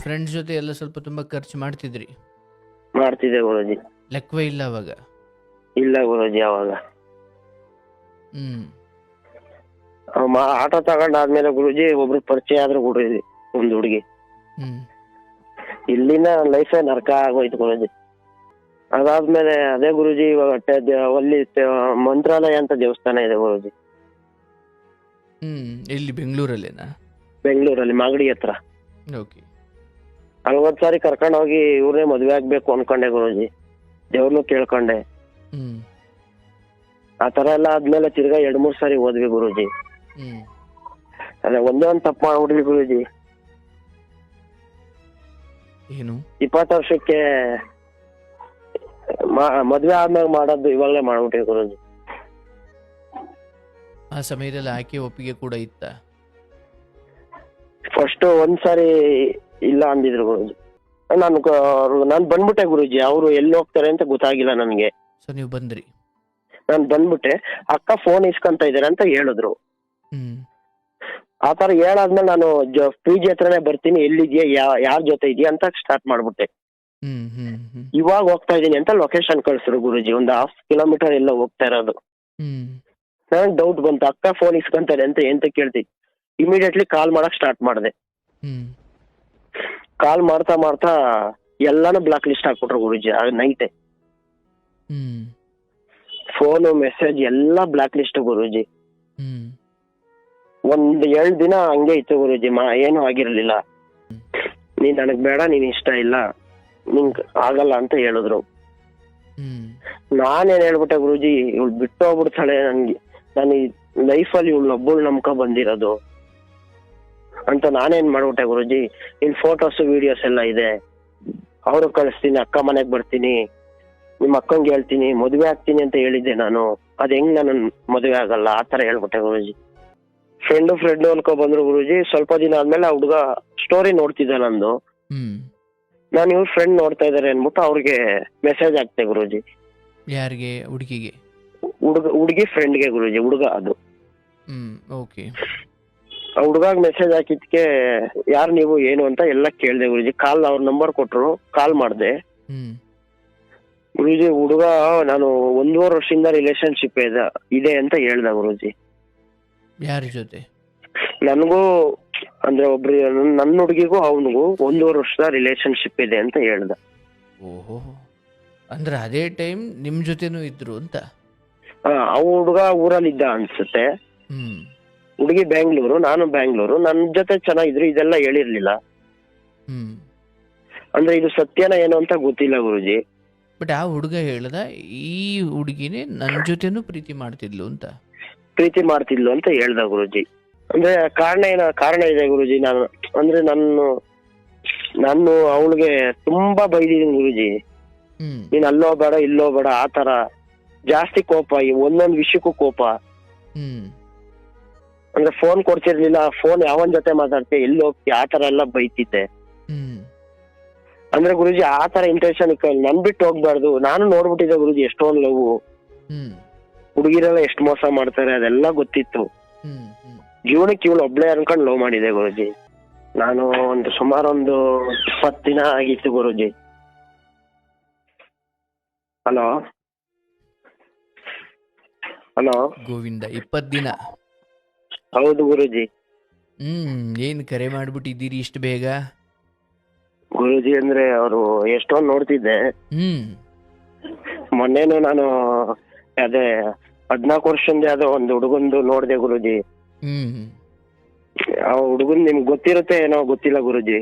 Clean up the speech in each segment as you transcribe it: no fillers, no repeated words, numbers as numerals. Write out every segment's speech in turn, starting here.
Friends ಜೊತೆ ಎಲ್ಲ ಸ್ವಲ್ಪ ತುಂಬಾ ಖರ್ಚು ಮಾಡ್ತಿದ್ರಿ. ಮಾಡ್ತಿದ್ದೆ ಗುರೂಜಿ. ಲೆಕ್ಕವೇ ಇಲ್ಲ ಅವಾಗ. ಇಲ್ಲ ಗುರೂಜಿ ಅವಾಗ. ಹ್ಮ್ ಆಟೋ ತಗೊಂಡಾದ್ಮೇಲೆ ಗುರೂಜಿ ಒಬ್ರು ಪರಿಚಯ ಆದ್ರು ಗುರೂಜಿ, ಒಂದ್ ಹುಡುಗಿ. ಹ್ಮ್ ಇಲ್ಲಿನ ಲೈಫೇ ನರಕ ಆಗೋಯ್ತು ಗುರೂಜಿ. ಅದಾದ್ಮೇಲೆ ಅದೇ ಗುರೂಜಿ ಇವಾಗ ಅಲ್ಲಿ ಮಂತ್ರಾಲಯ ಅಂತ ದೇವಸ್ಥಾನ ಇದೆ ಗುರೂಜಿ, ಎಲ್ಲಿ ಬೆಂಗಳೂರಲ್ಲೇನಾ? ಬೆಂಗಳೂರಲ್ಲಿ ಮಾಗಡಿ ಹತ್ರ. ಓಕೆ. ಅಲ್ವತ್ತು ಸಾರಿ ಕರ್ಕೊಂಡು ಹೋಗಿ ಇವ್ರೇ ಮದ್ವೆ ಆಗ್ಬೇಕು ಅನ್ಕೊಂಡೆ ಗುರೂಜಿ, ದೇವ್ರನ್ನು ಕೇಳ್ಕೊಂಡೆ. ಹ್ಮ್ ಆ ತರ ಎಲ್ಲ ಆದ್ಮೇಲೆ ತಿರ್ಗಾ 2-3 ಸಾರಿ ಹೋದ್ವಿ ಗುರೂಜಿ. ಹ್ಮ್ ಅದೇ ಒಂದೇ ಒಂದ್ ತಪ್ಪು ಮಾಡ್ಬಿಟ್ವಿ ಗುರೂಜಿ. ಏನು? 20 ವರ್ಷಕ್ಕೆ ಮದ್ವೆ ಆದ್ಮೇಲೆ ಮಾಡೋದು ಇವಾಗಲೇ ಮಾಡ್ಬಿಟ್ವಿ ಗುರೂಜಿ. ಆ ಸಮಯದಲ್ಲಿ ಆಕೆ ಒಪ್ಪಿಗೆ ಕೂಡ ಇತ್ತ? ಫಸ್ಟ್ ಒಂದ್ಸಾರಿ ಇಲ್ಲ ಅಂದಿದ್ರು ಗುರೂಜಿ. ನಾನು ಬಂದ್ಬಿಟ್ಟೆ ಗುರೂಜಿ, ಅವ್ರು ಎಲ್ಲಿ ಹೋಗ್ತಾರೆ ಅಂತ ಗೊತ್ತಾಗಿಲ್ಲ ನನ್ಗೆ. ಸೊ ನೀವು ಬಂದ್ರಿ? ನಾನ್ ಬಂದ್ಬಿಟ್ಟೆ, ಅಕ್ಕ ಫೋನ್ ಇಸ್ಕೊಂತ ಇದಾರೆ ಅಂತ ಹೇಳಿದ್ರು. ಆತರ ಹೇಳಾದ್ಮೇಲೆ ನಾನು PG ಹತ್ರನೇ ಬರ್ತೀನಿ, ಎಲ್ಲಿದ್ಯಾ, ಯಾರ ಜೊತೆ ಇದೆಯಾ ಅಂತ ಸ್ಟಾರ್ಟ್ ಮಾಡ್ಬಿಟ್ಟೆ. ಇವಾಗ ಹೋಗ್ತಾ ಇದೀನಿ ಅಂತ ಲೊಕೇಶನ್ ಕಳ್ಸಿದ್ರು ಗುರೂಜಿ, ಒಂದು 1/2 ಕಿಲೋಮೀಟರ್ ಎಲ್ಲ ಹೋಗ್ತಾ ಇರೋದು. ನನಗೆ ಡೌಟ್ ಬಂತು, ಅಕ್ಕ ಫೋನ್ ಇಸ್ಕೊಂತಾರೆ ಅಂತ ಕೇಳ್ತೀನಿ. ಇಮಿಡಿಯೇಟ್ಲಿ ಕಾಲ್ ಮಾಡಕ್ ಸ್ಟಾರ್ಟ್ ಮಾಡಿದೆ. ಕಾಲ್ ಮಾಡ್ತಾ ಮಾಡ್ತಾ ಎಲ್ಲಾನು ಬ್ಲಾಕ್ ಲಿಸ್ಟ್ ಹಾಕ್ಬಿಟ್ರು ಗುರೂಜಿ. ನೈಟೇ ಫೋನು ಮೆಸೇಜ್ ಎಲ್ಲ ಬ್ಲಾಕ್ ಲಿಸ್ಟ್ ಗುರೂಜಿ. ಒಂದ್ 7 ದಿನ ಹಂಗೆ ಇತ್ತು ಗುರೂಜಿ, ಏನು ಆಗಿರ್ಲಿಲ್ಲ. ನೀನ್ ನನಗ್ ಬೇಡ, ನೀನ್ ಇಷ್ಟ ಇಲ್ಲ, ನಿಂಗ್ ಆಗಲ್ಲ ಅಂತ ಹೇಳಿದ್ರು. ನಾನೇನ್ ಹೇಳ್ಬಿಟ್ಟೆ ಗುರೂಜಿ, ಇವ್ಳು ಬಿಟ್ಟು ಹೋಗ್ಬಿಡ್ತಾಳೆ, ನಾನು ಈ ಲೈಫಲ್ಲಿ ಇವ್ಳು ಒಬ್ಬಳು ನಂಬ್ಕೊ ಬಂದಿರೋದು ಅಂತ ನಾನೇನ್ ಮಾಡ್ಬಿಟ್ಟೆ ಗುರೂಜಿ. ಇಲ್ಲಿ ಫೋಟೋಸ್ ವಿಡಿಯೋಸ್ ಎಲ್ಲ ಇದೆ, ಅವ್ರು ಕಳಿಸ್ತೀನಿ, ಅಕ್ಕ ಮನೆಗ್ ಬರ್ತೀನಿ, ನಿಮ್ ಅಕ್ಕಂಗೆ ಹೇಳ್ತೀನಿ, ಮದ್ವೆ ಆಗ್ತೀನಿ ಅಂತ ಹೇಳಿದ್ದೆ ನಾನು. ಅದ್ ಹೆಂಗ್ ನಾನು ಮದ್ವೆ ಆಗಲ್ಲ, ಆತರ ಹೇಳ್ಬಿಟ್ಟೆ ಗುರೂಜಿ. ಫ್ರೆಂಡ್ ಅನ್ಕೊ ಬಂದ್ರು ಗುರೂಜಿ. ಸ್ವಲ್ಪ ದಿನ ಆದ್ಮೇಲೆ ಆ ಹುಡ್ಗ ಸ್ಟೋರಿ ನೋಡ್ತಿದ್ದ ನಂದು. ನಾನು ಇವ್ರ ಫ್ರೆಂಡ್ ನೋಡ್ತಾ ಇದಾರೆ ಅನ್ಬಿಟ್ಟು ಅವ್ರಿಗೆ ಮೆಸೇಜ್ ಹಾಕ್ತೆ ಗುರೂಜಿ. ಯಾರಿಗೆ? ಹುಡುಗಿಗೆ? ಹುಡುಗಿ ಫ್ರೆಂಡ್ಗೆ ಗುರೂಜಿ, ಹುಡುಗ ಅದು. ಓಕೆ. ಆ ಹುಡ್ಗಾಗ್ ಮೆಸೇಜ್ ಹಾಕಿದ್ಕೆ ಯಾರು ನೀವು ಏನು ಅಂತ ಎಲ್ಲ ಕೇಳ್ದೆ ಗುರೂಜಿ. ಅವ್ರ ನಂಬರ್ ಕೊಟ್ರು, ಕಾಲ್ ಮಾಡ್ದೆ ಗುರೂಜಿ. ಹುಡುಗ ನಾನು 1.5 ವರ್ಷದಿಂದ ರಿಲೇಶನ್ಶಿಪ್ ಇದೆ ಅಂತ ಹೇಳ್ದ ಗುರೂಜಿ. ಯಾರ ಜೊತೆ? ನನ್ಗೂ ಅಂದ್ರೆ ನನ್ನ ಹುಡುಗಿಗೂ ಅವನಿಗೂ 1.5 ವರ್ಷದ ರಿಲೇಶನ್ಶಿಪ್ ಇದೆ ಅಂತ ಹೇಳ್ದ. ಓಹೋ, ಅಂದ್ರೆ ಅದೇ ಟೈಮ್ ನಿಮ್ ಜೊತೆನೂ ಇದ್ರು ಅಂತ? ಆ ಹುಡುಗ ಊರಲ್ಲಿ ಇದ್ದ ಅನ್ಸುತ್ತೆ. ಹುಡುಗಿ ಬೆಂಗಳೂರು, ನಾನು ಬೆಂಗಳೂರು. ನನ್ ಜೊತೆ ಚೆನ್ನಾಗಿದ್ರು, ಇದೆಲ್ಲ ಹೇಳಿರ್ಲಿಲ್ಲ. ಅಂದ್ರೆ ಇದು ಸತ್ಯನ ಏನು ಅಂತ ಗೊತ್ತಿಲ್ಲ ಗುರೂಜಿ. ಬಟ್ ಆ ಹುಡುಗ ಹೇಳ್ದ ಈ ಹುಡುಗಿನೇ ನನ್ ಜೊತೆನೂ ಪ್ರೀತಿ ಮಾಡ್ತಿದ್ಲು ಅಂತ ಹೇಳ್ದ ಗುರೂಜಿ. ಅಂದ್ರೆ ಕಾರಣ ಇದೆ ಗುರೂಜಿ. ನಾನು ಅವಳಿಗೆ ತುಂಬಾ ಬೈದಿದ್ದೀನಿ ಗುರೂಜಿ. ನೀನ್ ಅಲ್ಲೋ ಬೇಡ ಇಲ್ಲೋ ಬೇಡ, ಆತರ ಜಾಸ್ತಿ ಕೋಪ, ಒಂದೊಂದ್ ವಿಷಯಕ್ಕೂ ಕೋಪ. ಅಂದ್ರೆ ಫೋನ್ ಕೊಡ್ತಿರ್ಲಿಲ್ಲ, ಫೋನ್ ಯಾವನ್ ಜೊತೆ ಮಾತಾಡ್ತೀಯ, ಎಲ್ಲಿ ಹೋಗ್ತೀಯ, ಆತರ ಎಲ್ಲ ಬೈತಿದ್ದೆ. ಅಂದ್ರೆ ಗುರೂಜಿ ಆತರ ಇಂಟೆನ್ಷನ್ ನನ್ ಬಿಟ್ಟು ಹೋಗ್ಬಾರ್ದು. ನಾನು ನೋಡ್ಬಿಟ್ಟಿದ್ದೆ ಗುರೂಜಿ ಎಷ್ಟೊಂದ್ ಲವ್, ಹುಡುಗಿರೆಲ್ಲ ಎಷ್ಟು ಮೋಸ ಮಾಡ್ತಾರೆ ಅದೆಲ್ಲ ಗೊತ್ತಿತ್ತು. ಜೀವನಕ್ಕೆ ಇವಳು ಒಬ್ಳೆ ಅನ್ಕೊಂಡ್ ಲವ್ ಮಾಡಿದೆ ಗುರೂಜಿ. ನಾನು ಸುಮಾರು 20 ದಿನ ಆಗಿತ್ತು ಗುರೂಜಿ. ಹಲೋ ಗೋವಿಂದ, 20 ದಿನ? ಹೌದು ಗುರೂಜಿ. ಏನ್ ಕರೆ ಮಾಡ್ಬಿಟ್ಟಿದ್ದೀರಿ ಇಷ್ಟು ಬೇಗ ಗುರೂಜಿ? ಅಂದ್ರೆ ಅವರು ಎಷ್ಟೊಂದು ನೋಡ್ತಿದ್ದೆ. ಮೊನ್ನೆನು ನಾನು ಅದೇ 14 ವರ್ಷದಿಂದ ಯಾವ್ದೋ ಒಂದು ಹುಡುಗಂದು ನೋಡ್ದೆ ಗುರೂಜಿ. ಆ ಹುಡುಗನ್ ನಿಮ್ಗೆ ಗೊತ್ತಿರುತ್ತೆ ಏನೋ ಗೊತ್ತಿಲ್ಲ ಗುರೂಜಿ.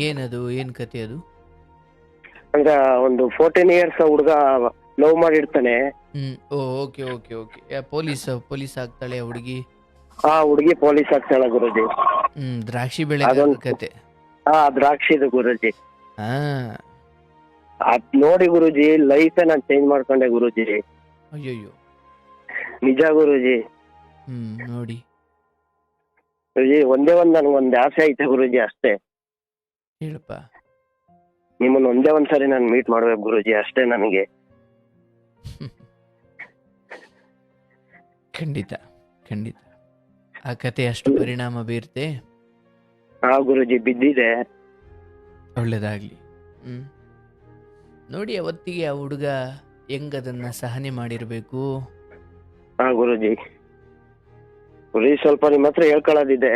ಏನದು, ಏನ್ ಕತೆ ಅದು? ಅಂದ್ರೆ ಒಂದು 14 years ಹುಡುಗ ಲವ್ ಮಾಡಿರ್ತಾನೆ. Okay okay okay. ಪೊಲೀಸ್ ಆಗ್ತಾಳೆ ಹುಡುಗಿ? ಹುಡುಗಿ ಪೊಲೀಸ್ ಆಗ್ತಾಳೆ ಗುರೂಜಿ. ದ್ರಾಕ್ಷಿ ಬೆಳೆ ಕತೆ? ದ್ರಾಕ್ಷಿದು ಗುರೂಜಿ. ಅದ್ ನೋಡಿ ಗುರೂಜಿ ಲೈಫ್ ನಾನ್ ಚೇಂಜ್ ಮಾಡ್ಕೊಂಡೆ ಗುರೂಜಿ. ಅಯ್ಯಯ್ಯೋ, ನಿಜ ಗುರೂಜಿ. ನೋಡಿ ಗುರೂಜಿ ನನ್ಗೊಂದ್ ಆಸೆ ಐತೆ ಗುರೂಜಿ, ಅಷ್ಟೇ. ಹೇಳಪ್ಪ. ನಿಮ್ಮನ್ನ ಒಂದೇ ಒಂದ್ಸರಿ ನಾನು ಮೀಟ್ ಮಾಡ್ಬೇಕು ಗುರೂಜಿ, ಅಷ್ಟೇ ನನಗೆ. ಖಂಡಿತ. ಆ ಕತೆ ಅಷ್ಟು ಪರಿಣಾಮ ಬೀರ್ತೆ. ಹಾ ಗುರುಜಿ ಬಿದ್ದಿದೆ. ಒಳ್ಳೇದಾಗ್ಲಿ. ಹ್ಮ್. ನೋಡಿ ಅವತ್ತಿಗೆ ಆ ಹುಡುಗ ಹೆಂಗ್ ಅದನ್ನ ಸಹನೆ ಮಾಡಿರ್ಬೇಕು. ಹಾ ಗುರುಜಿ. ಗುರುಜಿ ಸ್ವಲ್ಪ ನಿಮ್ಮ ಹತ್ರ ಹೇಳ್ಕೊಳ್ಳೋದಿದೆ.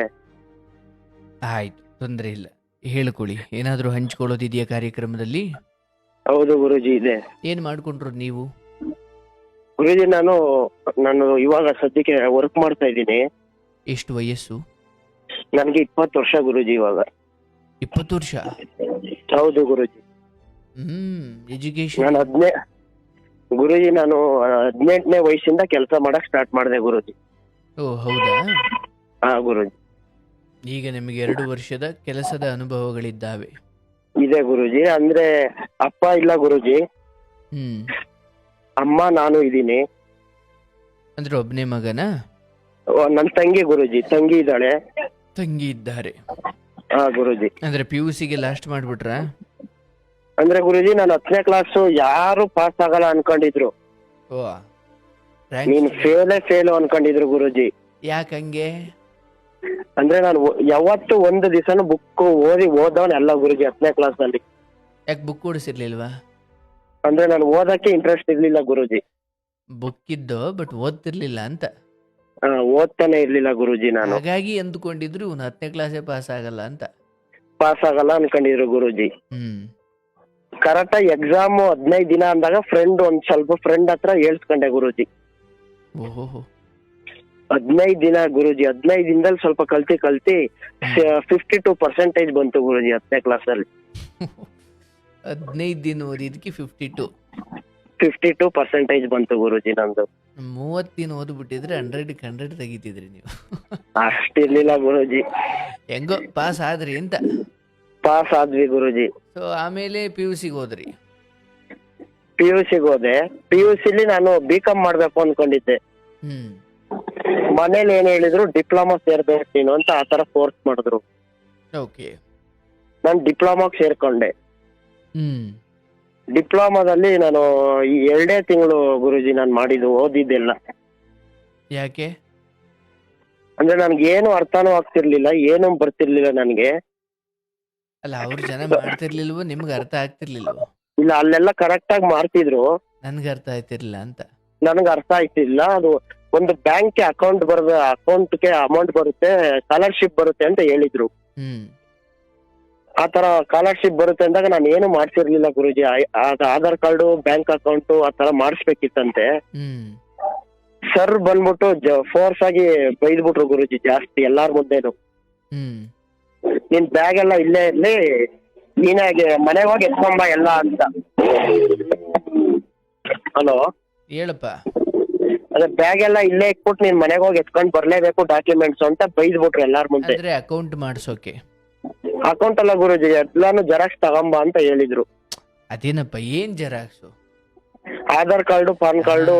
ಆಯ್ತು, ತೊಂದರೆ ಇಲ್ಲ, ಹೇಳ್ಕೊಳ್ಳಿ. ಏನಾದರೂ ಹಂಚ್ಕೊಳ್ಳೋದಿದೆಯಾ ಕಾರ್ಯಕ್ರಮದಲ್ಲಿ? ಹೌದು ಗುರುಜಿ ಇದೆ. ಏನ್ ಮಾಡ್ಕೊಂಡ್ರು ನೀವು? ಗುರುಜಿ ನಾನು ಇವಾಗ ಸದ್ಯಕ್ಕೆ ವರ್ಕ್ ಮಾಡ್ತಾ ಇದ್ದೀನಿ. ಎಷ್ಟು ವಯಸ್ಸು? ನನ್ಗೆ 20 ವರ್ಷ ಗುರುಜಿ ಇವಾಗ. 20 ವರ್ಷ? ಹೌದು ಗುರುಜಿ. ಎಜುಕೇಶನ್? ಗುರುಜಿ ನಾನು 18ನೇ ವಯಸ್ಸಿಂದ ಕೆಲಸ ಮಾಡಕ್ ಸ್ಟಾರ್ಟ್ ಮಾಡಿದೆ ಗುರುಜಿ. ಓ ಹೌದಾ? ಹಾ ಗುರುಜಿ. ಈಗ ನಿಮಗೆ 2 ವರ್ಷದ ಕೆಲಸದ ಅನುಭವಗಳಿದ್ದಾವೆ. ಇದೆ ಗುರುಜಿ. ಅಂದ್ರೆ ಅಪ್ಪ ಇಲ್ಲ ಗುರುಜಿ, ಅಮ್ಮ ನಾನು ಇದ್ದೀನಿ. ಅಂದ್ರೆ ಒಬ್ಬನೇ ಮಗನ? ನನ್ ತಂಗಿ ಗುರುಜಿ, ತಂಗಿ ಇದ್ದಾಳೆ. ತಂಗಿ ಇದ್ದಾರೆ? ಹಾ ಗುರುಜಿ. ಅಂದ್ರೆ PUC ಗೆ ಲಾಸ್ಟ್ ಮಾಡ್ಬಿಟ್ರ? ಅಂದ್ರೆ ಗುರುಜಿ ನಾನು 10ನೇ ಕ್ಲಾಸ್ ಯಾರು ಪಾಸ್ ಆಗಲ್ಲ ಅನ್ಕೊಂಡಿದ್ರು. ಓ, ನೀನ್ ಫೇಲ್ ಅನ್ಕೊಂಡಿದ್ರು ಗುರುಜಿ. ಯಾಕಂಗೆ? ಅಂದ್ರೆ ನಾನು ಯಾವತ್ತು ಒಂದು ದಿವಸನು ಬುಕ್ ಓದವನ್ ಅಲ್ಲ ಗುರುಜಿ 10ನೇ ಕ್ಲಾಸ್ ನಲ್ಲಿ. ಯಾಕೆ ಬುಕ್ ಓಡಿಸಿರ್ಲಿಲ್ವಾ? ಅಂದ್ರೆ ನಾನು ಓದಕ್ಕೆ ಇಂಟ್ರೆಸ್ಟ್ ಇರ್ಲಿಲ್ಲ ಗುರುಜಿ. ಬುಕ್ ಇದ್ದು ಬಟ್ ಓದ್ತಿರ್ಲಿಲ್ಲ ಅಂತ? ಓದ್ತಾನೆ ಇರ್ಲಿಲ್ಲ ಗುರುಜಿ ನಾನು. ಹಾಗಾಗಿ ಅಂದ್ಕೊಂಡಿದ್ರು ಇವ್ನು 10ನೇ ಕ್ಲಾಸೇ ಪಾಸ್ ಆಗಲ್ಲ ಅಂತ. ಪಾಸ್ ಆಗಲ್ಲ ಅನ್ಕೊಂಡಿದ್ರು ಗುರುಜಿ. ಕರೆಕ್ಟ್ ಎಕ್ಸಾಮ್ 15 ದಿನ ಅಂದಾಗ ಒಂದ್ ಸ್ವಲ್ಪ ಫ್ರೆಂಡ್ ಹತ್ರ ಹೇಳ್ಸ್ಕೊಂಡೆ ಗುರುಜಿ. ಓಹೋ. 15 ದಿನ ಗುರುಜಿ. 15 ದಿನದಲ್ಲಿ ಸ್ವಲ್ಪ ಕಲ್ತಿ 52% ಬಂತು ಗುರುಜಿ 10ನೇ ಕ್ಲಾಸ್ ಅಲ್ಲಿ. 15 ದಿನ ಓದಿದ್ಕೆ 52% ಬಂತು ಗುರುಜಿ ನಂದು. 30 ದಿನ ಓದ್ಬಿಟ್ಟಿದ್ರೆ 100ಕ್ಕೆ 100 ತೆಗಿತಿದ್ರಿ ನೀವು. ಅಷ್ಟಿರ್ಲಿಲ್ಲ ಗುರುಜಿ. ಹೆಂಗೋ ಪಾಸ್ ಆದ್ರಿ ಅಂತ? ಪಾಸ್ ಆದ್ವಿ ಗುರುಜಿ. ಸೊ ಆಮೇಲೆ PUC ಗೆ ಹೋದ್ರಿ? PUC ಗೆ ಹೋದೆ. PUC ಲಿ ನಾನು BCom ಮಾಡ್ಬೇಕು ಅನ್ಕೊಂಡಿದ್ದೆ. ಮನೇಲಿ ಏನ್ ಹೇಳಿದ್ರು, ಡಿಪ್ಲೊಮಾ ಸೇರ್ಬೇಕು ನೀನು ಅಂತ ಆತರ ಫೋರ್ಸ್ ಮಾಡಿದ್ರು. ಓಕೆ. ನಾನು ಡಿಪ್ಲೊಮಾಗ್ ಸೇರ್ಕೊಂಡೆ. ಡಿಪ್ಲೊಮಾದಲ್ಲಿ ನಾನು 2 ತಿಂಗಳು ಗುರುಜಿ ನಾನು ಓದಿದ್ದೆಲ್ಲ. ಯಾಕೆ? ಅಂದ್ರೆ ನನ್ಗೆ ಏನು ಅರ್ಥನೂ ಆಗ್ತಿರ್ಲಿಲ್ಲ, ಏನು ಬರ್ತಿರ್ಲಿಲ್ಲ ನನ್ಗೆ. ಅಲ್ಲ, ಅವ್ರು ಜನ ಮಾಡ್ತಿರ್ಲಿಲ್ವೋ, ನಿಮ್ಗೆ ಅರ್ಥ ಆಗ್ತಿರ್ಲಿಲ್ವೋ? ಇಲ್ಲ, ಅಲ್ಲೆಲ್ಲ ಕರೆಕ್ಟ್ ಆಗಿ ಮಾಡ್ತಿದ್ರು, ನನ್ಗೆ ಅರ್ಥ ಆಯ್ತಿರ್ಲಿಲ್ಲ ಅಂತ. ನನ್ಗೆ ಅರ್ಥ ಆಯ್ತಿಲ್ಲ. ಅದು ಒಂದು ಬ್ಯಾಂಕ್ಗೆ ಅಕೌಂಟ್ಗೆ ಅಮೌಂಟ್ ಬರುತ್ತೆ, ಸ್ಕಾಲರ್ಶಿಪ್ ಬರುತ್ತೆ ಅಂತ ಹೇಳಿದ್ರು. ಆತರ ಸ್ಕಾಲರ್ಶಿಪ್ ಬರುತ್ತೆ ಅಂದಾಗ ನಾನು ಏನು ಮಾಡ್ಸಿರ್ಲಿಲ್ಲ ಗುರುಜಿ. ಆಧಾರ್ ಕಾರ್ಡು, ಬ್ಯಾಂಕ್ ಅಕೌಂಟ್ ಆತರ ಮಾಡಿಸ್ಬೇಕಿತ್ತಂತೆ. ಸರ್ ಬಂದ್ಬಿಟ್ಟು ಫೋರ್ಸ್ ಆಗಿ ಬೈದ್ಬಿಟ್ರು ಗುರುಜಿ ಜಾಸ್ತಿ ಎಲ್ಲಾರ ಮುಂದೆನು. ನಿನ್ ಬ್ಯಾಗ್ ಎಲ್ಲ ಇಲ್ಲೇ ಇರ್ಲಿ, ನೀನಾಗೆ ಮನೆಗೆ ಹೋಗಿ ಎತ್ಕೊಂಬ ಎಲ್ಲ ಅಂತ. ಹಲೋ ಹೇಳಪ್ಪ. ಅದೇ ಬ್ಯಾಗ್ ಎಲ್ಲ ಇಲ್ಲೇ ಇಟ್ಬಿಟ್ಟು ನೀನ್ ಮನೆಗೆ ಹೋಗಿ ಎತ್ಕೊಂಡ್ ಬರ್ಲೇಬೇಕು ಡಾಕ್ಯುಮೆಂಟ್ಸ್ ಅಂತ ಬೈದ್ಬಿಟ್ರು ಎಲ್ಲಾರ ಮುಂದೆ. ಅಕೌಂಟ್ ಮಾಡ್ಸೋಕೆ? ಅಕೌಂಟ್ ಅಲ್ಲ ಗುರುಜಿ, ಎಲ್ಲಾನು ಜೆರಾಕ್ಸ್ ತಗೊಂಬ ಅಂತ ಹೇಳಿದ್ರು. ಅದೇನಪ್ಪ, ಏನ್ xerox? Aadhaar card, PAN card,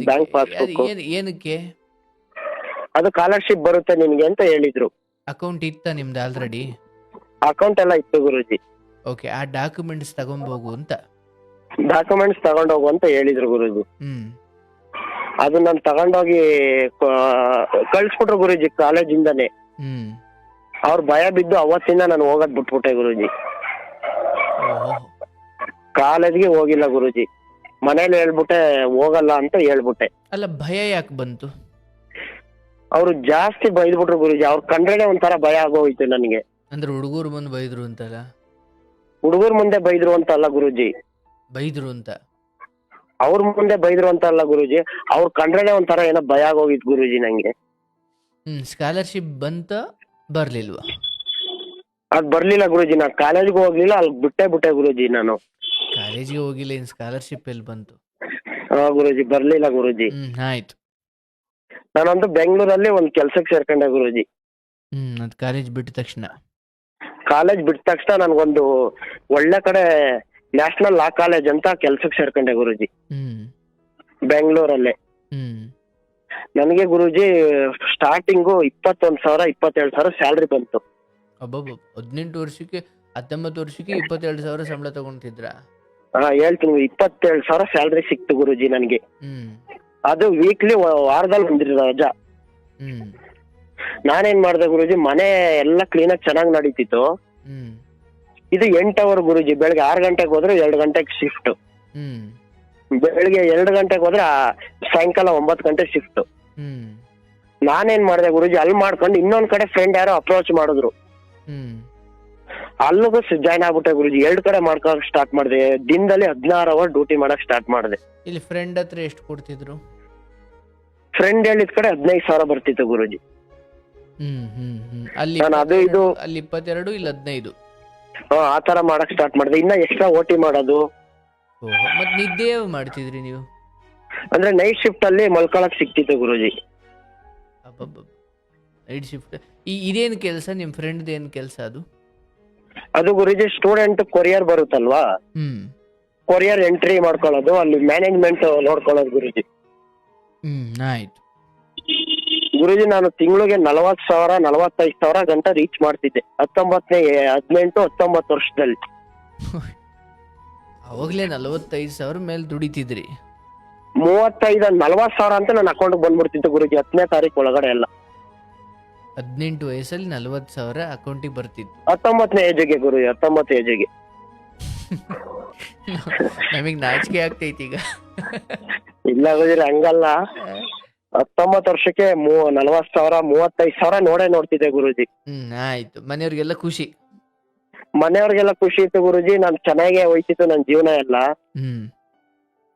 bank passbook. ಏನಕ್ಕೆ? ಅದು ಸ್ಕಾಲರ್ಶಿಪ್ ಬರುತ್ತೆ ನಿನ್ಗೆ ಅಂತ ಹೇಳಿದ್ರು. ಅಕೌಂಟ್ ಇತ್ತ ನಿಮ್ದು ಆಲ್ರೆಡಿ? ಅಕೌಂಟ್ ಎಲ್ಲ ಇತ್ತು ಗುರುಜಿ. ಓಕೆ. ಆ ಡಾಕ್ಯುಮೆಂಟ್ಸ್ ತಗೊಂಬೋಗು ಅಂತ? ಡಾಕ್ಯುಮೆಂಟ್ಸ್ ತಗೊಂಡೋಗು ಅಂತ ಹೇಳಿದ್ರು ಗುರುಜಿ. ಅದು ನಾನು ತಗೊಂಡೋಗಿ ಕಳ್ಸ್ಬಿಟ್ರು ಗುರುಜಿ ಕಾಲೇಜಿಂದಾನೆ. ಅವ್ರು ಭಯ ಬಿದ್ದು ಅವತ್ತಿಂದ ನಾನು ಹೋಗೋದ್ ಬಿಟ್ಬಿಟ್ಟೆ ಗುರುಜಿ. ಕಾಲೇಜ್ಗೆ ಹೋಗಿಲ್ಲ ಗುರುಜಿ. ಮನೇಲಿ ಹೇಳ್ಬಿಟ್ಟೆ ಹೋಗಲ್ಲ ಅಂತ ಹೇಳ್ಬಿಟ್ಟೆ. ಅಲ್ಲ, ಭಯ ಯಾಕೆ ಬಂತು? ಅವ್ರು ಜಾಸ್ತಿ ಬೈದ್ಬಿಟ್ರು ಗುರುಜಿ. ಅವ್ರ ಕಂಡ್ರೇನೆ ಒಂಥರ ಭಯ ಆಗೋಯ್ತು ನನಗೆ. ಅಂದ್ರೆ ಹುಡುಗರು ಮುಂದೆ ಬೈದ್ರು ಅಂತಲ್ಲ? ಹುಡುಗರ ಮುಂದೆ ಬೈದ್ರು ಅಂತ ಅಲ್ಲ ಗುರುಜಿ. ಬೈದ್ರು ಅಂತ? ಅವ್ರ ಮುಂದೆ ಬೈದ್ರು ಅಂತ ಅಲ್ಲ ಗುರುಜಿ. ಅವ್ರ ಕಂಡ್ರೇನೆ ಒಂಥರ ಏನೋ ಭಯ ಆಗೋಗಿತ್ತು ಗುರುಜಿ ನಂಗೆ. ಸ್ಕಾಲರ್ಶಿಪ್ ಬಂತ ಬರ್ಲಿಲ್ವಾ? ಅದ್ ಬರ್ಲಿಲ್ಲ ಗುರುಜಿ. ನಾ ಕಾಲೇಜ್ಗೆ ಹೋಗ್ಲಿಲ್ಲ, ಅಲ್ಲಿ ಬಿಟ್ಟೆ ಗುರುಜಿ ನಾನು. ಕಾಲೇಜ್ಗೆ ಹೋಗಿಲ್ಲ, ಇನ್ ಸ್ಕಾಲರ್ಶಿಪ್ ಎಲ್ಲಿ ಬಂತು? ಹಾ ಗುರುಜಿ, ಬರ್ಲಿಲ್ಲ ಗುರುಜಿ. ಆಯ್ತು. ನಾನೊಂದು ಬೆಂಗಳೂರಲ್ಲಿ ಒಂದ್ ಕೆಲ್ಸಕ್ಕೆ ಸೇರ್ಕೊಂಡೆ ಗುರುಜಿ. ಅದ್ ಕಾಲೇಜ್ ಬಿಟ್ಟ ತಕ್ಷಣ? ಕಾಲೇಜ್ ಬಿಟ್ಟ ತಕ್ಷಣ ನನ್ಗೊಂದು ಒಳ್ಳೆ ಕಡೆ ನ್ಯಾಷನಲ್ ಲಾ ಕಾಲೇಜ್ ಅಂತ ಕೆಲ್ಸಕ್ಕೆ ಸೇರ್ಕೊಂಡೆ ಗುರುಜಿ, ಬೆಂಗಳೂರಲ್ಲೇ. ನನಗೆ ಗುರುಜಿ ಸ್ಟಾರ್ಟಿಂಗು 21,000 22,000 ಸ್ಯಾಲ್ರಿ ಬಂತು. 18 ವರ್ಷಕ್ಕೆ 19 ವರ್ಷಕ್ಕೆ 22,000 ಸಂಬಳ ತಗೊಂತಿದ್ರ? ಹೇಳ್ತೀನಿ, 27,000 ಸ್ಯಾಲ್ರಿ ಸಿಕ್ತು ಗುರುಜಿ ನನಗೆ. ಅದು ವೀಕ್ಲಿ, ವಾರದಲ್ಲಿ 1 ರಜಾ. ನಾನೇನ್ ಮಾಡ್ದೆ ಗುರುಜಿ, ಮನೆ ಎಲ್ಲ ಕ್ಲೀನಾಗಿ ಚೆನ್ನಾಗಿ ನಡೀತಿತ್ತು. ಹ್ಮ್ ಇದು 8 ಅವರ್ ಗುರುಜಿ. ಬೆಳಗ್ಗೆ 6 ಗಂಟೆಗೆ ಹೋದ್ರೆ 2 ಗಂಟೆಗೆ ಶಿಫ್ಟ್. ಹ್ಮ್ ಬೆಳಗ್ಗೆ 2 ಗಂಟೆಗೆ ಹೋದ್ರೆ ಸಾಯಂಕಾಲ 9 ಗಂಟೆ ಶಿಫ್ಟ್. ಹ್ಮ್ ನಾನೇನ್ ಮಾಡ್ದೆ ಗುರುಜಿ, ಅಲ್ಲಿ ಮಾಡ್ಕೊಂಡು ಇನ್ನೊಂದ್ ಕಡೆ ಫ್ರೆಂಡ್ ಯಾರೋ ಅಪ್ರೋಚ್ ಮಾಡಿದ್ರು, ಹ್ಮ್ ಅಲ್ಲಿಗೂ ಜಾಯ್ನ್ ಆಗ್ಬಿಟ್ಟೆ ಗುರುಜಿ. 2 ಕಡೆ ಮಾಡ್ಕೊಳಕ್ ಸ್ಟಾರ್ಟ್ ಮಾಡಿದೆ. ದಿನದಲ್ಲಿ 16 ಅವರ್ ಡ್ಯೂಟಿ ಮಾಡಕ್ ಸ್ಟಾರ್ಟ್ ಮಾಡಿದೆ. ಇಲ್ಲಿ ಫ್ರೆಂಡ್ ಹತ್ರ ಎಷ್ಟು ಕೊಡ್ತಿದ್ರು? ಫ್ರೆಂಡ್ ಹೇಳಿದ ಕಡೆ 15,000 ಬರ್ತಿತ್ತು ಗುರುಜಿ. ಅಲ್ಲಿ ನಾನು ಅದು ಇದು ಅಲ್ಲಿ 22, ಇಲ್ಲಿ 15. ಆ ತರ ಮಾಡಕ್ ಸ್ಟಾರ್ಟ್ ಮಾಡಿದೆ. ಇನ್ನ ಎಕ್ಸ್ಟ್ರಾ ಓಟಿ ಮಾಡೋದು. ಓಹೋ, ಮತ್ ನಿದ್ದೆ ಮಾಡ್ತಿದ್ರಿ ನೀವು? ಅಂದ್ರೆ ನೈಟ್ ಶಿಫ್ಟ್ ಅಲ್ಲಿ ಮಲ್ಕೊಳಕ್ ಸಿಕ್ತಿತ್ತು ಗುರುಜಿ. Night shift. ಇದೇನು ಕೆಲಸ ನಿಮ್ ಫ್ರೆಂಡ್ ಏನ್ ಕೆಲಸ ಅದು? ಅದು ಗುರುಜಿ ಸ್ಟೂಡೆಂಟ್ ಕೊರಿಯರ್ ಬರುತ್ತಲ್ವಾ, ಹ್ಮ್ ಕೊರಿಯರ್ ಎಂಟ್ರಿ ಮಾಡ್ಕೊಳ್ಳೋದು, ಅಲ್ಲಿ ಮ್ಯಾನೇಜ್ಮೆಂಟ್ ನೋಡ್ಕೊಳ್ಳೋದು ಗುರುಜಿ. ಆಯ್ತು ಗುರುಜಿ, ನಾನು ತಿಂಗಳಿಗೆ 40,000 45,000 ಗಂಟ ರೀಚ್ ಮಾಡ್ತಿದ್ದೆ 18-19 ವರ್ಷದಲ್ಲಿ. ಅವಾಗ್ಲೇ 45,000 ಮೇಲೆ ದುಡಿತಿದ್ರಿ? 40,000 ಅಂತ ನನ್ನ ಅಕೌಂಟ್ ಬಂದ್ಬಿಡ್ತಿತ್ತು ಗುರುಜಿ 10ನೇ ತಾರೀಕು ಒಳಗಡೆ ಎಲ್ಲ. 18 ವಯಸ್ಸಲ್ಲಿ 40,000 ಅಕೌಂಟಿಗೆ ಬರ್ತಿತ್ತು? 19ನೇ ಏಜಿಗೆ ಗುರುಜಿ, 19 ಏಜಿಗೆ. ನಮಗ್ ನಾಚಿಕೆ ಆಗ್ತೈತಿ ಈಗ. ಇಲ್ಲ ಗುರುಜಿ, ಹಂಗಲ್ಲ. 19 ವರ್ಷಕ್ಕೆ 40,000 35,000 ನೋಡ್ತಿದ್ದೆ ಗುರುಜಿ. ಆಯ್ತು. ಮನೆಯವ್ರಿಗೆಲ್ಲ ಖುಷಿ? ಮನೆಯವ್ರಿಗೆಲ್ಲ ಖುಷಿ ಇತ್ತು ಗುರುಜಿ. ನಾನ್ ಚೆನ್ನಾಗೇ ಹೋಯ್ತಿತ್ತು ನನ್ ಜೀವನ ಎಲ್ಲ.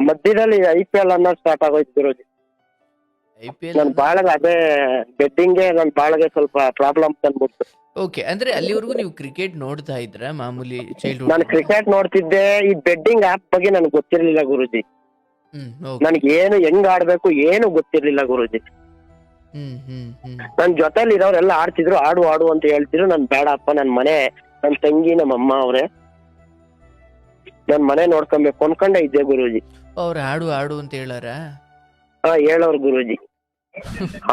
ಮಧ್ಯದಲ್ಲಿ IPL ಅನ್ನೋದು ಸ್ಟಾರ್ಟ್ ಆಗೋಯ್ತು ಗುರುಜಿ. IPL ನನ್ ಬಾಳಗ ಅದೇ ಬೆಟ್ಟಿಂಗ್ಗೆ ನನ್ ಬಾಳಗೆ ಸ್ವಲ್ಪ ಪ್ರಾಬ್ಲಮ್ ತಂದ್ಬಿಡ್ತು. ಓಕೆ, ಅಂದ್ರೆ ಅಲ್ಲಿವರೆಗೂ ನೀವು ಕ್ರಿಕೆಟ್ ನೋಡ್ತಾ ಇದ್ರ ಮಾಮೂಲಿ ಚೈಲ್ಡ್ಹುಡ್? ನಾನು ಕ್ರಿಕೆಟ್ ನೋಡ್ತಿದ್ದೆ. ಈ ಬೆಟ್ಟಿಂಗ್ ಆಪ್ ಬಗ್ಗೆ ನನಗೆ ಗೊತ್ತಿರ್ಲಿಲ್ಲ ಗುರುಜಿ. ನನಗೆ ಏನು ಹೆಂಗ್ ಆಡ್ಬೇಕು ಏನು ಗೊತ್ತಿರ್ಲಿಲ್ಲ ಗುರುಜಿ. ನನ್ ಜೊತೆಲಿ ಇರೋರೆಲ್ಲ ಆಡ್ತಿದ್ರು, ಆಡು ಆಡು ಅಂತ ಹೇಳ್ತಿದ್ರು. ನನ್ ಬೇಡ ಅಪ್ಪ, ನನ್ ತಂಗಿ ನಮ್ಮ ಅಮ್ಮ ಅವ್ರೆ, ನನ್ ಮನೆ ನೋಡ್ಕೊಬೇಕು ಅನ್ಕೊಂಡೆ ಇದ್ದೆ ಗುರುಜಿ. ಅವ್ರು ಆಡು ಆಡು ಅಂತ ಹೇಳಾರ? ಹೇಳೋರು ಗುರುಜಿ.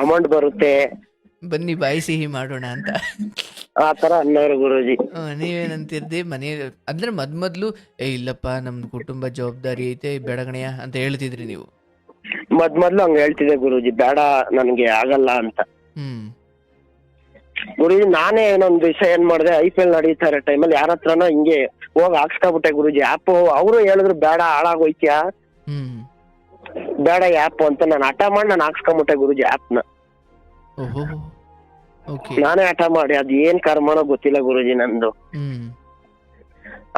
ಅಮೌಂಟ್ ಬರುತ್ತೆ, ಬನ್ನಿ ಬಾಯಿ ಸಿಹಿ ಮಾಡೋಣ ಅಂತ ಆ ತರ ಅನ್ನೋರು ಗುರುಜಿ. ನೀವೇನಂತಿರ್ದಿ ಮನೆ ಅಂದ್ರೆ ಮೊದ್ಲು ಇಲ್ಲಪ್ಪ ನಮ್ದು ಕುಟುಂಬ ಜವಾಬ್ದಾರಿ ಐತೆ ಬೆಳಗಣೆಯ ಅಂತ ಹೇಳ್ತಿದ್ರಿ ನೀವು? ಮೊದ್ಲು ಹಂಗ ಹೇಳ್ತಿದ್ದೆ ಗುರುಜಿ, ಬೇಡ ನನ್ಗೆ ಆಗಲ್ಲ ಅಂತ. ಗುರುಜಿ, ನಾನೇ ಏನೊಂದ್ ದಿವಸ ಏನ್ ಮಾಡಿದೆ, IPL ನಡೀತಾ ಇರೋ ಟೈಮಲ್ಲಿ ಯಾರ ಹತ್ರನೋ ಹಿಂಗೆ ಹೋಗಿ ಹಾಕ್ಸ್ಕೊಬಿಟ್ಟೆ ಗುರುಜಿ ಆಪ್. ಅವರು ಹೇಳಿದ್ರು ಬೇಡ ಹಾಳಾಗೋಯ್ತ್ಯಾ, ಬೇಡ ಆ್ಯಪ್ ಅಂತ. ನಾನು ಹಠ ಮಾಡಿ ನಾನು ಹಾಕ್ಸ್ಕೊಂಬಿಟ್ಟೆ ಗುರುಜಿ ಆಪ್ನ. ನಾನೇ ಹಠ ಮಾಡಿ, ಅದ್ ಏನ್ ಕರ್ಮನೋ ಗೊತ್ತಿಲ್ಲ ಗುರುಜಿ ನಂದು.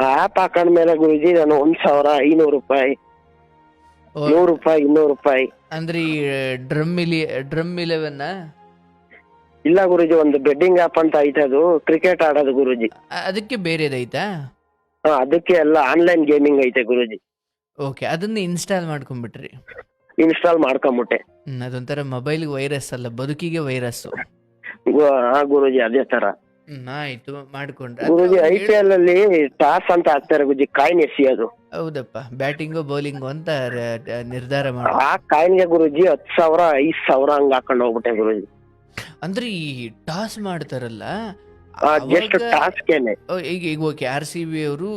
ಆ ಆಪ್ ಹಾಕೊಂಡ್ಮೇಲೆ ಗುರುಜಿ ನಾನು 1,000 500 ರೂಪಾಯಿ 100 ರೂಪಾಯಿ 200 ರೂಪಾಯಿ. ಅಂದ್ರೆ ಡ್ರಮ್ 11? ಇಲ್ಲ ಗುರುಜಿ, ಒಂದು ಬೆಟ್ಟಿಂಗ್ ಆಪ್ ಅಂತ ಐತೆ, ಅದು ಕ್ರಿಕೆಟ್ ಆಡೋದು ಗುರುಜಿ. ಅದಕ್ಕೆ ಬೇರೆದೈತಾ? ಅದಕ್ಕೆ ಎಲ್ಲ ಆನ್ಲೈನ್ ಗೇಮಿಂಗ್ ಐತೆ ಗುರುಜಿ. ಓಕೆ, ಅದನ್ನ ಇನ್ಸ್ಟಾಲ್ ಮಾಡ್ಕೊಂಡ್ಬಿಟ್ರಿ? ಇನ್ಸ್ಟಾಲ್ ಮಾಡ್ಕೊಂಬಿಟ್ಟೆ. ಅದೊಂಥರ ಮೊಬೈಲ್ ವೈರಸ್ ಅಲ್ಲ, ಬದುಕಿಗೆ ವೈರಸ್. ಗುರುಜಿ ಅದೇ ತರ. ಆಯ್ತು, ಮಾಡ್ಕೊಂಡ್ರೆ ಗುರುಜಿ. IPL ಅಲ್ಲಿ ಟಾಸ್ ಅಂತ ಹಾಕ್ತಾರೆ ಗುರುಜಿ, ಕಾಯಿನ್ ಎಸಿಯೋದು. ಹೌದಪ್ಪ, ಬ್ಯಾಟಿಂಗು ಬೌಲಿಂಗು ಅಂತ ನಿರ್ಧಾರ ಮಾಡಿ ಆ ಕಾಯಿನ್ಗೆ ಗುರುಜಿ 10,000 5,000 ಹಂಗ ಹಾಕೊಂಡ್ ಹೋಗ್ಬಿಟ್ಟೆ ಗುರುಜಿ. ಅಂದ್ರೆ ಈ ಟಾಸ್ ಮಾಡ್ತಾರಲ್ಲ, ಜಸ್ಟ್ ಟಾಸ್ಕೇನೆ. ಈಗ ಓಕೆ, RCB ಅವರು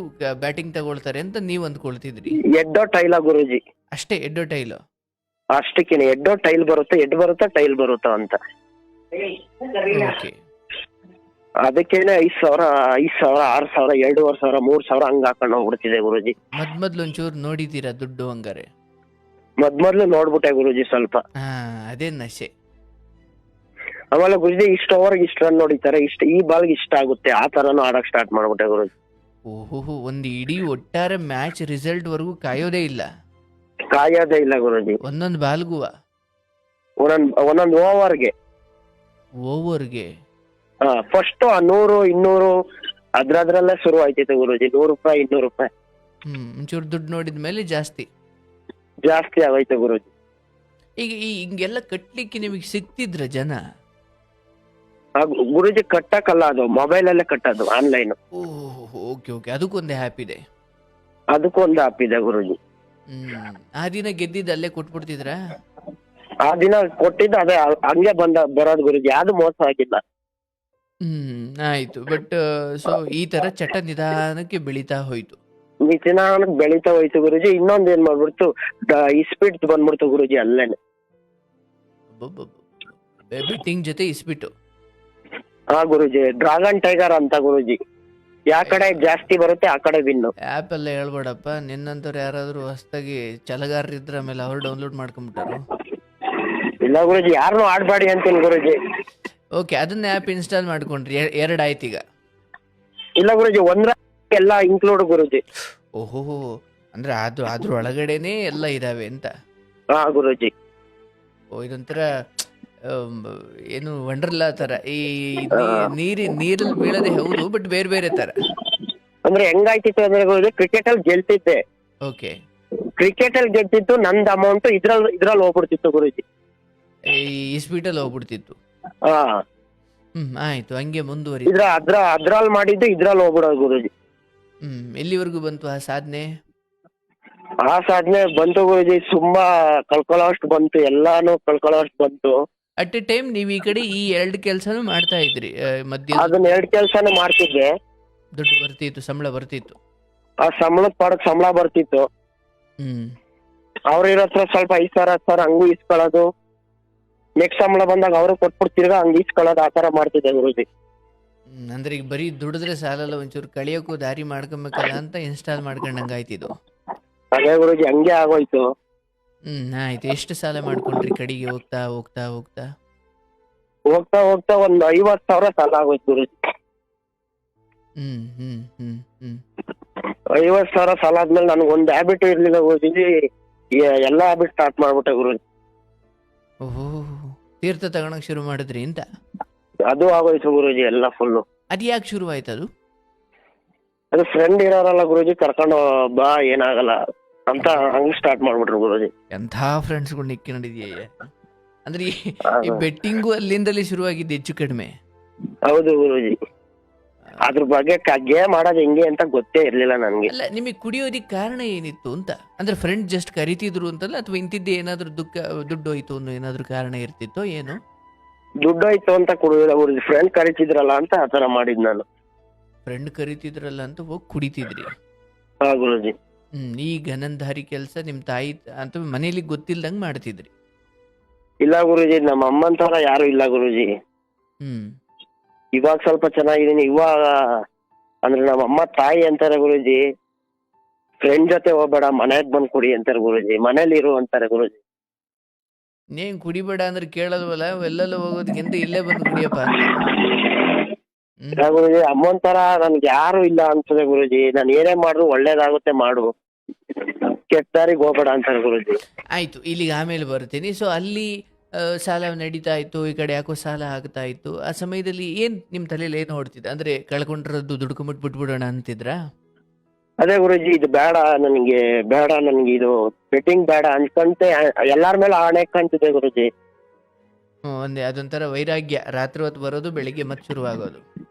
ಬ್ಯಾಟಿಂಗ್ ತಗೊಳ್ತಾರೆ ಅಂತ ನೀವ್ ಅಂದ್ಕೊಳ್ತಿದ್ರಿ? ಎಡ್ಡೋ ಟೈಲ ಗುರುಜಿ, ಅಷ್ಟೇ. ಎಡ್ಡೋ ಟೈಲು ಅಷ್ಟಕ್ಕೇನೆ. ಎಡ್ಡೋ ಟೈಲ್ ಬರುತ್ತೆ, ಎಡ್ ಬರುತ್ತಾ ಟೈಲ್ ಬರುತ್ತಾ ಅಂತ. ಅದಕ್ಕೇನೆ 5,000 5,000 6,000 2,500 3,000 ಹಂಗ ಹಾಕೊಂಡ್ ಹೋಗ್ಬಿಡ್ತಿದೆ ಗುರುಜಿ. ಮೊದ್ಲು ಒಂಚೂರು ನೋಡಿದ್ದೀರಾ ದುಡ್ಡು ಹಂಗಾರೆ? ಮೊದ್ಲು ನೋಡ್ಬಿಟ್ಟೆ ಗುರುಜಿ ಸ್ವಲ್ಪ. ಅದೇ ನಶೆ. ಆಮೇಲೆ ಗುರುಜಿ ಇಷ್ಟ ಓವರ್ಗೆ ಇಷ್ಟ ರನ್ ನೋಡಿತಾರೆ, ಈ ಬಾಲ್ಗೆ ಇಷ್ಟ ಆಗುತ್ತೆ, ಆ ತರನು ಆಡಕ್ ಸ್ಟಾರ್ಟ್ ಮಾಡ್ಬಿಟ್ಟೆ ಗುರುಜಿ. ಓಹೋ, ಒಂದು ಇಡೀ ಒಟ್ಟಾರೆ ಮ್ಯಾಚ್ ರಿಸಲ್ಟ್ ವರೆಗೂ ಕಾಯೋದೇ ಇಲ್ಲ ಗುರುಜಿ. ಒಂದೊಂದು ಬಾಲ್ಗೂ ಒಂದೊಂದು ಓವರ್ಗೆ ಫಸ್ಟ್ 100 200 ಅದ್ರಲ್ಲೇ ಶುರು ಆಯ್ತಿತ್ತು ಗುರುಜಿ. 100 ರೂಪಾಯಿ 200 ರೂಪಾಯಿ. ಒಂಚೂರು ದುಡ್ಡು ನೋಡಿದ್ಮೇಲೆ ಜಾಸ್ತಿ ಆಗೋಯ್ತು ಗುರುಜಿ. ಈಗ ಹಿಂಗೆಲ್ಲ ಕಟ್ಲಿಕ್ಕೆ ನಿಮಗೆ ಸಿಕ್ತಿದ್ರ ಜನ? ಗುರುಜಿ ಕಟ್ಟಕ್ಕಲ್ಲ, ಅದು ಮೊಬೈಲ್ ಅಲ್ಲೇ ಕಟ್ಟೋದು, ಆನ್ಲೈನ್. ಓಕೆ, ಅದಕ್ಕೊಂದೇ ಆ್ಯಪ್ ಇದೆ? ಅದಕ್ಕೊಂದು ಆಪ್ ಇದೆ ಗುರುಜಿ. ಆ ದಿನ ಗೆದ್ದಿದ್ದು ಅಲ್ಲೇ ಕೊಟ್ಬಿಡ್ತಿದ್ರ? ಆ ದಿನ ಕೊಟ್ಟಿದ್ದು ಅದೇ ಹಂಗೆ ಬರೋದು ಗುರುಜಿ, ಯಾವ್ದು ಮೋಸ ಆಗಿಲ್ಲ. ಆಯ್ತು. ಬಟ್ ಸೊ ಈ ತರ ಚಟ ನಿಧಾನಕ್ಕೆ ಬೆಳೀತಾ ಹೋಯ್ತು? ನಿಧಾನಕ್ಕೆ ಬೆಳೀತಾ ಹೋಯ್ತು ಗುರುಜಿ. ಇನ್ನೊಂದ್ ಏನ್ ಮಾಡ್ಬಿಡ್ತು, ಇಸ್ಪೀಟ್ ಬಂದ್ಬಿಡ್ತು ಗುರುಜಿ ಅಲ್ಲೇನೆ. ಬೆಟ್ಟಿಂಗ್ ಜೊತೆ ಇಸ್ಬಿಟ್ಟು? ಹಾ ಗುರುಜಿ, ಡ್ರಾಗನ್ ಟೈಗರ್ ಅಂತ ಗುರುಜಿ. ಯಾ ಕಡೆ ಜಾಸ್ತಿ ಬರುತ್ತೆ ಆ ಕಡೆ ವಿನ್ನು. ಆ್ಯಪ್ ಎಲ್ಲ ಹೇಳ್ಬೇಡಪ್ಪ, ನಿನ್ನಂತವ್ರು ಯಾರಾದರೂ ಹೊಸ್ದಾಗಿ ಛಲಗಾರರಿದ್ರ ಆಮೇಲೆ ಅವ್ರು ಡೌನ್ಲೋಡ್ ಮಾಡ್ಕೊಂಬಿಟ್ಟಾರು. ಇಲ್ಲ ಗುರುಜಿ, ಯಾರನ್ನೂ ಆಡ್ಬೇಡಿ ಅಂತೀನಿ ಗುರುಜಿ. ಓಕೆ, ಅದನ್ನ ಆ್ಯಪ್ ಇನ್ಸ್ಟಾಲ್ ಮಾಡ್ಕೊಂಡ್ರಿ, ಎರಡು ಆಯ್ತು ಈಗ. ಇಲ್ಲ ಗುರುಜಿ, ಒಂದ್ರ ಎಲ್ಲ ಇನ್ಕ್ಲೂಡ್ ಗುರುಜಿ. ಓಹೋ, ಅಂದ್ರೆ ಅದ್ರ ಒಳಗಡೆನೆ ಎಲ್ಲ ಇದಾವೆ ಅಂತ. ಹಾ ಗುರುಜಿ. ಓ, ಇದೊಂಥರ ಏನು ವಂಡರ್ಲಾ ತರ, ಈ ನೀರಲ್ಲಿ ಬೀಳದೆ ಹೌದು, ಬಟ್ ಬೇರೆ ಬೇರೆ ತರ. ಅಂದ್ರೆ ಹೆಂಗಾಯ್ತಿತ್ತು ಅಂದ್ರೆ ಗುರುಜಿ, ಕ್ರಿಕೆಟ್ ಅಲ್ಲಿ ಗೆಲ್ತಿದ್ದೆ. ಓಕೆ, ಕ್ರಿಕೆಟ್ ಅಲ್ಲಿ ಗೆದ್ದಿತ್ತು, ನಂದ್ ಅಮೌಂಟ್ ಇದ್ರಲ್ಲಿ ಹೋಗ್ಬಿಡ್ತಿತ್ತು ಗುರುಜಿ. ಈ ಸ್ಪೀಡಲ್ಲಿ ಹೋಗ್ಬಿಡ್ತಿತ್ತು. ಹಾ, ಆಯ್ತು, ಹಂಗೆ ಮುಂದುವರಿ. ಅದ್ರಲ್ಲಿ ಮಾಡಿದ್ದು ಇದ್ರಲ್ಲಿ ಹೋಗ್ಬಿಡೋದು ಗುರುಜಿ. ಎಲ್ಲಿವರೆಗೂ ಬಂತು ಆ ಸಾಧನೆ? ಆ ಸಾಧನೆ ಬಂತು ಗುರುಜಿ, ತುಂಬಾ ಕಳ್ಕೊಳ್ಳೋಷ್ಟು ಬಂತು, ಎಲ್ಲಾನು ಕಳ್ಕೊಳ್ಳೋಷ್ಟು ಬಂತು. ಅಟ್ ಎ ಟೈಮ್ ನೀವು ಈ ಕಡೆ ಈ ಎರಡು ಕೆಲಸನೂ ಮಾಡ್ತಾ ಇದ್ರಿ, ಮಧ್ಯ ಅದನ್ನ 2 ಕೆಲ್ಸಾನು ಮಾಡ್ತಿದ್ದೆ. ದುಡ್ಡು ಬರ್ತಿತ್ತು, ಸಂಬಳ ಬರ್ತಿತ್ತು. ಆ ಸಂಬಳದ ಪಾಡಕ್ ಸಂಬಳ ಬರ್ತಿತ್ತು. ಅವ್ರ ಇರೋತ್ರ ಸ್ವಲ್ಪ 5,000 10,000 ಹಂಗೂ ಇಸ್ಕೊಳ್ಳೋದು, ನೆಕ್ಸ್ಟ್ ಸಂಬಳ ಬಂದಾಗ ಅವರು ಕೊಟ್ಬಿಟ್ಟು ತಿರ್ಗಾ ಹಂಗ ಇಸ್ಕೊಳ್ಳೋದು, ಆ ತರ ಮಾಡ್ತಿದ್ದೆ ಗುರುಜಿ. ಅಂದ್ರೆ ಈಗ ಬರೀ ದುಡಿದ್ರೆ ಸಾಲಲ್ಲ, ಒಂಚೂರು ಕಳಿಯೋಕ್ಕೂ ದಾರಿ ಮಾಡ್ಕೊಬೇಕಲ್ಲ ಅಂತ ಇನ್ಸ್ಟಾಲ್ ಮಾಡ್ಕೊಂಡಂಗ ಆಯ್ತಿದ್ದು. ಅದೇ ಗುರುಜಿ, ಹಂಗೆ ಆಗೋಯ್ತು. ಆಯ್ತು. ಎಷ್ಟು ಸಾಲ ಮಾಡ್ಕೊಂಡ್ರಿ ಕಡೆಗೆ ಹೋಗ್ತಾ ಹೋಗ್ತಾ ಹೋಗ್ತಾ? ಹೋಗ್ತಾ ಹೋಗ್ತಾ ಒಂದ್ 50,000 ಸಾಲ ಆಗೋಯ್ತು ಗುರುಜಿ. 50,000 ಸಾಲ ಆದ್ಮೇಲೆ ನನ್ಗೆ ಒಂದ್ ಹ್ಯಾಬಿಟ್ ಇರ್ಲಿಲ್ಲ ಗುರುಜಿ, ಎಲ್ಲಾ ಹ್ಯಾಬಿಟ್ ಸ್ಟಾರ್ಟ್ ಮಾಡ್ಬಿಟ್ಟೆ ಗುರುಜಿ. ಓಹೋ, ತೀರ್ಥ ತಗೊಳಕ್ ಶುರು ಮಾಡಿದ್ರಿ ಅಂತ? ಅದು ಆಗೋಯ್ತು ಗುರುಜಿ, ಎಲ್ಲ ಫುಲ್ಲು. ಅದು ಯಾಕೆ ಶುರು ಆಯ್ತು ಅದು? ಅದು ಫ್ರೆಂಡ್ ಇರೋರಲ್ಲ ಗುರುಜಿ, ಕರ್ಕೊಂಡು ಬಾ ಏನಾಗಲ್ಲ ಅಂತ ಹಂಗ್ ಸ್ಟಾರ್ಟ್ ಮಾಡ್ಬಿಟ್ರು ಗುರುಜಿ. ಎಂಥ ಫ್ರೆಂಡ್ಸ್ಗಳು ನಿಕ್ಕಿ ನಡಿದೆಯಾ? ಅಂದ್ರೆ ಈ ಬೆಟ್ಟಿಂಗು ಅಲ್ಲಿಂದಲೇ ಶುರುವಾಗಿದ್ದು ಹೆಚ್ಚು ಕಡಿಮೆ. ಹೌದು ಗುರುಜಿ, ಅದ್ರ ಬಗ್ಗೆ ಗೇಮ್ ಆಡೋದು ಹೆಂಗೆ ಅಂತ ಗೊತ್ತೇ ಇರ್ಲಿಲ್ಲ ನನ್ಗೆ. ಅಲ್ಲ, ನಿಮಗೆ ಕುಡಿಯೋದಿಕ್ ಕಾರಣ ಏನಿತ್ತು ಅಂತ? ಅಂದ್ರೆ ಫ್ರೆಂಡ್ ಜಸ್ಟ್ ಕರಿತಿದ್ರು ಅಂತಲ್ಲ, ಅಥವಾ ಇಂತಿದ್ದೆ ಏನಾದ್ರು ದುಡ್ಡು ಹೋಯ್ತು ಅನ್ನೋ ಏನಾದ್ರು ಕಾರಣ ಇರ್ತಿತ್ತೋ ಏನು? ದುಡ್ಡು ಹೋಯ್ತು ಅಂತ ಕುಡಿಯೋದ ಗುರುಜಿ, ಫ್ರೆಂಡ್ ಕರಿತಿದ್ರಲ್ಲ ಅಂತ ಆತರ ಮಾಡಿದ್ ನಾನು. ಫ್ರೆಂಡ್ ಕರಿತಿದ್ರಲ್ಲ ಅಂತ ಹೋಗಿ ಕುಡಿತಿದ್ರಿ? ಹಾ ಗುರುಜಿ. ಈ ಗನಂಧಾರಿ ಕೆಲಸ ನಿಮ್ ತಾಯಿ ಅಂತ ಮನೇಲಿ ಗೊತ್ತಿಲ್ದಂಗ್ ಮಾಡ್ತಿದ್ರಿ? ಇಲ್ಲ ಗುರುಜಿ, ನಮ್ಮ ಅಮ್ಮನ್ ತರ ಯಾರು ಇಲ್ಲ ಗುರುಜಿ. ಇವಾಗ ಸ್ವಲ್ಪ ಚೆನ್ನಾಗಿದ್ದೀನಿ. ಇವಾಗ ಅಂದ್ರೆ ನಮ್ಮ ಅಮ್ಮ ತಾಯಿ ಅಂತಾರೆ ಗುರುಜಿ, ಫ್ರೆಂಡ್ ಜೊತೆ ಹೋಗ್ಬೇಡ ಮನೆಗ್ ಬಂದ್ ಕುಡಿ ಅಂತಾರೆ ಗುರುಜಿ, ಮನೇಲಿ ಇರು ಅಂತಾರೆ ಗುರುಜಿ. ನೀನ್ ಕುಡಿಬೇಡ ಅಂದ್ರೆ ಕೇಳಲ್ವಲ್ಲ, ಎಲ್ಲೆಲ್ಲ ಹೋಗೋದಕ್ಕಿಂತ ಇಲ್ಲೇ ಬಂದು ಕುಡಿಯಪ್ಪ ಅಂತ. ಗುರುಜಿ, ಅಮ್ಮನ್ ತರ ನನ್ಗೆ ಯಾರು ಇಲ್ಲ ಅನ್ಸದೆ ಗುರುಜಿ. ನಾನು ಏನೇ ಮಾಡ್ರು ಒಳ್ಳೇದಾಗುತ್ತೆ ಮಾಡು, ಕೆಟ್ಟ ದಾರಿಗೆ ಹೋಗ್ಬೇಡ ಅಂತಾರೆ ಗುರುಜಿ. ಆಯ್ತು, ಇಲ್ಲಿಗೆ ಆಮೇಲೆ ಬರ್ತೀನಿ. ಸೊ ಅಲ್ಲಿ ಸಾಲ ನಡೀತಾ ಇತ್ತು, ಈ ಕಡೆ ಯಾಕೋ ಸಾಲ ಆಗ್ತಾ ಇತ್ತು. ಆ ಸಮಯದಲ್ಲಿ ಏನ್ ನಿಮ್ ತಲೆಯಲ್ಲಿ ಏನು ಹೊಡ್ತಿದ್ದ? ಅಂದ್ರೆ ಕಳ್ಕೊಂಡಿರೋದು ದುಡ್ಕೊಂಬಿಟ್ಟು ಬಿಟ್ಬಿಡೋಣ ಅಂತಿದ್ರಾ? ಅದೇ ಗುರುಜಿ, ಇದು ಬೇಡ ನನ್ಗೆ, ಇದು ಬೆಟ್ಟಿಂಗ್ ಬೇಡ ಅನ್ಕಂತೆ ಎಲ್ಲಾರ ಮೇಲೆ ಆಣೆ ಕಾಣ್ತಿದೆ ಗುರುಜಿ. ಒಂದೇ ಅದೊಂಥರ ವೈರಾಗ್ಯ, ರಾತ್ರಿ ಹೊತ್ತು ಬರೋದು, ಬೆಳಿಗ್ಗೆ ಮತ್ತೆ ಶುರುವಾಗೋದು.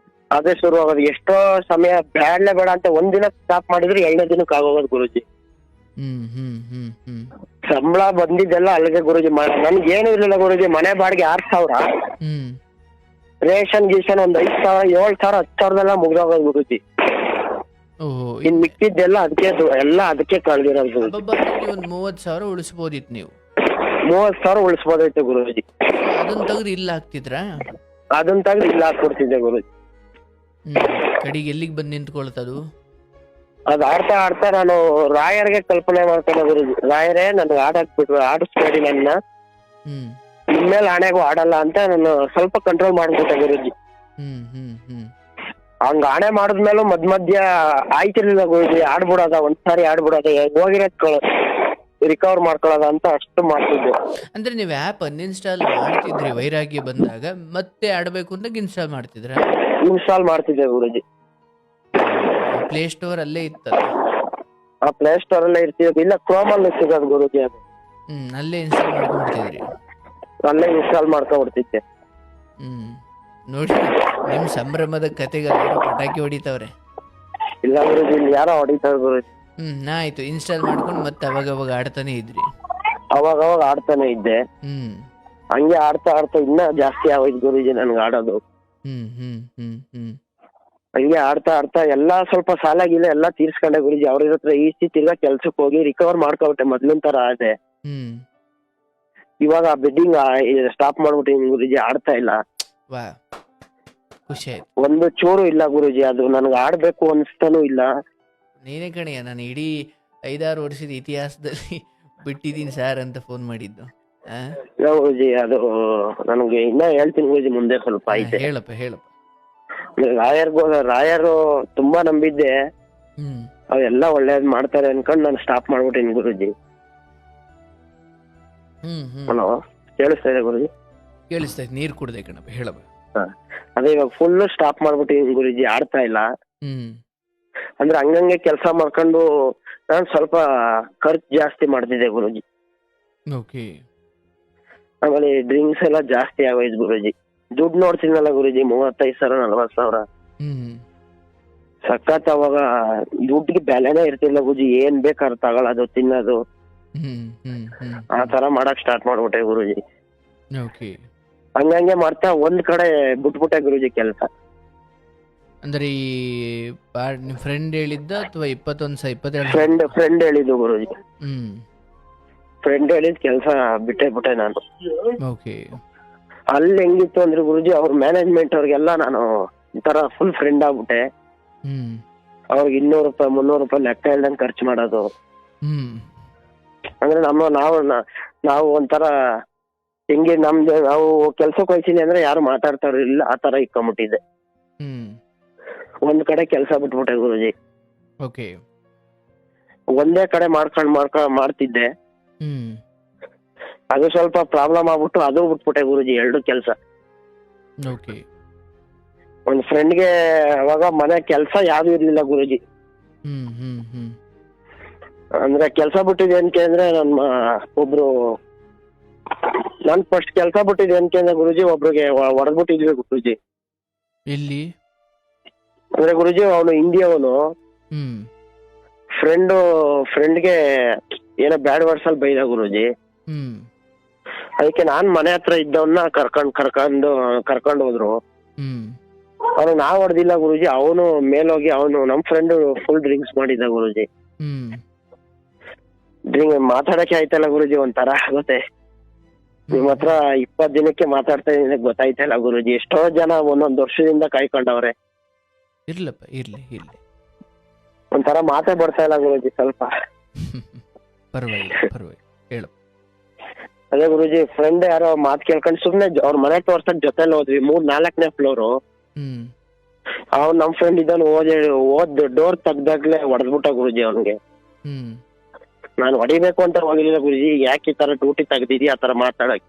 ಅದೇ ಶುರು ಆಗೋದು. ಎಷ್ಟೋ ಸಮಯ ಬ್ಯಾಡ್ಲೇ ಬೇಡ ಅಂತ ಒಂದಿನ ಸ್ಟಾಪ್ ಮಾಡಿದ್ರೆ 2ನೇ ದಿನಕ್ಕೆ ಆಗೋಗೋದು ಗುರುಜಿ. ಸಂಬಳ ಬಂದಿದ್ದೆಲ್ಲ ಅಲ್ಲಿಗೆ ಗುರುಜಿ. ನನ್ಗೆ ಏನು ಇರ್ಲಿಲ್ಲ ಗುರುಜಿ, ಮನೆ ಬಾಡಿಗೆ 6,000, ರೇಷನ್ ಗೀಷನ್ ಒಂದ್ 5,000 7,000 10,000 ಮುಗ್ದೋಗೋದು ಗುರುಜಿ. ಇನ್ ಮಿಕ್ಕಿದ್ದೆಲ್ಲ ಅದಕ್ಕೆ ಕಳ್ದಿರೋದು. ಒಂದು 30,000 ಉಳಿಸ್ಬೋದಿತ್ತು ನೀವು? 30,000 ಉಳಿಸ್ಬೋದೈತೆ ಗುರುಜಿ. ಅದನ್ನ ತೆಗೆದು ಇಲ್ಲ ಹಾಕ್ತಿದ್ರಾ? ಅದನ್ನ ತೆಗೆದು ಇಲ್ಲ ಹಾಕ್ಬಿಡ್ತಿದ್ದೆ ಗುರುಜಿ. ಕಡೆಗೆ ಎಲ್ಲಿಗೆ ಬಂದು ನಿಂತ್ಕೊಳ್ತದು? ಅದ್ ಆಡ್ತಾ ಆಡ್ತಾ ನಾನು ರಾಯರ್ಗೆ ಕಲ್ಪನೆ ಮಾಡ್ತೇನೆ ಗುರುಜಿ. ರಾಯರೇ ನನ್ಗೆ ಆಡಿಸ್ಬೇಡಿ ನನ್ನ, ಇನ್ಮೇಲೆ ಆಣೆಗೂ ಆಡಲ್ಲ ಅಂತ ನಾನು ಸ್ವಲ್ಪ ಕಂಟ್ರೋಲ್ ಮಾಡ್ಬಿಟ್ಟೆ ಗುರುಜಿ. ಹಂಗ ಆಣೆ ಮಾಡಿದ್ಮೇಲೂ ಮಧ್ಯ ಆಯ್ತಿರ್ಲಿಲ್ಲ ಗುರುಜಿ, ಆಡ್ಬಿಡೋದ ಒಂದ್ಸಾರಿ ಆಡ್ಬಿಡೋದ, ಹೋಗಿರೋದ್ ರಿಕವರ್ ಮಾಡ್ಕೊಳ್ಳೋದ ಅಂತ ಅಷ್ಟು ಮಾಡ್ತಿದ್ದೆ. ಅಂದ್ರೆ ನೀವು ಆ್ಯಪ್ ಅನ್ಇನ್ಸ್ಟಾಲ್ ಮಾಡ್ತಿದ್ರಿ ವೈರಾಗ್ಯ ಬಂದಾಗ, ಮತ್ತೆ ಆಡ್ಬೇಕು ಅಂತ ಇನ್ಸ್ಟಾಲ್ ಮಾಡ್ತಿದ್ರ? ಇನ್ಸ್ಟಾಲ್ ಮಾಡ್ತಿದ್ದೆ ಗುರುಜಿ. ಪ್ಲೇ ಸ್ಟೋರ್ ಅಲ್ಲೇ ಇತ್ತಲ್ಲ? ಆ ಪ್ಲೇ ಸ್ಟೋರ್ ಅಲ್ಲೇ ಇರ್ತಿದ್ದೆ, ಇಲ್ಲ ಕ್ರೋಮ್ ಅಲ್ಲಿ ಸಿಗೋದು ಗುರುಜಿ. ಅದು ಅಲ್ಲೇ ಇನ್ಸ್ಟಾಲ್ ಮಾಡ್ಕೊಂಡ್ಬಿಡ್ತಿದ್ರಿ? ಅಲ್ಲೇ ಇನ್ಸ್ಟಾಲ್ ಮಾಡ್ಕೊಂಡ್ಬಿಡ್ತಿದ್ದೆ. ನೋಡಿ, ನಿಮ್ ಸಂಭ್ರಮದ ಕತೆಗೆ ಪಟಾಕಿ ಹೊಡಿತಾವ್ರೆ. ಇಲ್ಲ ಗುರುಜಿ, ಇಲ್ಲಿ ಯಾರೋ ಹೊಡಿತಾವ್ರೆ ಗುರುಜಿ. ಆಯ್ತು, ಇನ್ಸ್ಟಾಲ್ ಮಾಡ್ಕೊಂಡು ಮತ್ತೆ ಅವಾಗ ಆಡ್ತಾನೆ ಇದ್ರಿ? ಅವಾಗ ಆಡ್ತಾನೆ ಇದ್ದೆ. ಹಂಗೆ ಆಡ್ತಾ ಇನ್ನ ಜಾಸ್ತಿ ಆಗೋಯ್ತು ಗುರುಜಿ ನನ್ಗೆ ಆಡೋದು. ಹಂಗೆ ಆಡ್ತಾ ಎಲ್ಲಾ ಸ್ವಲ್ಪ ಸಾಲ ಗೀಲ ಎಲ್ಲಾ ತೀರ್ಸ್ಕೊಂಡೆ ಗುರುಜಿ. ಅವ್ರ ಹತ್ರ ತಿರ್ಗಾ ಕೆಲ್ಸಕ್ಕೆ ಹೋಗಿ ರಿಕವರ್ ಮಾಡ್ಕೊಬಿಟ್ಟೆ, ಮೊದ್ಲಿನ ತರ ಆದೆ. ಇವಾಗ ಬೆಡ್ಡಿಂಗ್ ಸ್ಟಾಪ್ ಮಾಡ್ಬಿಟ್ಟಿನಿ ಗುರುಜಿ, ಆಡ್ತಾ ಇಲ್ಲ. ಖುಷಿ ಆಯ್ತು. ಒಂದು ಚೂರು ಇಲ್ಲ ಗುರುಜಿ, ಅದು ನನಗೆ ಆಡ್ಬೇಕು ಅನ್ಸ್ತಾನೂ ಇಲ್ಲ. ನೀನೇ ಕಣಯ್ಯ, ನಾನು ಇಡೀ 5-6 ವರ್ಷದ ಇತಿಹಾಸದಲ್ಲಿ ಬಿಟ್ಟಿದ್ದೀನಿ ಸರ್ ಅಂತ ಫೋನ್ ಮಾಡಿದ್ದು. ಆ? ಇಲ್ಲ ಗುರುಜಿ, ಅದು ನನಗೆ ಇನ್ನ ಹೇಳ್ತೀನಿ ಗುರುಜಿ, ಮುಂದೆ ಸ್ವಲ್ಪ ಐತೆ. ಹೇಳಪ್ಪ ಹೇಳಪ್ಪ. ರಾಯರು ತುಂಬಾ ನಂಬಿದ್ದೆ, ಹ್ಮ್ ಅವೆಲ್ಲ ಒಳ್ಳೇದ್ ಮಾಡ್ತಾರೆ ಅನ್ಕೊಂಡ್ ನಾನು ಸ್ಟಾಪ್ ಮಾಡ್ಬಿಟ್ಟಿನಿ ಗುರುಜಿ. ಹ್ಮ್ ಹ್ಮ್ ಹಲೋ, ಕೇಳಿಸ್ತಾ ಇದೆ ಗುರುಜಿ? ಕೇಳಿಸ್ತೈತೆ, ನೀರು ಕುಡ್ದೆ ಕಣಪ್ಪ, ಹೇಳಪ್ಪ. ಅದೇ ಇವಾಗ ಫುಲ್ ಸ್ಟಾಪ್ ಮಾಡ್ಬಿಟ್ಟಿನಿ ಗುರುಜಿ, ಆಡ್ತಾ ಇಲ್ಲ. ಹ್ಮ್ ಅಂದ್ರೆ ಹಂಗಂಗೆ ಕೆಲಸ ಮಾಡ್ಕೊಂಡು ನಾನು ಸ್ವಲ್ಪ ಖರ್ಚು ಜಾಸ್ತಿ ಮಾಡ್ತಿದ್ದೆ ಗುರುಜಿ. ಓಕೆ. ಆಮೇಲೆ ಡ್ರಿಂಕ್ಸ್ ಎಲ್ಲ ಜಾಸ್ತಿ ಆಗೋಯ್ತು ಗುರುಜಿ. ದುಡ್ಡು ನೋಡ್ತೀನಲ್ಲ ಗುರುಜಿ, 35,000 40,000 ಹ್ಮ್ ಸಖತ್. ಅವಾಗ ದುಡ್ಡಿಗೆ ಬೆಲೆನೇ ಇರ್ತಿಲ್ಲ ಗುರುಜಿ, ಏನ್ ಬೇಕಾದ್ರೆ ತಗೊಳ್ಳೋದು ತಿನ್ನೋದು, ಹ್ಮ್ ಹ್ಮ್ ಹ್ಮ್ ಆ ತರ ಮಾಡಕ್ ಸ್ಟಾರ್ಟ್ ಮಾಡ್ಬಿಟ್ಟೆ ಗುರುಜಿ. ಓಕೆ. ಹಂಗಂಗೆ ಮಾಡ್ತಾ ಒಂದ್ ಕಡೆ ಬಿಟ್ಬಿಟ್ಟೆ ಗುರುಜಿ ಕೆಲಸ. ಅಂದ್ರೆ ಈ ನಿಮ್ ಫ್ರೆಂಡ್ ಹೇಳಿದ್ದ ಅಥವಾ 22 ಫ್ರೆಂಡ್ ಹೇಳಿದ್ದು ಗುರುಜಿ. ಹ್ಮ್ ಫ್ರೆಂಡ್ ಹೇಳಿದ್ ಕೆಲಸ ಬಿಟ್ಟೆ ನಾನು. ಓಕೆ. ಅಲ್ಲಿ ಹೆಂಗಿತ್ತು ಅಂದ್ರೆ ಗುರುಜಿ, ಅವ್ರ ಮ್ಯಾನೇಜ್ಮೆಂಟ್ ಅವ್ರಿಗೆಲ್ಲ ನಾನು ಈ ತರ ಫುಲ್ ಫ್ರೆಂಡ್ ಆಗ್ಬಿಟ್ಟೆ. ಹ್ಮ್ ಅವ್ರಿಗೆ 200 ರೂಪಾಯಿ 300 ರೂಪಾಯಿ ಲೆಕ್ಕ ಇಲ್ದಂಗ್ ಖರ್ಚು ಮಾಡೋದು. ಹ್ಮ್ ಅಂದ್ರೆ ನಾವು ಒಂಥರ ಹೆಂಗೆ ನಮ್ದು ನಾವು ಕೆಲ್ಸಕ್ಕೆ ಹೋಗ್ತೀನಿ ಅಂದ್ರೆ ಯಾರು ಮಾತಾಡ್ತಾರಿಲ್ಲ, ಆ ತರ ಇಕ್ಕೊಂಬಿಟ್ಟಿದ್ದೆ. ಹ್ಮ್ ಒಂದ್ ಕಡೆ ಕೆಲಸ ಬಿಟ್ಬಿಟ್ಟೆ ಗುರುಜಿ. ಓಕೆ. ಒಂದೇ ಕಡೆ ಮಾಡ್ತಿದ್ದೆ. ಹ್ಮ್ ಅದು ಸ್ವಲ್ಪ ಪ್ರಾಬ್ಲಮ್ ಆಗ್ಬಿಟ್ಟು ಅದು ಬಿಟ್ಬಿಟ್ಟೆ ಗುರುಜಿ, 2 ಕೆಲಸ. ಓಕೆ. ಒಂದ್ ಫ್ರೆಂಡ್ಗೆ ಅವಾಗ ಮನೆ ಕೆಲಸ ಯಾವ್ದು ಇರ್ಲಿಲ್ಲ ಗುರುಜಿ. ಹ್ಮ್ ಹ್ಮ್ ಹ್ಮ್ ಅಂದ್ರೆ ಕೆಲಸ ಬಿಟ್ಟಿದೆ ಅಂದ್ರೆ ನಾನ್ ಫಸ್ಟ್ ಕೆಲಸ ಬಿಟ್ಟಿದೆ ಅಂದ್ರೆ ಗುರುಜಿ, ಒಬ್ರಿಗೆ ಹೊಡೆದ್ಬಿಟ್ಟಿದ್ವಿ ಗುರುಜಿ. ಎಲ್ಲಿ? ಅಂದ್ರೆ ಗುರುಜಿ, ಅವನು ಹಿಂದಿಯವನು. ಹ್ಮ್ ಫ್ರೆಂಡ್ಗೆ ಏನೋ ಬ್ಯಾಡ್ ವರ್ಡ್ಸ್ ಅಲ್ಲಿ ಬೈದ ಗುರುಜಿ. ಹ್ಮ್ ಅದಕ್ಕೆ ನಾನ್ ಮನೆ ಹತ್ರ ಇದ್ದವನ್ನ ಕರ್ಕೊಂಡು ಹೋದ್ರು. ಹ್ಮ್ ಅವನು ನಾವ್ ಹೊಡೆದಿಲ್ಲ ಗುರುಜಿ, ಅವನು ಮೇಲೋಗಿ ನಮ್ ಫ್ರೆಂಡ್ ಫುಲ್ ಡ್ರಿಂಕ್ಸ್ ಮಾಡಿದ್ದ ಗುರುಜಿ. ಹ್ಮ್ ಮಾತಾಡಕ್ಕೆ ಆಯ್ತಲ್ಲ ಗುರುಜಿ, ಒಂಥರ ಆಗುತ್ತೆ. ನಿಮ್ ಹತ್ರ 20 ದಿನಕ್ಕೆ ಮಾತಾಡ್ತಾ ಇದೀನಿ ಗೊತ್ತಾಯ್ತಲ್ಲ ಗುರುಜಿ. ಎಷ್ಟೋ ಜನ ಒಂದೊಂದ್ ವರ್ಷದಿಂದ ಕಾಯ್ಕೊಂಡವ್ರೆ. ಇರ್ಲಪ್ಪ, ಇರ್ಲಿ ಇರ್ಲಿ. ಒಂಥರ ಮಾತೇ ಬರ್ತಾ ಇಲ್ಲ ಗುರುಜಿ ಸ್ವಲ್ಪ. ಪರವಾಗಿಲ್ಲ ಹೇಳು. ಅದೇ ಗುರುಜಿ, ಫ್ರೆಂಡ್ ಯಾರೋ ಮಾತ್ ಕೇಳ್ಕೊಂಡು ಸುಮ್ನೆ ಅವ್ರ ಮನೆ ತೋರ್ಸಕ್ ಜೊತೆಲಿ ಹೋದ್ವಿ, 3-4ನೇ ಫ್ಲೋರು. ಹ್ಮ್ ಅವ್ನ್ ನಮ್ ಫ್ರೆಂಡ್ ಇದನ್ನು ಓದ್ ಡೋರ್ ತೆಗ್ದಾಗ್ಲೇ ಹೊಡೆದ್ಬಿಟ್ಟ ಗುರುಜಿ ಅವ್ನಿಗೆ. ಹ್ಮ್ ನಾನು ಹೊಡಿಬೇಕು ಅಂತ ಹೋಗಿಲ್ಲ ಗುರುಜಿ, ಯಾಕೆ ಈ ತರ ಡ್ಯೂಟಿ ತೆಗ್ದಿದ್ಯಾ ಆ ತರ ಮಾತಾಡಕ್.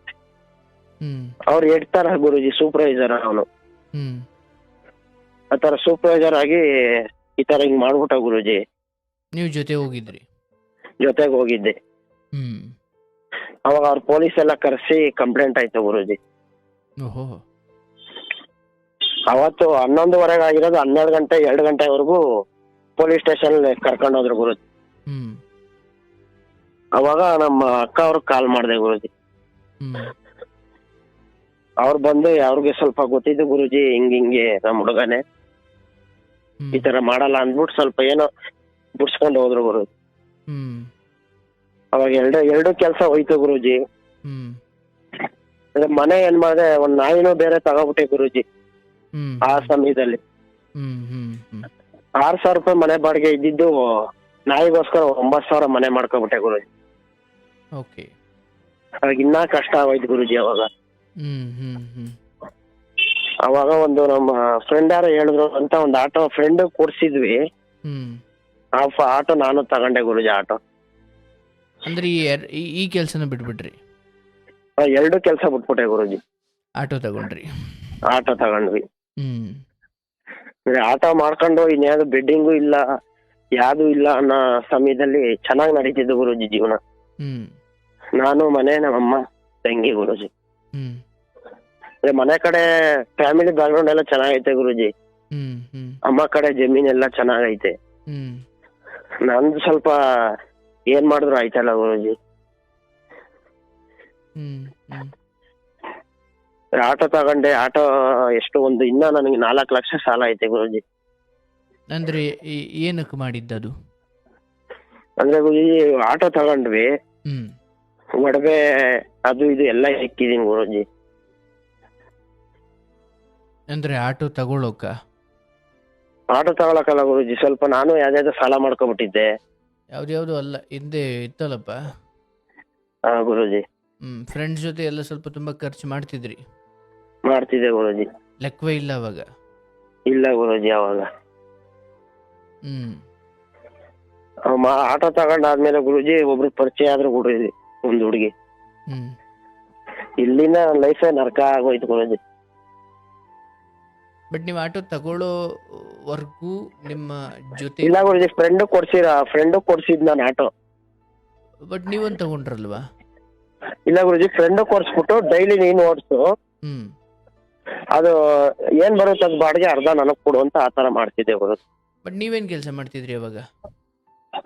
ಹ್ಮ್ ಅವ್ರು ಇಡ್ತಾರ ಗುರುಜಿ, ಸೂಪರ್ವೈಸರ್ ಅವನು. ಹ್ಮ್ ಆ ತರ ಸೂಪರ್ವೈಸರ್ ಆಗಿ ಈ ತರ ಹಿಂಗ್ ಮಾಡ್ಬಿಟ್ಟ ಗುರುಜಿ. ನೀವು ಜೊತೆ ಹೋಗಿದ್ರಿ? ಜೊತೆಗೆ ಹೋಗಿದ್ದೆ. ಹ್ಮ್ ಅವಾಗ ಅವ್ರ ಪೊಲೀಸ್ ಎಲ್ಲ ಕರೆಸಿ ಕಂಪ್ಲೇಂಟ್ ಆಯ್ತು ಗುರುಜಿ. ಓಹೋ. ಅವತ್ತು 11:30 ಆಗಿರೋದು 12 ಗಂಟೆ 2 ಗಂಟೆವರೆಗೂ ಪೊಲೀಸ್ ಸ್ಟೇಷನ್ ಕರ್ಕೊಂಡು ಹೋದ್ರು ಗುರುಜಿ. ಹ್ಮ್ ಅವಾಗ ನಮ್ಮ ಅಕ್ಕ ಅವ್ರಿಗೆ ಕಾಲ್ ಮಾಡಿದೆ ಗುರುಜಿ. ಹ್ಮ್ ಅವ್ರು ಬಂದು ಅವ್ರಿಗೆ ಸ್ವಲ್ಪ ಗೊತ್ತಿದ್ದು ಗುರುಜಿ, ಹಿಂಗೆ ನಮ್ಮ ಹುಡುಗನೇ ಈ ತರ ಮಾಡಲ್ಲ ಅಂದ್ಬಿಟ್ಟು ಸ್ವಲ್ಪ ಏನೋ ಬಿಡ್ಸ್ಕೊಂಡು ಹೋದ್ರು ಗುರುಜಿ. ಹ್ಮ್ ಅವಾಗ ಎರಡು ಕೆಲಸ ಹೋಯ್ತು ಗುರುಜಿ. ಹ್ಮ್ ಮನೆ ಏನ್ ಮಾಡಿದೆ, ಒಂದ್ ನಾಯಿನೂ ಬೇರೆ ತಗೋಬಿಟ್ಟೆ ಗುರುಜಿ. ಹ್ಮ್ ಆ ಸಮಯದಲ್ಲಿ ಹ್ಮ್ ಹ್ಮ್ ಹ್ಮ್ 6,000 ರೂಪಾಯಿ ಮನೆ ಬಾಡಿಗೆ ಇದ್ದಿದ್ದು, ನಾಯಿಗೋಸ್ಕರ 9,000 ಮನೆ ಮಾಡ್ಕೊಬಿಟ್ಟೆ ಗುರುಜಿ. ಓಕೆ. ಅವಾಗ ಇನ್ನ ಕಷ್ಟ ಆಗೋಯ್ತು ಗುರುಜಿ. ಅವಾಗ ಹ್ಮ್ ಹ್ಮ್ ಹ್ಮ್ ಅವಾಗ ಒಂದು ನಮ್ಮ ಫ್ರೆಂಡ್ ಯಾರು ಹೇಳಿದ್ರು ಅಂತ ಒಂದು ಆಟೋ ಫ್ರೆಂಡ್ ಕೊಡ್ಸಿದ್ವಿ. ಹ್ಮ್ ಆ ಆಟೋ ನಾನು ತಗೊಂಡೆ ಗುರುಜಿ. ಆಟೋ ಅಂದ್ರೆ ಈ ಕೆಲಸನ ಬಿಟ್ಬಿಟ್ರಿ? 2 ಕೆಲಸ ಬಿಟ್ಬಿಟ್ಟೆ ಗುರುಜಿ. ಆಟೋ ತಗೊಂಡ್ರಿ? ಆಟೋ ತಗೊಂಡ್ವಿ. ಹ್ಮ್ ಆಟೋ ಮಾಡ್ಕೊಂಡು ಇನ್ಯಾವ್ದು ಬೆಡ್ಡಿಂಗು ಇಲ್ಲ, ಯಾವ್ದು ಇಲ್ಲ ಅನ್ನೋ ಸಮಯದಲ್ಲಿ ಚೆನ್ನಾಗಿ ನಡೀತಿದ್ದು ಗುರುಜಿ ಜೀವನ. ಹ್ಮ್ ನಾನು ಮನೆ ನಮ್ಮಮ್ಮ ತಂಗಿ ಗುರುಜಿ. ಹ್ಮ್ ಮನೆ ಕಡೆ ಫ್ಯಾಮಿಲಿ ಬ್ಯಾಕ್ಗ್ರೌಂಡ್ ಎಲ್ಲ ಚೆನ್ನಾಗೈತೆ ಗುರುಜಿ. ಹ್ಮ್ ಹ್ಮ್ ಅಮ್ಮ ಕಡೆ ಜಮೀನೆಲ್ಲ ಚೆನ್ನಾಗೈತೆ. ಹ್ಮ್ ನಂದು ಸ್ವಲ್ಪ ಏನ್ ಮಾಡಿದ್ರು ಆಯ್ತಲ್ಲ ಗುರುಜಿ. ಹ್ಮ್ ಹ್ಮ್ ಆಟೋ ತಗೊಂಡೆ. ಆಟೋ ಎಷ್ಟು ಇನ್ನ ನನಗೆ 4 ಲಕ್ಷ ಸಾಲ ಐತೆ ಗುರುಜಿ. ಅಂದ್ರೆ ಏನಕ್ಕೆ ಮಾಡಿದ್ದದು? ಅಂದ್ರೆ ಗುರುಜಿ, ಆಟೋ ತಗೊಂಡ್ವಿ, ಹ್ಮ್ ಒಡವೆ ಅದು ಇದು ಎಲ್ಲ ಇಕ್ಕಿದೀನಿ ಗುರುಜಿ. ಅಂದ್ರೆ ಆಟೋ ತಗೊಳ್ಳೋಕ? ಆಟೋ ತಗೊಳಕಲ್ಲ ಗುರುಜಿ, ಸ್ವಲ್ಪ ನಾನು ಯಾವ್ದಾದ್ರು ಸಾಲ ಮಾಡ್ಕೊಬಿಟ್ಟಿದ್ದೆ. ಯಾವ್ದ್ಯಾವ್ದು ಅಲ್ಲ, ಹಿಂದೆ ಇತ್ತಲ್ಲಪ್ಪ. ಹಾ ಗುರುಜಿ, ಫ್ರೆಂಡ್ಸ್ ಜೊತೆ ಎಲ್ಲ ಸ್ವಲ್ಪ ತುಂಬಾ ಖರ್ಚು ಮಾಡ್ತಿದ್ರಿ, ಮಾಡ್ತಿದ್ದೆ ಗುರುಜಿ. ಲೆಕ್ಕವೇ ಇಲ್ಲ ಅವಾಗ. ಇಲ್ಲ ಗುರುಜಿ, ಅವಾಗ ಹ್ಮ್ ಆಟೋ ತಗೊಂಡಾದ್ಮೇಲೆ ಗುರುಜಿ ಒಬ್ರು ಪರಿಚಯ ಆದ್ರು ಗುರುಜಿ, ಒಂದ್ ಹುಡುಗಿ. ಹ್ಮ್ ಇಲ್ಲಿನ ಲೈಫೇ ನರಕ ಆಗೋಯ್ತು ಗುರುಜಿ. ಬಟ್ ನೀವು ಆಟೋ ತಗೊಳ್ಳೋವರೆಗೂ ನಿಮ್ಮ ಜೊತೆ, ಇಲ್ಲ ಗುರುಜಿ, ಫ್ರೆಂಡ್ ಕೊಡ್ಸಿದ್ ನಾನು ಆಟೋ. ಬಟ್ ನೀವೊಂದು ತಗೊಂಡ್ರಲ್ವಾ? ಇಲ್ಲ ಗುರುಜಿ, ಫ್ರೆಂಡ್ ಕೊಡ್ಸ್ಬಿಟ್ಟು ಡೈಲಿ ನೀನ್ ಓಡಿಸು, ಹ್ಮ್ ಅದು ಏನ್ ಬರುತ್ತೆ ಅದು ಬಾಡಿಗೆ ಅರ್ಧ ನನಗ್ ಕೊಡು ಅಂತ ಆತರ ಮಾಡ್ತಿದ್ದೆ ಗುರುಜಿ. ಬಟ್ ನೀವೇನ್ ಕೆಲಸ ಮಾಡ್ತಿದ್ರಿ ಅವಾಗ?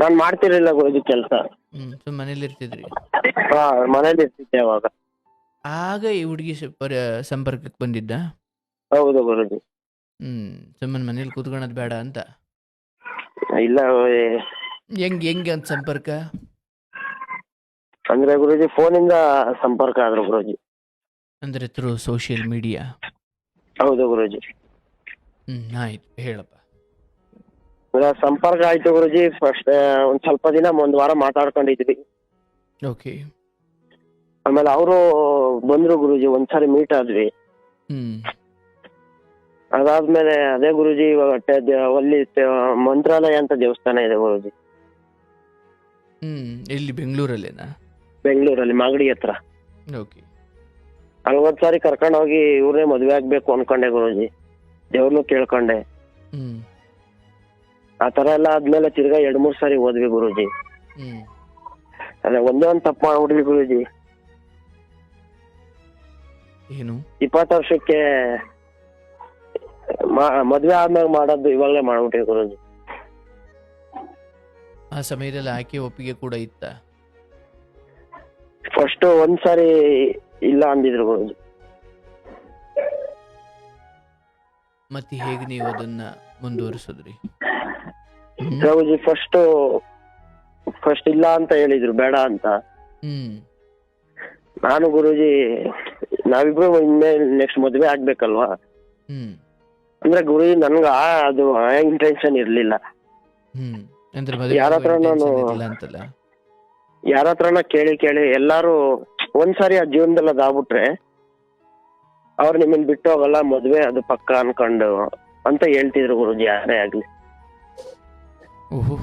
ನಾನ್ ಮಾಡ್ತಿರ್ಲಿಲ್ಲ ಗುರುಜಿ ಕೆಲಸ. ಸುಮ್ ಮನೇಲಿ ಇರ್ತಿದ್ರಿ? ಹಾ, ಮನೇಲಿ ಇರ್ತಿದ್ದೆ ಅವಾಗ. ಆಗ ಈ ಹುಡುಗಿ ಸಂಪರ್ಕಕ್ಕೆ ಬಂದಿದ್ದ? ಹೌದು ಗುರುಜಿ. ಸುಮ್ಮನೆ ಮನೇಲಿ ಕೂತ್ಕೊಳ್ಳೋದು ಬೇಡ ಅಂತ? ಇಲ್ಲ ಹೆಂಗೆ ಅಂತ ಸಂಪರ್ಕ? ಅಂದ್ರೆ ಗುರುಜಿ ಫೋನಿಂದ ಸಂಪರ್ಕ ಆದ್ರು ಗುರುಜಿ. ಅಂದ್ರೆ ಥ್ರೂ ಸೋಷಿಯಲ್ ಮೀಡಿಯಾ? ಹೌದು ಗುರುಜಿ. ಆಯ್ತು, ಹೇಳಪ್ಪ. ಸಂಪರ್ಕ ಆಯ್ತು ಗುರುಜಿ. ಫಸ್ಟ್ ಒಂದ್ ಸ್ವಲ್ಪ ದಿನ, ಒಂದ್ ವಾರ ಮಾತಾಡ್ಕೊಂಡಿದ್ವಿ. ಓಕೆ. ಆಮೇಲೆ ಅವರು ಬಂದ್ರು ಗುರುಜಿ, ಒಂದ್ಸಾರಿ ಮೀಟ್ ಆದ್ವಿ. ಅದಾದ್ಮೇಲೆ ಅದೇ ಗುರುಜಿ, ಇವಾಗ ಅಲ್ಲಿ ಮಂತ್ರಾಲಯ ಅಂತ ದೇವಸ್ಥಾನ ಇದೆ ಗುರುಜಿ. ಎಲ್ಲಿ, ಬೆಂಗಳೂರಲ್ಲೇನಾ? ಬೆಂಗಳೂರಲ್ಲಿ ಮಾಗಡಿ ಹತ್ರ. ಓಕೆ. ಅಲ್ಲಿ ಒಂದ್ಸಾರಿ ಕರ್ಕೊಂಡು ಹೋಗಿ ಇವ್ರೇ ಮದ್ವೆ ಆಗ್ಬೇಕು ಅನ್ಕೊಂಡೆ ಗುರುಜಿ, ದೇವ್ರನ್ನು ಕೇಳ್ಕೊಂಡೆ. ಆ ತರ ಎಲ್ಲ ಆದ್ಮೇಲೆ ತಿರ್ಗಾ 2-3 ಸಾರಿ ಹೋದ್ವಿ ಗುರುಜಿ. ಅದೇ ಒಂದೇ ಒಂದ್ ತಪ್ಪು ಮಾಡ್ಬಿಡ್ಲಿ ಗುರುಜಿ. ಏನು? 20 ವರ್ಷಕ್ಕೆ ಮದ್ವೆ ಆದ್ಮೇಲೆ ಮಾಡೋದು ಇವಾಗಲೇ ಮಾಡ್ಬಿಟ್ರಿ ಗುರುಜಿ. ಆ ಸಮಯದಲ್ಲಿ ಆಕೆ ಒಪ್ಪಿಗೆ ಕೂಡ ಇತ್ತ? ಫಸ್ಟ್ ಒಂದ್ಸಾರಿ ಇಲ್ಲ ಅಂದಿದ್ರು ಗುರುಜಿ. ಮತ್ತೆ ಹೇಗೆ ನೀವು ಅದನ್ನ ಮುಂದುವರಿಸಿದ್ರಿ? ಗುರುಜಿ ಫಸ್ಟ್ ಇಲ್ಲ ಅಂತ ಹೇಳಿದ್ರು, ಬೇಡ ಅಂತ. ನಾನು ಗುರುಜಿ, ನಾವಿಬ್ರು ಇನ್ಮೇಲೆ ನೆಕ್ಸ್ಟ್ ಮದ್ವೆ ಆಗ್ಬೇಕಲ್ವಾ. ಅಂದ್ರೆ ಗುರುಜಿ ನನ್ಗ ಅದು ಇಂಟೆನ್ಷನ್ ಇರ್ಲಿಲ್ಲ. ಯಾರ ಹತ್ರನ ಕೇಳಿ ಎಲ್ಲಾರು ಒಂದ್ಸಾರಿ ಆ ಜೀವನದಲ್ಲಿ ಅದಾಗ್ಬಿಟ್ರೆ ಅವ್ರು ನಿಮ್ಮನ್ ಬಿಟ್ಟು ಹೋಗಲ್ಲ, ಮದ್ವೆ ಅದು ಪಕ್ಕ ಅನ್ಕೊಂಡು ಅಂತ ಹೇಳ್ತಿದ್ರು ಗುರುಜಿ, ಯಾರೇ ಆಗ್ಲಿ. ಓಹೋ,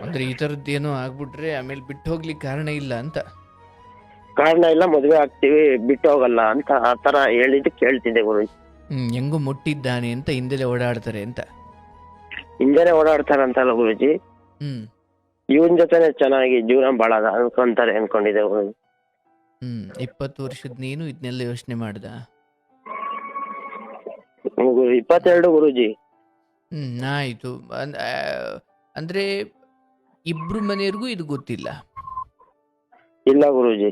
ಅಂದ್ರೆ ಈ ತರದ್ದೇನೋ ಆಗ್ಬಿಟ್ರೆ ಆಮೇಲೆ ಬಿಟ್ಟು ಹೋಗ್ಲಿಕ್ಕೆ ಕಾರಣ ಇಲ್ಲ ಅಂತ? ಕಾರಣ ಇಲ್ಲ, ಮದ್ವೆ ಆಗ್ತೀವಿ, ಬಿಟ್ಟು ಹೋಗಲ್ಲ ಅಂತ ಆ ತರ ಹೇಳಿದ್ದು ಕೇಳ್ತಿದ್ದೆ ಗುರುಜಿ. ಹೆಂಗು ಮುಟ್ಟಿದ್ದಾನೆ ಅಂತ ಹಿಂದೆಲೆ ಓಡಾಡ್ತಾರೆ ಅಂತ? ಹಿಂದೆನೆ ಓಡಾಡ್ತಾರಂತಲ್ಲ ಗುರುಜಿ, ಇವನ್ ಜೊತೆನೆ ಚೆನ್ನಾಗಿ ಜೀವನ ಬಾಳದ ಅನ್ಕೊಂತಾರೆ ಅನ್ಕೊಂಡಿದ್ದೆ ಗುರುಜಿ. 20 ವರ್ಷದ ನೀನು ಇದನ್ನೆಲ್ಲ ಯೋಚನೆ ಮಾಡ್ದ? 22 ಗುರುಜಿ. ಆಯ್ತು. ಅಂದ್ರೆ ಇಬ್ರು ಮನೆಯವ್ರಿಗೂ ಇದು ಗೊತ್ತಿಲ್ಲ? ಇಲ್ಲ ಗುರುಜಿ.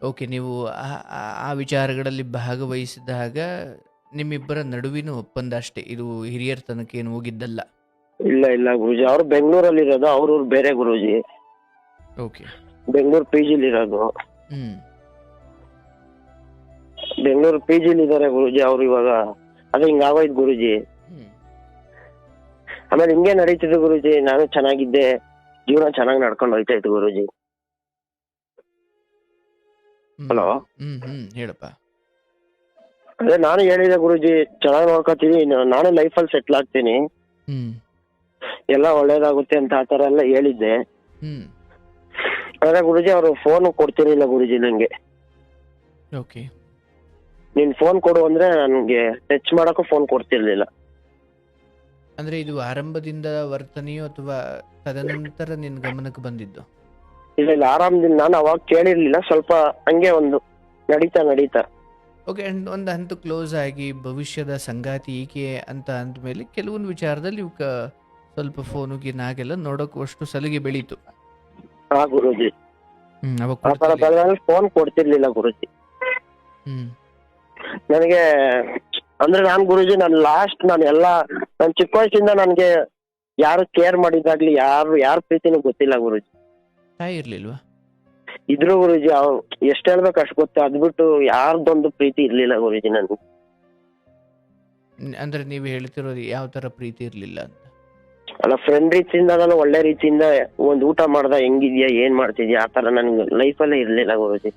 ಓಕೆ. ನೀವು ಆ ವಿಚಾರಗಳಲ್ಲಿ ಭಾಗವಹಿಸಿದಾಗ ನಿಮ್ಮಿಬ್ಬರ ನಡುವಿನ ಒಪ್ಪಂದ ಅಷ್ಟೇ, ಇದು ಹಿರಿಯರ ತನಕ ಏನು ಹೋಗಿದ್ದಲ್ಲ? ಇಲ್ಲ ಗುರುಜಿ, ಅವ್ರು ಬೆಂಗಳೂರಲ್ಲಿ ಇರೋದು, ಅವ್ರ ಬೇರೆ ಗುರುಜಿ. ಓಕೆ. ಬೆಂಗಳೂರು PGಲಿ ಇರೋದು. ಬೆಂಗಳೂರು PGಲಿ ಇದಾರೆ ಗುರುಜಿ ಅವ್ರು ಇವಾಗ. ಅದೇ ಹಿಂಗಾಗೋಯ್ತು ಗುರುಜಿ. ಆಮೇಲೆ ಹಿಂಗೆ ನಡೀತಿದ್ದು ಗುರುಜಿ, ನಾನು ಚೆನ್ನಾಗಿದ್ದೆ, ಜೀವನ ಚೆನ್ನಾಗಿ ನಡ್ಕೊಂಡು ಹೋಯ್ತಾ ಇತ್ತು ಗುರುಜಿ. ಹಲೋ, ಹೇಳಪ್ಪ. ಅದೇ ನಾನು ಹೇಳಿದೆ ಗುರುಜಿ, ಚೆನ್ನಾಗಿ ನೋಡ್ಕೊತೀನಿ, ನಾನು ಲೈಫಲ್ಲಿ ಸೆಟ್ಲ್ ಆಗ್ತೀನಿ, ಎಲ್ಲ ಒಳ್ಳೇದಾಗುತ್ತೆ ಅಂತ ಆ ತರ ಎಲ್ಲ ಹೇಳಿದ್ದೆ. ಆದ್ರೆ ಗುರುಜಿ ಅವರು ಫೋನ್ ಕೊಡ್ತಿರ್ಲಿಲ್ಲ ಗುರುಜಿ ನಂಗೆ. ಓಕೆ. ನೀನ್ ಫೋನ್ ಕೊಡು ಅಂದ್ರೆ ನನ್ಗೆ ಟಚ್ ಮಾಡಕ್ಕೂ ಫೋನ್ ಕೊಡ್ತಿರ್ಲಿಲ್ಲ. ಅಂದ್ರೆ ಇದು ಆರಂಭದಿಂದ ವರ್ತನೆಯೋ ಅಥವಾ ತದನಂತರ ನಿನ್ ಗಮನಕ್ಕೆ ಬಂದಿದ್ದು? ಇಲ್ಲ, ಆರಾಮದಿಂದ ನಾನು ಅವಾಗ ಕೇಳಿರ್ಲಿಲ್ಲ, ಸ್ವಲ್ಪ ಹಂಗೆ ಒಂದು ನಡೀತಾ. ಓಕೆ. ಒಂದು ಹಂತ ಕ್ಲೋಸ್ ಆಗಿ ಭವಿಷ್ಯದ ಸಂಗಾತಿ ಈಕೆ ಅಂತ ಅಂದ್ಮೇಲೆ ಕೆಲವೊಂದು ವಿಚಾರದಲ್ಲಿ ಇವ್ಕ ಸ್ವಲ್ಪ ಫೋನು ಗಿನ್ನಾಗೆಲ್ಲ ನೋಡೋಕೆ ಅಷ್ಟು ಸಲಿಗೆ ಬೆಳೀತು. ಹಾ ಗುರುಜಿ. ಫೋನ್ ಕೊಡ್ತಿರ್ಲಿಲ್ಲ ಗುರುಜಿ ನನಗೆ. ಅಂದ್ರೆ ನಾನ್ ಗುರುಜಿ, ನಾನು ಚಿಕ್ಕ ವಯಸ್ಸಿಂದ ನನ್ಗೆ ಯಾರು ಕೇರ್ ಮಾಡಿದಾಗ್ಲಿ, ಯಾರು ಪ್ರೀತಿನೂ ಗೊತ್ತಿಲ್ಲ ಗುರುಜಿ. ತಾಯಿ ಇರ್ಲಿಲ್ವಾ? ಇದ್ರು ಗುರುಜಿ, ಎಷ್ಟ್ ಹೇಳ್ಬೇಕು ಅಷ್ಟು ಗೊತ್ತು, ಅದ್ಬಿಟ್ಟು ಯಾರ್ದೊಂದು ಪ್ರೀತಿ ಇರ್ಲಿಲ್ಲ ಗುರುಜಿ ನನ್ಗೆ. ಅಂದ್ರೆ ನೀವು ಹೇಳ್ತಿರೋದು ಯಾವ ತರ ಪ್ರೀತಿ ಇರ್ಲಿಲ್ಲ ಅಂತ. ಅಲ್ಲ, ಫ್ರೆಂಡ್ ರೀತಿಯಿಂದ ನಾನು ಒಳ್ಳೆ ರೀತಿಯಿಂದ ಒಂದ್ ಊಟ ಮಾಡ್ದ, ಹೆಂಗಿದ್ಯಾ, ಏನ್ ಮಾಡ್ತಿದ್ಯಾ, ಆ ತರ ನನ್ಗೆ ಲೈಫಲ್ಲೇ ಇರ್ಲಿಲ್ಲ ಗುರುಜಿ.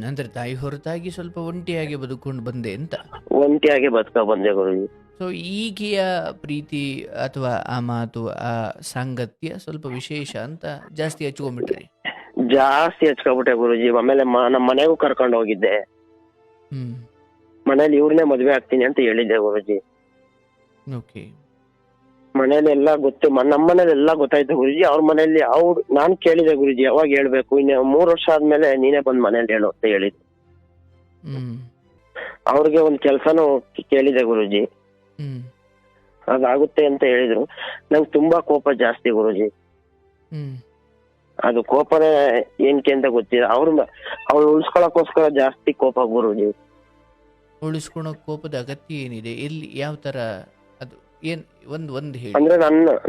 ಅಂದ್ರೆ ತಾಯಿ ಹೊರತಾಗಿ ಸ್ವಲ್ಪ ಒಂಟಿಯಾಗಿ ಬದುಕೊಂಡು ಬಂದೆ ಅಂತ. ಒಂಟಿಯಾಗಿ ಬದುಕ ಬಂದೆ ಗುರುಜಿ. ಸೊ ಈಗಿಯ ಪ್ರೀತಿ ಅಥವಾ ಆ ಮಾತು ಆ ಸಾಂಗತ್ಯ ಸ್ವಲ್ಪ ವಿಶೇಷ ಅಂತ ಜಾಸ್ತಿ ಹಚ್ಕೊಂಡ್ಬಿಟ್ರಿ. ಜಾಸ್ತಿ ಹಚ್ಕೊಬಿಟ್ಟೆ ಗುರುಜಿ. ಆಮೇಲೆ ನಮ್ಮ ಮನೆಗೂ ಕರ್ಕೊಂಡು ಹೋಗಿದ್ದೆ. ಹ್ಮ್ ಮನೇಲಿ ಇವ್ರನ್ನೇ ಮದ್ವೆ ಆಗ್ತೀನಿ ಅಂತ ಹೇಳಿದ್ದೆ ಗುರುಜಿ. ಓಕೆ. ಮನೇಲಿ ಎಲ್ಲ ಗೊತ್ತು, ನಮ್ಮ ಮನೇಲಿ ಎಲ್ಲ ಗೊತ್ತಾಯ್ತು ಗುರುಜಿ. ಅವ್ರ ಮನೇಲಿ ನಾನ್ ಕೇಳಿದೆ ಗುರುಜಿ, ಯಾವಾಗ ಹೇಳ್ಬೇಕು, ಇನ್ನು 3 ವರ್ಷ ಆದ್ಮೇಲೆ ನೀನೇ ಬಂದ್ ಮನೇಲಿ ಹೇಳು ಅಂತ ಹೇಳಿದ್ರು. ಹ್ಮ್ ಅವ್ರಿಗೆ ಒಂದ್ ಕೆಲ್ಸನೂ ಕೇಳಿದೆ ಗುರುಜಿ, ಹ್ಮ್ ಅದಾಗುತ್ತೆ ಅಂತ ಹೇಳಿದ್ರು. ನಂಗೆ ತುಂಬಾ ಕೋಪ ಜಾಸ್ತಿ ಗುರುಜಿ. ಹ್ಮ್ ಅದು ಕೋಪನೇ ಏನಕ್ಕೆ ಅಂತ ಗೊತ್ತಿಲ್ಲ. ಅವ್ಳು ಉಳ್ಸ್ಕೊಳಕ್ಕೋಸ್ಕರ ಜಾಸ್ತಿ ಕೋಪ ಗುರುಜಿ. ಉಳಿಸ್ಕೊಳೋ ಕೋಪದ ಅಗತ್ಯ ಏನಿದೆ, ಎಲ್ಲಿ ಯಾವ ತರ, ಅದು ಏನ್ ಒಂದ್ ಹೇಳಿ. ಅಂದ್ರೆ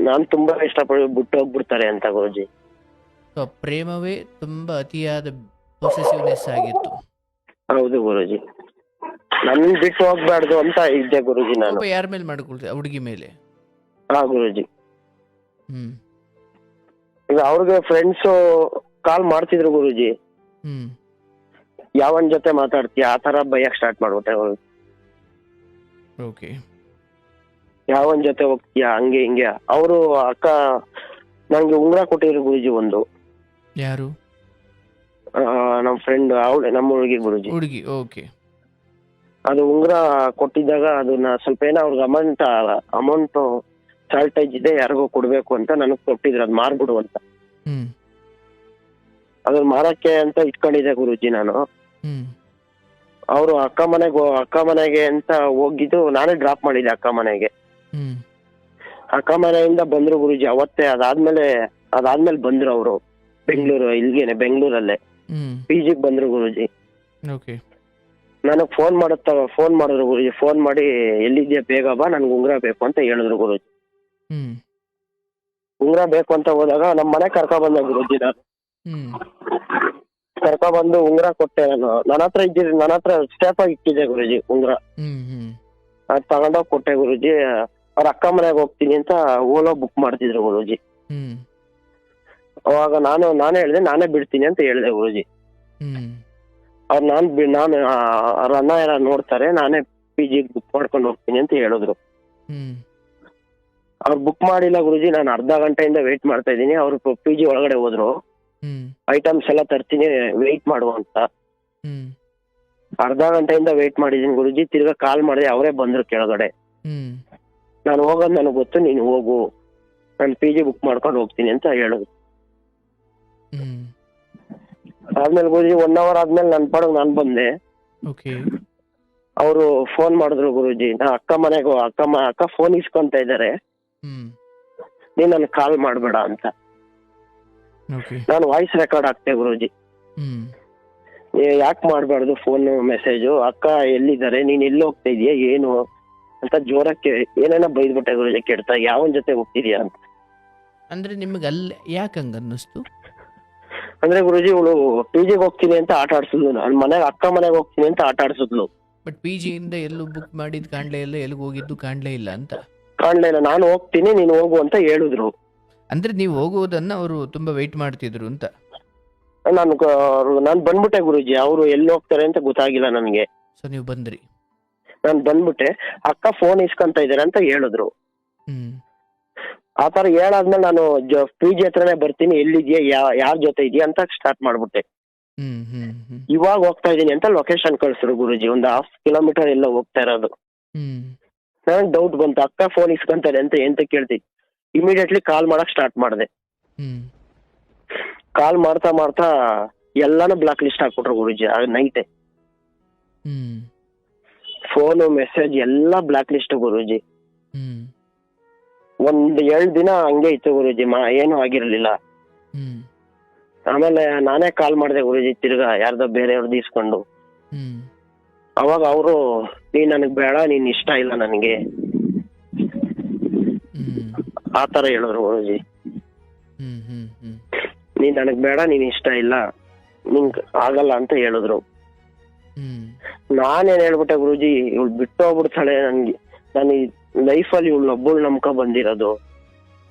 ನಾನ್ ತುಂಬಾ ಇಷ್ಟಪಟ್ಟು ಬಿಟ್ಟು ಹೋಗ್ಬಿಡ್ತಾರೆ ಅಂತ ಗುರುಜಿ. ಸೊ ಪ್ರೇಮವೇ ತುಂಬಾ ಅತಿಯಾದ ಪೊಸೆಸಿವ್ನೆಸ್ ಆಗಿತ್ತು. ಹೌದು ಗುರುಜಿ, ನನ್ ಬಿಟ್ಟು ಹೋಗ್ಬಾರ್ದು ಅಂತ ಇದ್ದೆ ಗುರುಜಿ ನಾನು. ಕೋಪ ಯಾರ ಮೇಲೆ ಮಾಡ್ಕೊಳ್ತೀವಿ, ಹುಡುಗಿ ಮೇಲೆ? ಹಾ ಗುರುಜಿ. ಹ್ಮ್ ಈಗ ಅವ್ರಿಗೆ ಫ್ರೆಂಡ್ಸ್ ಕಾಲ್ ಮಾಡ್ತಿದ್ರು ಗುರುಜಿ, ಹ್ಮ್ ಯಾವನ್ ಜೊತೆ ಮಾತಾಡ್ತೀಯ, ಆ ತರ ಬೈಯಕ್ ಸ್ಟಾರ್ಟ್ ಮಾಡ್ಬಿಟ್ಟೆ ಅವ್ರು. ಓಕೆ. ಯಾವನ್ ಜೊತೆ ಹೋಗ್ತೀಯ, ಹಂಗೆ ಹಿಂಗೆ. ಅವರು ಅಕ್ಕ ನಂಗೆ ಉಂಗ್ರ ಕೊಟ್ಟಿದ್ರು ಗುರುಜಿ ಒಂದು. ಯಾರು? ನಮ್ ಫ್ರೆಂಡ್, ಅವಳೆ ನಮ್ಮ ಹುಡುಗಿ ಗುರುಜಿ. ಹುಡುಗಿ, ಓಕೆ. ಅದು ಉಂಗ್ರ ಕೊಟ್ಟಿದ್ದಾಗ ಅದನ್ನ ಸ್ವಲ್ಪ ಏನೋ ಅವ್ರಿಗೆ ಅಮೌಂಟ್ ಶಾರ್ಟೇಜ್ ಇದೆ, ಯಾರಿಗೋ ಕೊಡ್ಬೇಕು ಅಂತ ನನಗ್ ಕೊಟ್ಟಿದ್ರು, ಅದ್ ಮಾರ್ಬಿಡು ಅಂತ. ಹ್ಮ್ ಅದನ್ನ ಮಾರಕ್ಕೆ ಅಂತ ಇಟ್ಕೊಂಡಿದ್ದೆ ಗುರುಜಿ ನಾನು. ಹ್ಮ್ ಅವರು ಅಕ್ಕ ಮನೆಗೆ ಅಂತ ಹೋಗಿದ್ದು, ನಾನೇ ಡ್ರಾಪ್ ಮಾಡಿದ್ದೆ ಅಕ್ಕ ಮನೆಗೆ. ಹ್ಮ್ ಅಕ್ಕ ಮನೆಯಿಂದ ಬಂದ್ರು ಗುರುಜಿ ಅವತ್ತೇ. ಅದಾದ್ಮೇಲೆ ಬಂದ್ರು ಅವರು ಬೆಂಗಳೂರಲ್ಲೇ ಹ್ಮ್ PGಗ್ ಬಂದ್ರು ಗುರುಜಿ. ಓಕೆ. ನನಗ್ ಫೋನ್ ಮಾಡಿದ್ರು ಗುರುಜಿ. ಫೋನ್ ಮಾಡಿ ಎಲ್ಲಿದ್ಯಾ, ಬೇಗ ಬಾ, ನನ್ಗೆ ಉಂಗ್ರ ಬೇಕು ಅಂತ ಹೇಳಿದ್ರು ಗುರುಜಿ. ಹ್ಮ್ ಉಂಗ್ರ ಬೇಕು ಅಂತ ಹೋದಾಗ ನಮ್ಮ ಮನೆ ಕರ್ಕೊ ಬಂದೆ ಗುರುಜಿ ನಾನು. ಹ್ಮ್ ಕರ್ಕೊ ಬಂದು ಉಂಗ್ರ ಕೊಟ್ಟೆ ನಾನು. ನನ್ನ ಹತ್ರ ಸ್ಟೇಪ್ ಆಗಿ ಇಟ್ಟಿದ್ದೆ ಗುರುಜಿ ಉಂಗ್ರ. ಹ್ಮ್ ಹ್ಮ್ ಅದ್ ತಗೊಂಡೋಗಿ ಕೊಟ್ಟೆ ಗುರುಜಿ. ಅವ್ರ ಅಕ್ಕ ಮನೆಗೆ ಹೋಗ್ತೀನಿ ಅಂತ ಓಲೋ ಬುಕ್ ಮಾಡ್ತಿದ್ರು ಗುರುಜಿ. ಹ್ಮ್ ಅವಾಗ ನಾನೇ ಹೇಳ್ದೆ, ನಾನೇ ಬಿಡ್ತೀನಿ ಅಂತ ಹೇಳ್ದೆ ಗುರುಜಿ. ಹ್ಮ್ ಅವ್ರು ನಾನು ಅವ್ರ ಅಣ್ಣ ಎಲ್ಲ ನೋಡ್ತಾರೆ, ನಾನೇ PGಗ್ ಬುಕ್ ಮಾಡ್ಕೊಂಡು ಹೋಗ್ತೀನಿ ಅಂತ ಹೇಳಿದ್ರು. ಹ್ಮ್ ಅವ್ರು ಬುಕ್ ಮಾಡಿಲ್ಲ ಗುರುಜಿ. ನಾನು ಅರ್ಧ ಗಂಟೆಯಿಂದ ವೆಯ್ಟ್ ಮಾಡ್ತಾ ಇದ್ದೀನಿ. ಅವ್ರು PG ಒಳಗಡೆ ಹೋದ್ರು. ಹ್ಮ್ ಐಟಮ್ಸ್ ಎಲ್ಲ ತರ್ತೀನಿ, ವೆಯ್ಟ್ ಮಾಡು ಅಂತ. ಹ್ಮ್ ಅರ್ಧ ಗಂಟೆಯಿಂದ ವೆಯ್ಟ್ ಮಾಡಿದೀನಿ ಗುರುಜಿ. ತಿರ್ಗಾ ಕಾಲ್ ಮಾಡಿದೆ, ಅವರೇ ಬಂದ್ರು ಕೆಳಗಡೆ. ಹ್ಮ್ ನಾನು ಹೋಗೋದು ನನಗೆ ಗೊತ್ತು, ನೀನು ಹೋಗು, ನಾನು PG ಬುಕ್ ಮಾಡ್ಕೊಂಡು ಹೋಗ್ತೀನಿ ಅಂತ ಹೇಳಿದ್ರು. ಹ್ಮ್ ಆದ್ಮೇಲೆ ಗುರುಜಿ 1 hour ಆದ್ಮೇಲೆ ನನ್ ಪಾಡಿಗೆ ನಾನು ಬಂದೆ. ಓಕೆ. ಅವರು ಫೋನ್ ಮಾಡಿದ್ರು ಗುರುಜಿ. ಅಕ್ಕ ಫೋನ್ ಇಸ್ಕೊಂತ ಇದ್ದಾರೆ, ಹ್ಮ್ ನೀನ್ ನನ್ಗೆ ಕಾಲ್ ಮಾಡ್ಬೇಡ ಅಂತ. ಓಕೆ. ನಾನು ವಾಯ್ಸ್ ರೆಕಾರ್ಡ್ ಹಾಕ್ತೆ ಗುರುಜಿ. ಹ್ಮ್ ಯಾಕೆ ಮಾಡ್ಬಾರ್ದು ಫೋನ್ ಮೆಸೇಜು, ಅಕ್ಕ ಎಲ್ಲಿದ್ದಾರೆ, ನೀನ್ ಎಲ್ಲಿ ಹೋಗ್ತಾ ಇದೀಯ, ಏನು ಅಂತ ಜೋರಕ್ಕೆ ಏನೇನೋ ಬೈದ್ಬಿಟ್ಟೆ ಗುರುಜಿ. ಕೆಡ್ತಾ ಯಾವನ್ ಜೊತೆ ಹೋಗ್ತಿದ್ಯಾ ಅಂತ. ಅಂದ್ರೆ ನಿಮ್ಗೆ ಅಲ್ಲಿ ಯಾಕೆ ಹಂಗ ಅನ್ನಿಸ್ತು? ಅಂದ್ರೆ ಗುರುಜಿ, ಇವಳು PGಗ್ ಹೋಗ್ತೀನಿ ಅಂತ ಆಟ ಆಡ್ಸಿದ್ಲು, ನಾನು ಅಕ್ಕ ಮನೆಗೆ ಹೋಗ್ತೀನಿ ಅಂತ ಆಟ ಆಡ್ಸಿದ್ಲು. ಬಟ್ PG ಇಂದ ಎಲ್ಲೂ ಬುಕ್ ಮಾಡಿದ್ ಕಾಣ್ಲೇ ಇಲ್ಲ, ಎಲ್ಲಿಗೆ ಹೋಗಿದ್ದು ಕಾಣ್ಲೇ ಇಲ್ಲ ಅಂತ. ಕಾಣ್ಲೇ ಇಲ್ಲ. ನಾನು ಹೋಗ್ತೀನಿ, ನೀನು ಹೋಗು ಅಂತ ಹೇಳಿದ್ರು. ಅಂದ್ರೆ ನೀವು ಹೋಗುವುದನ್ನ ಅವರು ತುಂಬಾ ವೆಯ್ಟ್ ಮಾಡ್ತಿದ್ರು ಅಂತ. ನಾನು ಬಂದ್ಬಿಟ್ಟೆ ಗುರುಜಿ. ಅವರು ಎಲ್ಲಿ ಹೋಗ್ತಾರೆ ಅಂತ ಗೊತ್ತಾಗಿಲ್ಲ ನನಗೆ. ಸೊ ನೀವು ಬಂದ್ರಿ? ನಾನು ಬಂದ್ಬಿಟ್ಟೆ. ಅಕ್ಕ ಫೋನ್ ಇಸ್ಕೊಂತ ಇದಾರೆ ಅಂತ ಹೇಳಿದ್ರು. ಹ್ಮ್ ಆತರ ಹೇಳಾದ್ಮೇಲೆ ನಾನು PG ಹತ್ರನೇ ಬರ್ತೀನಿ, ಎಲ್ಲಿದ್ಯಾ, ಯಾರ ಜೊತೆ ಇದೆಯಾ ಅಂತ ಸ್ಟಾರ್ಟ್ ಮಾಡ್ಬಿಟ್ಟೆ. ಹ್ಮ್ ಹ್ಮ್ ಹ್ಮ್ ಇವಾಗ ಹೋಗ್ತಾ ಇದೀನಿ ಅಂತ ಲೊಕೇಶನ್ ಕಳ್ಸಿದ್ರು ಗುರುಜಿ. ಒಂದು 1/2 kilometer ಎಲ್ಲ ಹೋಗ್ತಾ ಇರೋದು. ಹ್ಮ್ ನನಗೆ ಡೌಟ್ ಬಂತು, ಅಕ್ಕ ಫೋನ್ ಇಸ್ಕೊಂತಾರೆ ಅಂತ ಕೇಳ್ತೀನಿ. ಇಮಿಡಿಯೇಟ್ಲಿ ಕಾಲ್ ಮಾಡಕ್ ಸ್ಟಾರ್ಟ್ ಮಾಡಿದೆ. ಹ್ಮ್ ಕಾಲ್ ಮಾಡ್ತಾ ಎಲ್ಲಾನು ಬ್ಲಾಕ್ ಲಿಸ್ಟ್ ಹಾಕ್ಬಿಟ್ರು ಗುರುಜಿ. ನೈಟೆ ಹ್ಮ್ ಫೋನು ಮೆಸೇಜ್ ಎಲ್ಲ ಬ್ಲಾಕ್ ಲಿಸ್ಟ್ ಗುರುಜಿ. ಹ್ಮ್ 1-2 ದಿನ ಹಂಗೆ ಇತ್ತು ಗುರುಜಿ, ಏನು ಆಗಿರ್ಲಿಲ್ಲ. ಹ್ಮ್ ಆಮೇಲೆ ನಾನೇ ಕಾಲ್ ಮಾಡಿದೆ ಗುರುಜಿ, ತಿರ್ಗಾ ಯಾರ್ದೋ ಬೇರೆಯವ್ರದ್ದು ಇಸ್ಕೊಂಡು. ಹ್ಮ್ ಅವಾಗ ಅವರು, ನೀನ್ ನನಗ್ ಬೇಡ, ನೀನ್ ಇಷ್ಟ ಇಲ್ಲ ನನಗೆ, ಹ್ಮ್ ಆತರ ಹೇಳಿದ್ರು ಗುರುಜಿ. ಹ್ಮ್ ಹ್ಮ್ ಹ್ಮ್ ನೀನ್ ನನಗ್ ಬೇಡ, ನೀನ್ ಇಷ್ಟ ಇಲ್ಲ, ನಿಂಗ್ ಆಗಲ್ಲ ಅಂತ ಹೇಳಿದ್ರು. ಹ್ಮ್ ನಾನೇನ್ ಹೇಳ್ಬಿಟ್ಟೆ ಗುರುಜಿ, ಇವಳು ಬಿಟ್ಟು ಹೋಗ್ಬಿಡ್ತಾಳೆ, ನಾನು ಈ ಲೈಫಲ್ಲಿ ಒಬ್ಬಳು ನಂಬ್ಕ ಬಂದಿರೋದು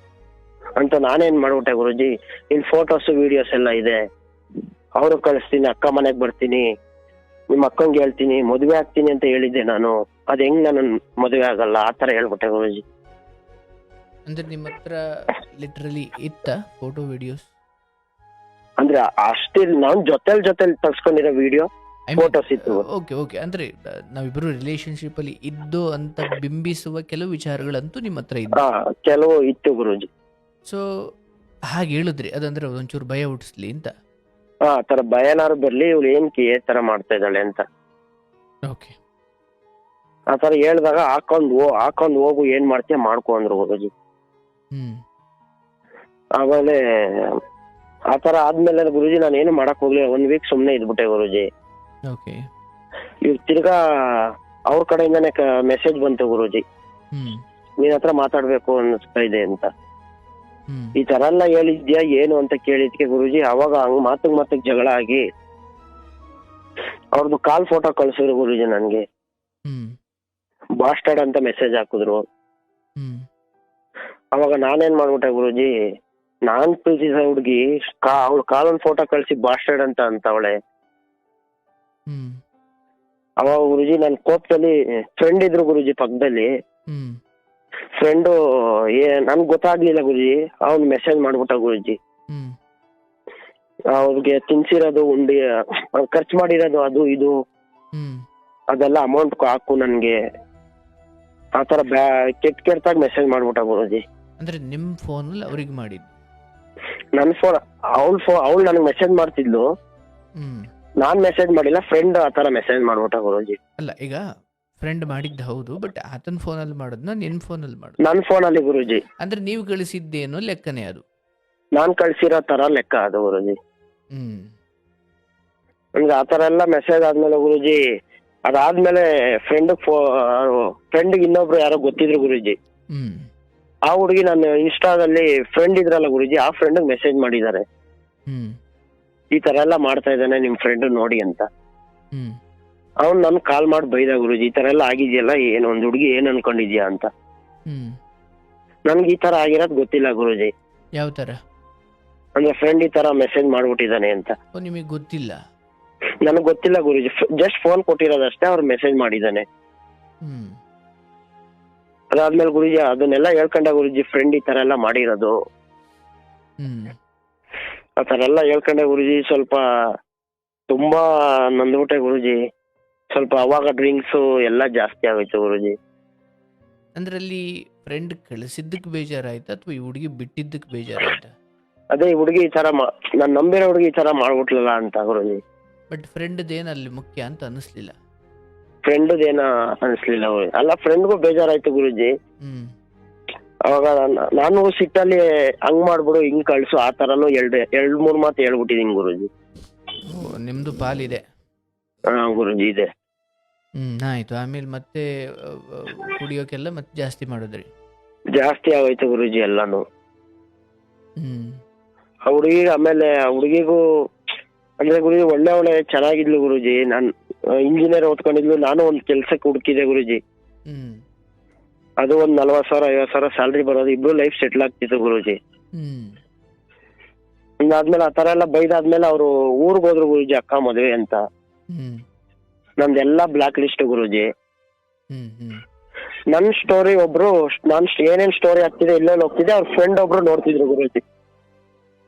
ಅಂತ ನಾನೇನ್ ಮಾಡ್ಬಿಟ್ಟೆ ಗುರುಜಿ. ಇಲ್ಲಿ ಫೋಟೋಸ್ ವಿಡಿಯೋಸ್ ಎಲ್ಲ ಇದೆ, ಅವ್ರು ಕಳಿಸ್ತೀನಿ, ಅಕ್ಕ ಮನೆಗ್ ಬರ್ತೀನಿ, ನಿಮ್ಮ ಅಕ್ಕಂಗೆ ಹೇಳ್ತೀನಿ, ಮದುವೆ ಆಗ್ತೀನಿ ಅಂತ ಹೇಳಿದ್ದೆ ನಾನು. ಅದ್ ಹೆಂಗ್ ನಾನು ಮದುವೆ ಆಗಲ್ಲ ಆತರ ಹೇಳ್ಬಿಟ್ಟೆ ಗುರುಜಿ. ಅಂದ್ರೆ ನಿಮ್ಮ ಹತ್ರ ಲಿಟ್ರಲಿ ಇತ್ತ ಫೋಟೋ ವಿಡಿಯೋಸ್? ಅಂದ್ರೆ ಅಷ್ಟಿಲ್ ನಾನ್ ಜೊತೆಲ್ ತಗ್ಸ್ಕೊಂಡಿರೋ ವಿಡಿಯೋ ಫೋಟೋಸ್ ಇತ್ತು. ಓಕೆ ಅಂದ್ರೆ ನಾವಿಬ್ರು ರಿಲೇಶನ್ಶಿಪ್ ಅಲ್ಲಿ ಇದ್ದು ಅಂತ ಬಿಂಬಿಸುವ ಕೆಲವು ವಿಚಾರಗಳಂತೂ ನಿಮ್ಮ ಹತ್ರ ಇದ್ದ. ಕೆಲವು ಇತ್ತು ಗುರುಜಿ. ಸೊ ಹಾಗೆ ಹೇಳಿದ್ರಿ, ಅದಂದ್ರೆ ಒಂಚೂರು ಭಯ ಹುಟ್ಟಿಸ್ಲಿ ಅಂತ. ಆ ತರ ಭಯನಾರು ಬರ್ಲಿ, ಇವಳು ಏನ್ಕಿ ಏ ತರ ಮಾಡ್ತಾ ಇದ್ದಾಳೆ ಅಂತ ಓಕೆ. ಆತರ ಹೇಳ್ದಾಗ ಹಾಕೊಂಡ್ ಹೋಗು, ಏನ್ ಮಾಡ್ತೀಯ ಮಾಡ್ಕೊ ಅಂದ್ರು ಗುರುಜಿ. ಆಮೇಲೆ ಆತರ ಆದ್ಮೇಲೆ ಗುರುಜಿ ನಾನು ಏನು ಮಾಡಕ್ ಹೋಗ್ಲಿಲ್ಲ, 1 ವೀಕ್ ಸುಮ್ನೆ ಇದ್ಬಿಟ್ಟೆ ಗುರುಜಿ. ಓಕೆ. ಇವ್ ತಿರ್ಗಾ ಅವ್ರ ಕಡೆಯಿಂದಾನೆ ಮೆಸೇಜ್ ಬಂತು ಗುರುಜಿ, ನಿನ್ ಹತ್ರ ಮಾತಾಡ್ಬೇಕು ಅನ್ಸ್ತಾ ಇದೆ ಅಂತ. ಈ ತರ ಎಲ್ಲ ಹೇಳಿದ್ಯಾ ಏನು ಅಂತ ಕೇಳಿದ್ಕೆ ಗುರುಜಿ, ಅವಾಗ ಹಂಗ್ ಮಾತಕ್ ಜಗಳ ಆಗಿ ಅವ್ರದ್ದು ಕಾಲ್ ಫೋಟೋ ಕಳ್ಸಿದ್ರು ಗುರುಜಿ ನನ್ಗೆ. ಬಾಸ್ಟರ್ಡ್ ಅಂತ ಮೆಸೇಜ್ ಹಾಕಿದ್ರು. ಅವಾಗ ನಾನೇನ್ ಮಾಡ್ಬಿಟ್ಟೆ ಗುರುಜಿ, ನಾನ್ ಪ್ರೀತಿಸಿದ ಹುಡ್ಗಿ ಅವಳು ಕಾಲೊಂದ್ ಫೋಟೋ ಕಳ್ಸಿ ಬಾಸ್ಟರ್ಡ್ ಅಂತ ಅವಳೆ. ಅವಾಗ ಗುರುಜಿ ನನ್ ಕೋಪದಲ್ಲಿ ಫ್ರೆಂಡ್ ಇದ್ರು ಗುರುಜಿ ಪಕ್ಕದಲ್ಲಿ. ಫ್ರೆಂಡು ನನ್ಗ್ ಗೊತ್ತಾಗ್ಲಿಲ್ಲ ಗುರುಜಿ, ಅವ್ನ್ ಮೆಸೇಜ್ ಮಾಡ್ಬಿಟ್ಟ ಗುರುಜಿ. ಅವ್ರಿಗೆ ತಿನ್ಸಿರೋದು ಉಂಡಿ ಖರ್ಚು ಮಾಡಿರೋದು ಅದು ಇದು ಅದೆಲ್ಲ ಅಮೌಂಟ್ ಹಾಕು ನನ್ಗೆ, ಆತರ ಕೆಟ್ಟಾಗಿ ಮೆಸೇಜ್ ಮಾಡ್ಬಿಟ್ಟ ಗುರುಜಿ. ಅಂದ್ರೆ ನಿಮ್ ಫೋನ್ ಅವ್ರಿಗೆ ಮಾಡಿದ್ದು? ನನ್ ಫೋನ್ ಅವಳು ನನಗ್ ಮೆಸೇಜ್ ಮಾಡ್ತಿದ್ಲು, ನಾನ್ ಮೆಸೇಜ್ ಮಾಡಿಲ್ಲ, ಫ್ರೆಂಡ್ ಆತರ ಮೆಸೇಜ್ ಮಾಡ್ಬಿಟ್ಟ ಗುರುಜಿ. ಅಲ್ಲ, ಈಗ ಫ್ರೆಂಡ್ ಮಾಡಿದ್ದು ಹೌದು, ಬಟ್ ಆತನ ಫೋನಲ್ಲಿ ಮಾಡೋದ್ನ ನಿನ್ ಫೋನಲ್ಲಿ ಮಾಡೋದು? ನನ್ ಫೋನಲ್ಲಿ ಗುರುಜಿ. ಅಂದ್ರೆ ನೀವು ಕಳಿಸಿದ್ದೇನೋ ಲೆಕ್ಕನೇ ಅದು? ನಾನ್ ಕಳ್ಸಿರೋ ತರ ಲೆಕ್ಕ ಅದು ಗುರುಜಿ. ನನ್ಗೆ ಆತರ ಎಲ್ಲ ಮೆಸೇಜ್ ಆದ್ಮೇಲೆ ಗುರುಜಿ, ಅದಾದ್ಮೇಲೆ ಫ್ರೆಂಡ್ ಇನ್ನೊಬ್ರು ಯಾರೋ ಗೊತ್ತಿದ್ರು ಗುರುಜಿ. ಆ ಹುಡುಗಿ ನಾನು ಇನ್ಸ್ಟಾದಲ್ಲಿ ಫ್ರೆಂಡ್ ಇದ್ರಲ್ಲ ಗುರುಜಿ, ಆ ಫ್ರೆಂಡ್ ಮೆಸೇಜ್ ಮಾಡಿದ್ದಾರೆ, ಈ ತರ ಎಲ್ಲ ಮಾಡ್ತಾ ಇದ್ದಾನೆ ನಿಮ್ ಫ್ರೆಂಡ್ ನೋಡಿ ಅಂತ. ಅವ್ನ್ ನನ್ ಕಾಲ್ ಮಾಡಿ ಬೈದ ಗುರುಜಿ, ಈ ತರ ಎಲ್ಲ ಆಗಿದ್ಯಲ್ಲ, ಏನ್ ಒಂದ್ ಹುಡುಗಿ ಏನ್ ಅನ್ಕೊಂಡಿದ್ಯಾ ಅಂತ. ನನ್ಗೆ ಈ ತರ ಆಗಿರೋದ್ ಗೊತ್ತಿಲ್ಲ ಗುರುಜಿ. ಯಾವ ತರ ಅಂದ್ರೆ ಫ್ರೆಂಡ್ ಈ ತರ ಮೆಸೇಜ್ ಮಾಡ್ಬಿಟ್ಟಿದ್ದಾನೆ ಅಂತ ನಿಮಗೆ ಗೊತ್ತಿಲ್ಲ? ನನಗ್ ಗೊತ್ತಿಲ್ಲ ಗುರುಜಿ, ಜಸ್ಟ್ ಫೋನ್ ಕೊಟ್ಟಿರೋದಷ್ಟೇ, ಅವ್ರು ಮೆಸೇಜ್ ಮಾಡಿದ್ದಾನೆ. ಅದಾದ್ಮೇಲೆ ಗುರುಜಿ ಅದನ್ನೆಲ್ಲ ಹೇಳ್ಕೊಂಡ ಗುರುಜಿ, ಫ್ರೆಂಡ್ ಈ ತರ ಎಲ್ಲ ಮಾಡಿರೋದು ಆ ತರ ಎಲ್ಲ ಹೇಳ್ಕೊಂಡೆ ಗುರುಜಿ. ಸ್ವಲ್ಪ ತುಂಬಾ ನೊಂದ್ಬಿಟ್ಟೆ ಗುರುಜಿ. ಸ್ವಲ್ಪ ಅವಾಗ ಡ್ರಿಂಕ್ಸ್ ಎಲ್ಲ ಜಾಸ್ತಿ ಆಗೋಯ್ತು ಗುರುಜಿ. ಅಂದ್ರಲ್ಲಿ ಫ್ರೆಂಡ್ ಕಳಿಸಿದ್ದಕ್ಕೆ ಬೇಜಾರಾಯ್ತಾ ಅಥವಾ ಈ ಹುಡುಗಿ ಬಿಟ್ಟಿದ್ದಕ್ಕೆ ಬೇಜಾರಾಯ್ತಾ? ಅದೇ ಈ ಹುಡುಗಿ ಈ ತರ ನಾನ್ ನಂಬಿರೋ ಹುಡುಗಿ ಈ ತರ ಮಾಡ್ಬಿಟ್ಲಲ್ಲ ಅಂತ ಗುರುಜಿ. ಬಟ್ ಫ್ರೆಂಡ್ದೇನು ಅಲ್ಲಿ ಮುಖ್ಯ ಅಂತ ಅನಿಸ್ಲಿಲ್ಲ? ಫ್ರೆಂಡ್ದೇನ ಅನಿಸ್ಲಿಲ್ಲ ಗುರುಜಿ. ಅಲ್ಲ, ಫ್ರೆಂಡ್ಗೂ ಬೇಜಾರಾಯ್ತು ಗುರುಜಿ. ಅವಾಗ ನಾನು ಸಿಟ್ಟಲ್ಲಿ ಹಂಗ್ ಮಾಡ್ಬಿಡು, ಹಿಂಗ್ ಕಳ್ಸು, ಆ ತರನು 2-3 ಮಾತು ಹೇಳ್ಬಿಟ್ಟಿದೀನಿ ಗುರುಜಿ. ನಿಮ್ದು ಪಾಲಿದೆ? ಹಾ ಗುರುಜಿ ಇದೆ. ಆಯ್ತು. ಆಮೇಲೆ ಮತ್ತೆ ಕುಡಿಯೋಕೆಲ್ಲ ಮತ್ತೆ ಜಾಸ್ತಿ ಮಾಡಿದ್ರಿ? ಜಾಸ್ತಿ ಆಗೋಯ್ತು ಗುರುಜಿ ಎಲ್ಲಾನು. ಆ ಹುಡುಗಿ ಆಮೇಲೆ ಆ ಹುಡುಗಿಗೂ ಅಂದ್ರೆ ಗುರುಜಿ ಒಳ್ಳೆ ಚೆನ್ನಾಗಿದ್ಲು ಗುರುಜಿ. ನಾನ್ ಇಂಜಿನಿಯರ್ ಓದ್ಕೊಂಡಿದ್ಲು, ನಾನು ಒಂದ್ ಕೆಲ್ಸಕ್ಕೆ ಹುಡುಕಿದೆ ಗುರುಜಿ. ಅದು ಒಂದ್ 40,000-50,000 ಸ್ಯಾಲ್ರಿ ಬರೋದು, ಇಬ್ರು ಲೈಫ್ ಸೆಟ್ಲ್ ಆಗ್ತಿತ್ತು ಗುರುಜಿ. ಇದಾದ್ಮೇಲೆ ಆ ತರ ಎಲ್ಲ ಬೈದಾದ್ಮೇಲೆ ಅವ್ರು ಊರ್ಗ್ ಹೋದ್ರು ಗುರುಜಿ, ಅಕ್ಕ ಮದ್ವೆ ಅಂತ. ನಂದೆಲ್ಲ ಬ್ಲಾಕ್ ಲಿಸ್ಟ್ ಗುರುಜಿ. ನನ್ ಸ್ಟೋರಿ ಒಬ್ರು, ನಾನ್ ಏನೇನ್ ಸ್ಟೋರಿ ಆಗ್ತಿದೆ ಎಲ್ಲೆಲ್ಲಿ ಹೋಗ್ತಿದೆ, ಅವ್ರ ಫ್ರೆಂಡ್ ಒಬ್ರು ನೋಡ್ತಿದ್ರು ಗುರುಜಿ.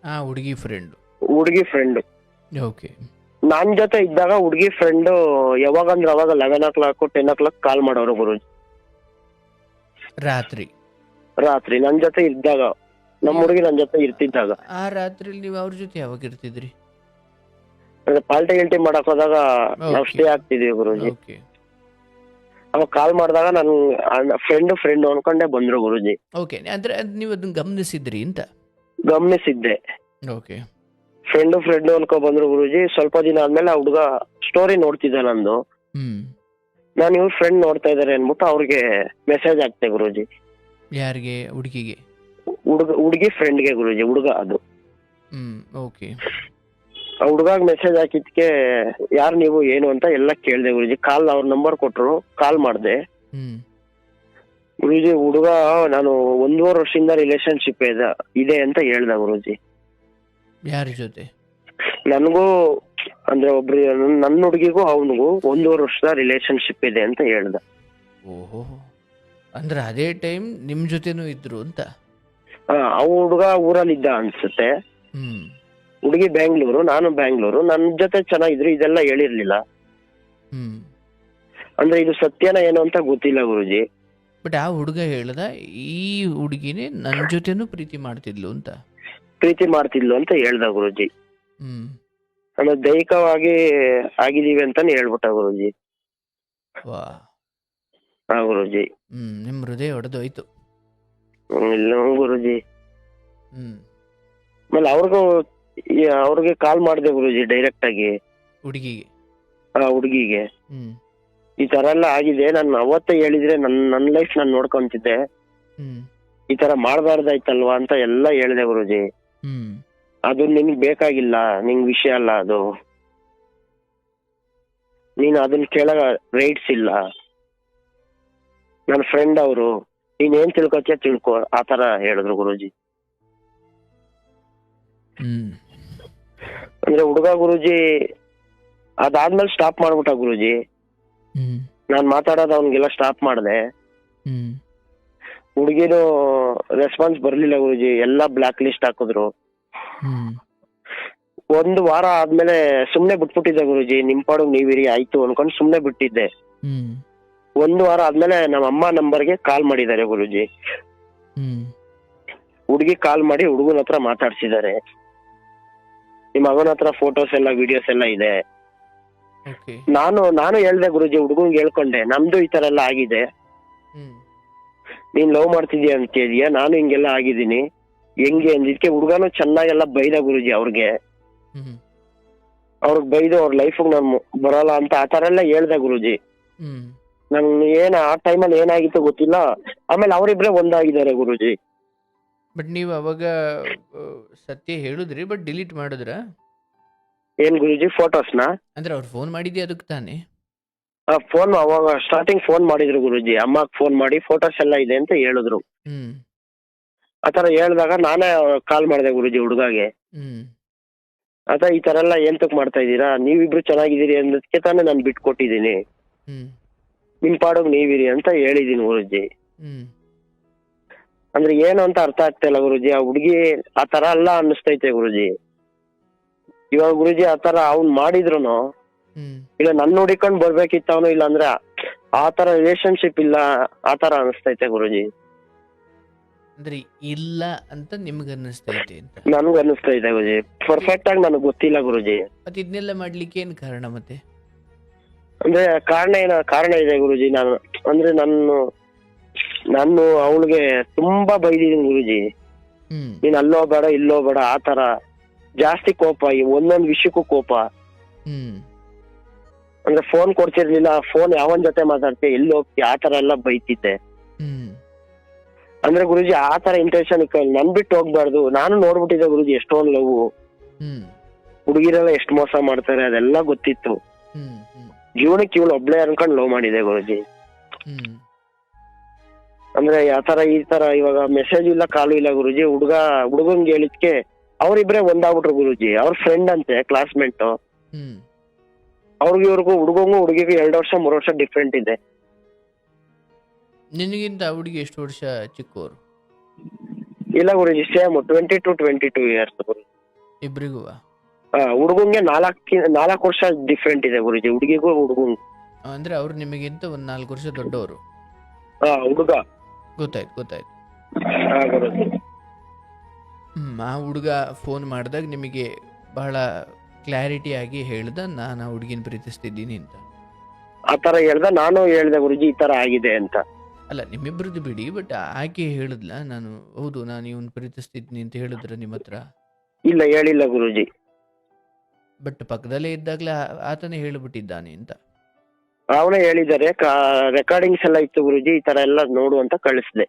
ಹುಡುಗಿ ಫ್ರೆಂಡ್. ಓಕೆ. ನಾನ್ ಜೊತೆ ಇದ್ದಾಗ ಹುಡುಗಿ ಫ್ರೆಂಡ್ ಯಾವಾಗಂದ್ರೆ ಅವಾಗ 11 o'clock 10 o'clock ಕಾಲ್ ಮಾಡೋರು ಗುರುಜಿ. ರಾತ್ರಿ ನನ್ ಜೊತೆ ಇದ್ದಾಗ, ನಮ್ ಹುಡುಗಿ ನನ್ ಜೊತೆ ಇರ್ತಿದ್ದಾಗ. ಆ ರಾತ್ರಿ ನೀವು ಅವ್ರ ಜೊತೆ ಯಾವಾಗ ಇರ್ತಿದ್ರಿ? ಪಾಲ್ಟಿ ಮಾಡಕ್ ಹೋದಾಗ ನಾವ್ ಸ್ಟೇ ಆಗ್ತಿದ್ವಿ ಗುರುಜಿ. ಅವಾಗ ಕಾಲ್ ಮಾಡಿದಾಗ ನನ್ ಫ್ರೆಂಡ್ ಅನ್ಕೊಂಡೆ ಬಂದ್ರು ಗುರುಜಿ. ಓಕೆ, ಅಂದ್ರೆ ನೀವು ಅದನ್ನ ಗಮನಿಸಿದ್ರಿ ಅಂತ? ಗಮನಿಸಿದ್ದೆ. ಓಕೆ. ಫ್ರೆಂಡ್ ಅನ್ಕೊ ಬಂದ್ರು ಗುರುಜಿ. ಸ್ವಲ್ಪ ದಿನ ಆದ್ಮೇಲೆ ಆ ಹುಡುಗ ಸ್ಟೋರಿ ನೋಡ್ತಿದ್ದ ನಂದು. ನಾನು ಇವ್ರ ಫ್ರೆಂಡ್ ನೋಡ್ತಾ ಇದಾರೆ ಅನ್ಬಿಟ್ಟು ಅವ್ರಿಗೆ ಮೆಸೇಜ್ ಹಾಕ್ತೆ ಗುರುಜಿ. ಯಾರಿಗೆ? ಹುಡುಗಿಗೆ? ಹುಡುಗಿ ಫ್ರೆಂಡ್ಗೆ ಗುರುಜಿ. ಹುಡುಗ ಅದು. ಓಕೆ. ಆ ಹುಡುಗಾಗ್ ಮೆಸೇಜ್ ಹಾಕಿದ್ಕೆ ಯಾರು ನೀವು ಏನು ಅಂತ ಎಲ್ಲ ಕೇಳ್ದೆ ಗುರುಜಿ. ಅವ್ರ ನಂಬರ್ ಕೊಟ್ರು, ಕಾಲ್ ಮಾಡ್ದೆ. ಗುರುಜಿ ಹುಡುಗ ನಾನು 1.5 ವರ್ಷದಿಂದ ರಿಲೇಶನ್ಶಿಪ್ ಇದೆ ಅಂತ ಹೇಳ್ದ ಗುರುಜಿ. ಯಾರ ಜೊತೆ? ನನಗೂ ಅಂದ್ರೆ ಒಬ್ರು ನನ್ನ ಹುಡುಗಿಗೂ ಅವನಿಗೂ 1.5 ವರ್ಷದ ರಿಲೇಶನ್ಶಿಪ್ ಇದೆ ಅಂತ ಹೇಳ್ದ. ಓಹೋ, ಅಂದ್ರೆ ಅದೇ ಟೈಮ್ ನಿಮ್ ಜೊತೆನೂ ಇದ್ರು ಅಂತ. ಆ ಹುಡುಗ ಊರಲ್ಲಿದ್ದ ಅನ್ಸುತ್ತೆ. ಹ್ಮ್ ಹುಡುಗಿ ಬ್ಯಾಂಗ್ಳೂರು, ನಾನು ಬ್ಯಾಂಗ್ಳೂರು. ನನ್ ಜೊತೆ ಚೆನ್ನಾಗಿದ್ರು, ಇದೆಲ್ಲ ಹೇಳಿರ್ಲಿಲ್ಲ. ಹ್ಮ್ ಅಂದ್ರೆ ಇದು ಸತ್ಯನ ಏನು ಅಂತ ಗೊತ್ತಿಲ್ಲ ಗುರುಜಿ. ಬಟ್ ಆ ಹುಡುಗ ಹೇಳ್ದ ಈ ಹುಡುಗಿನೇ ನನ್ನ ಜೊತೆನೂ ಪ್ರೀತಿ ಮಾಡ್ತಿದ್ಲು ಅಂತ. ಪ್ರೀತಿ ಮಾಡ್ತಿದ್ಲು ಅಂತ ಹೇಳ್ದ ಗುರುಜಿ. ಹ್ಮ್ ಅಂದ್ರೆ ದೈಹಿಕವಾಗಿ ಆಗಿದೀವಿ ಅಂತಾನೆ ಹೇಳ್ಬಿಟ್ಟ ಗುರುಜಿ. ವಾ. ಹಾ ಗುರುಜಿ. ನಿಮ್ ಹೃದಯ ಹೊಡೆದೋಯ್ತು. ಇಲ್ಲ ಗುರುಜಿ. ಹ್ಮ್ ಆಮೇಲೆ ಅವ್ರಿಗೆ ಕಾಲ್ ಮಾಡಿದೆ ಗುರುಜಿ ಡೈರೆಕ್ಟ್ ಆಗಿ, ಹುಡುಗಿಗೆ. ಹುಡುಗಿಗೆ. ಹ್ಮ್ ಈ ತರ ಎಲ್ಲ ಆಗಿದೆ, ನಾನು ಅವತ್ತೇ ಹೇಳಿದ್ರೆ ನನ್ ಲೈಫ್ ನಾನು ನೋಡ್ಕೊಂತಿದ್ದೆ, ಹ್ಮ್ ಈ ತರ ಮಾಡ್ಬಾರ್ದಾಯ್ತಲ್ವಾ ಅಂತ ಎಲ್ಲ ಹೇಳಿದೆ ಗುರುಜಿ. ಹ್ಮ್ ಅದು ನಿನ್ಗ್ ಬೇಕಾಗಿಲ್ಲ, ನಿಂಗ್ ವಿಷಯ ಅಲ್ಲ ಅದು, ನೀನು ಅದನ್ನ ಕೇಳ ರೈಟ್ಸ್ ಇಲ್ಲ, ನನ್ನ ಫ್ರೆಂಡ್ ಅವರು, ನೀನ್ ಏನ್ ತಿಳ್ಕೊತೀಯ ತಿಳ್ಕೊ, ಆತರ ಹೇಳಿದ್ರು ಗುರುಜಿ. ಹ್ಮ್ ಅಂದ್ರೆ ಹುಡುಗ ಗುರುಜಿ ಅದಾದ್ಮೇಲೆ ಸ್ಟಾಪ್ ಮಾಡ್ಬಿಟ್ಟ ಗುರುಜಿ. ಹ್ಮ್ ನಾನ್ ಮಾತಾಡೋದು ಅವ್ನಿಗೆಲ್ಲ ಸ್ಟಾಪ್ ಮಾಡ್ದೆ. ಹ್ಮ್ ಹುಡುಗಿನೂ ರೆಸ್ಪಾನ್ಸ್ ಬರ್ಲಿಲ್ಲ ಗುರುಜಿ, ಎಲ್ಲಾ ಬ್ಲಾಕ್ ಲಿಸ್ಟ್ ಹಾಕಿದ್ರು. ಹ್ಮ್ 1 ವಾರ ಆದ್ಮೇಲೆ ಸುಮ್ನೆ ಬಿಟ್ಬಿಟ್ಟಿದ್ದೆ ಗುರುಜಿ, ನಿಮ್ ಪಾಡು ನೀವಿರಿ ಆಯ್ತು ಅನ್ಕೊಂಡ್ ಸುಮ್ನೆ ಬಿಟ್ಟಿದ್ದೆ. ಹ್ಮ್ 1 ವಾರ ಆದ್ಮೇಲೆ ನಮ್ಮ ಅಮ್ಮ ನಂಬರ್ಗೆ ಕಾಲ್ ಮಾಡಿದ್ದಾರೆ ಗುರುಜಿ. ಹ್ಮ್ ಹುಡುಗಿ ಕಾಲ್ ಮಾಡಿ ಹುಡುಗನ ಹತ್ರ ಮಾತಾಡ್ಸಿದ್ದಾರೆ. ನಿಮ್ ಮಗನ ಹತ್ರ ಫೋಟೋಸ್ ಎಲ್ಲ ವಿಡಿಯೋಸ್ ಎಲ್ಲ ಇದೆ. ಓಕೆ. ನಾನು ಹೇಳ್ದೆ ಗುರುಜಿ, ಹುಡುಗಂಗೆ ಹೇಳ್ಕೊಂಡೆ, ನಮ್ದು ಈ ತರ ಎಲ್ಲ ಆಗಿದೆ, ಹ್ಮ್ ನೀನ್ ಲವ್ ಮಾಡ್ತಿದ್ಯಾ ಅಂತಿದ್ಯಾ, ನಾನು ಹಿಂಗೆಲ್ಲ ಆಗಿದ್ದೀನಿ, ಹೆಂಗೆ ಅಂದಿದ್ಕೆ ಹುಡುಗನು ಚೆನ್ನಾಗೆಲ್ಲ ಬೈದ ಗುರುಜಿ ಅವ್ರಿಗೆ. ಹ್ಮ್ ಅವ್ರಿಗೆ ಬೈದು ಅವ್ರ ಲೈಫಿಗೆ ನಾನು ಬರಲ್ಲ ಅಂತ ಆ ತರ ಎಲ್ಲ ಹೇಳ್ದೆ ಗುರುಜಿ. ಹ್ಮ್ ನನ್ ಆ ಟೈಮಲ್ಲಿ ಏನಾಗಿತ್ತು ಗೊತ್ತಿಲ್ಲ. ಆಮೇಲೆ ಅವರಿಬ್ರೆ ಒಂದಾಗಿದ್ದಾರೆ ಗುರುಜಿ. ಬಟ್ ನೀವು ಅವಾಗ ಸತ್ಯ ಹೇಳಿದ್ರಿ, ಬಟ್ ಡಿಲೀಟ್ ಮಾಡಿದ್ರ? ಏನ್ ಗುರುಜಿ? ಫೋಟೋಸ್ನ ಅಂದ್ರೆ ಅವ್ರು ಫೋನ್ ಮಾಡಿದ್ದೆ ಅದಕ್ಕೆ ತಾನೇ? ಫೋನ್ ಅವಾಗ ಸ್ಟಾರ್ಟಿಂಗ್ ಫೋನ್ ಮಾಡಿದ್ರು ಗುರುಜಿ, ಅಮ್ಮಗ್ ಫೋನ್ ಮಾಡಿ ಫೋಟೋಸ್ ಎಲ್ಲ ಇದೆ ಅಂತ ಹೇಳಿದ್ರು. ಹ್ಮ್ ಆತರ ಹೇಳ್ದಾಗ ನಾನೇ ಕಾಲ್ ಮಾಡಿದೆ ಗುರುಜಿ ಹುಡುಗಾಗೆ. ಹ್ಮ್ ಈ ತರ ಎಲ್ಲ ಏಂತಕ್ ಮಾಡ್ತಾ ಇದೀರಾ, ನೀವಿಬ್ರು ಚೆನ್ನಾಗಿದ್ದೀರಿ ಅನ್ನೋದಕ್ಕೆ ತಾನೇ ನಾನು ಬಿಟ್ಕೊಟ್ಟಿದೀನಿ, ಹ್ಮ್ ನಿಮ್ ಪಾಡೋಗ್ ನೀವಿರಿ ಅಂತ ಹೇಳಿದೀನಿ ಗುರುಜಿ. ಹ್ಮ್ ಅಂದ್ರೆ ಏನು ಅಂತ ಅರ್ಥ ಆಗ್ತಾ ಇಲ್ಲ ಗುರುಜಿ. ಆ ಹುಡುಗಿ ಆ ತರ ಅಲ್ಲ ಅನ್ನಿಸ್ತೈತೆ ಗುರುಜಿ. ಇವಾಗ ಗುರುಜಿ ಆ ತರ ಅವ್ನ್ ಮಾಡಿದ್ರುನು ಹ್ಮ್ ಇಲ್ಲ ನನ್ನ ನೋಡಿಕೊಂಡ್ ಬರ್ಬೇಕಿತ್ತ ಅವನು, ಇಲ್ಲ ಅಂದ್ರೆ ಆ ತರ ರಿಲೇಶನ್ಶಿಪ್ ಇಲ್ಲ ಆ ತರ ಅನಿಸ್ತೈತೆ ಗುರುಜಿ. ಅಂದ್ರೆ ಇಲ್ಲ ಅಂತ ನಿಮ್ಗೆ ಅನ್ನಿಸ್ತೈತೆ ಅಂತ? ನನ್ಗೂ ಅನ್ನಿಸ್ತೈತೆ ಗುರುಜಿ, ಪರ್ಫೆಕ್ಟ್ ಆಗಿ ನನಗ್ ಗೊತ್ತಿಲ್ಲ ಗುರುಜಿ. ಮತ್ತೆ ಇದನ್ನೆಲ್ಲ ಮಾಡ್ಲಿಕ್ಕೆ ಏನ್ ಕಾರಣ ಮತ್ತೆ? ಅಂದ್ರೆ ಕಾರಣ ಇದೆ ಗುರುಜಿ. ನಾನು ಅವಳಿಗೆ ತುಂಬಾ ಬೈದಿದ್ದೀನಿ ಗುರುಜಿ. ಹ್ಮ್ ನೀನ್ ಅಲ್ಲೋ ಬೇಡ ಇಲ್ಲೋ ಬೇಡ, ಆ ತರ ಜಾಸ್ತಿ ಕೋಪ, ಒಂದೊಂದ್ ವಿಷಯಕ್ಕೂ ಕೋಪ. ಹ್ಮ್ ಅಂದ್ರೆ ಫೋನ್ ಕೊಡ್ತಿರ್ಲಿಲ್ಲ, ಫೋನ್ ಯಾವನ್ ಜೊತೆ ಮಾತಾಡ್ತೀಯ, ಎಲ್ಲಿ ಹೋಗ್ತೀಯ, ಆ ತರ ಎಲ್ಲ ಬೈತಿದ್ದೆ. ಹ್ಮ್ ಅಂದ್ರೆ ಗುರುಜಿ ಆ ತರ ಇಂಟೆನ್ಷನ್ ನನ್ ಬಿಟ್ಟು ಹೋಗ್ಬಾರ್ದು. ನಾನು ನೋಡ್ಬಿಟ್ಟಿದ್ದೆ ಗುರುಜಿ ಎಷ್ಟೊಂದ್ ಲವ್, ಹ್ಮ್ ಹುಡುಗಿರೆಲ್ಲ ಎಷ್ಟ್ ಮೋಸ ಮಾಡ್ತಾರೆ ಅದೆಲ್ಲ ಗೊತ್ತಿತ್ತು. ಹ್ಮ್ ಹ್ಮ್ ಜೀವನಕ್ಕೆ ಇವಳು ಒಬ್ಳೆ ಅನ್ಕೊಂಡ್ ಲವ್ ಮಾಡಿದೆ ಗುರುಜಿ. ಹ್ಮ್ ಅಂದ್ರೆ ಈ ತರ ಇವಾಗ ಮೆಸೇಜ್ ಇಲ್ಲ ಕಾಲು ಇಲ್ಲ ಗುರುಜಿ. ಹುಡುಗಂಗೆ ಹೇಳಿದ್ಕೆ ಅವ್ರಿಬ್ರೆ ಒಂದಾಗ್ಬಿಟ್ರು ಗುರುಜಿ. ಅವ್ರ ಫ್ರೆಂಡ್ ಅಂತೆ, ಕ್ಲಾಸ್ಮೇಟ್. ಹ್ಮ್ ಇವ್ರಿಗೂ ಹುಡುಗಂಗೂ ಹುಡುಗಿಗೂ 2 ವರ್ಷ 3 ವರ್ಷ ಡಿಫ್ರೆಂಟ್ ಇದೆ. ನಿನಗಿಂತ ಹುಡುಗಿ ಎಷ್ಟು ವರ್ಷ ಚಿಕ್ಕವರು? ಇಲ್ಲ ಗುರುಜಿ, ಸೇಮ್ 20 to 22 years ಗುರುಜಿ ಇಬ್ರಿಗೂ? ಹುಡುಗಂಗೆ 4 ವರ್ಷ ಡಿಫ್ರೆಂಟ್ ಇದೆ ಗುರುಜಿ, ಹುಡುಗಿಗೂ ಹುಡುಗಂಗೂ. ಅಂದ್ರೆ ಅವ್ರು ನಿಮಗಿಂತ ಒಂದ್ 4 ವರ್ಷ ದೊಡ್ಡವರು? ಹುಡುಗ. ಗೊತ್ತಾಯ್ತು. ಗುರುಜಿ. ಆ ಹುಡುಗ ಫೋನ್ ಮಾಡಿದಾಗ ನಿಮಗೆ ಬಹಳ ಕ್ಲಾರಿಟಿ ಆಗಿ ಹೇಳ್ದ, ನಾನು ಆ ಹುಡುಗಿನ ಪ್ರೀತಿಸ್ತಿದ್ದೀನಿ ಅಂತ? ಆ ತರ ಹೇಳ್ದ, ನಾನು ಹೇಳ್ದೆ ಗುರುಜಿ ಈ ತರ ಆಗಿದೆ ಅಂತ. ಅಲ್ಲ, ನಿಮ್ಮಿಬ್ರದ್ದು ಬಿಡಿ, ಬಟ್ ಆಕೆ ಹೇಳಿದ್ಲ ಹೌದು ನಾನು ಇವನ್ ಪ್ರೀತಿಸ್ತಿದ್ದೀನಿ ಅಂತ ಹೇಳಿದ್ರ ನಿಮ್ಮ ಹತ್ರ? ಇಲ್ಲ, ಹೇಳಿಲ್ಲ ಗುರುಜಿ. ಬಟ್ ಪಕ್ಕದಲ್ಲೇ ಇದ್ದಾಗ್ಲೇ ಆತನೇ ಹೇಳ್ಬಿಟ್ಟಿದ್ದಾನೆ ಅಂತ? ಅವನೇ ಹೇಳಿದ್ದಾರೆ, ರೆಕಾರ್ಡಿಂಗ್ಸ್ ಎಲ್ಲ ಇತ್ತು ಗುರುಜಿ, ಈ ತರ ಎಲ್ಲ ನೋಡು ಅಂತ ಕಳಿಸ್ದೆ.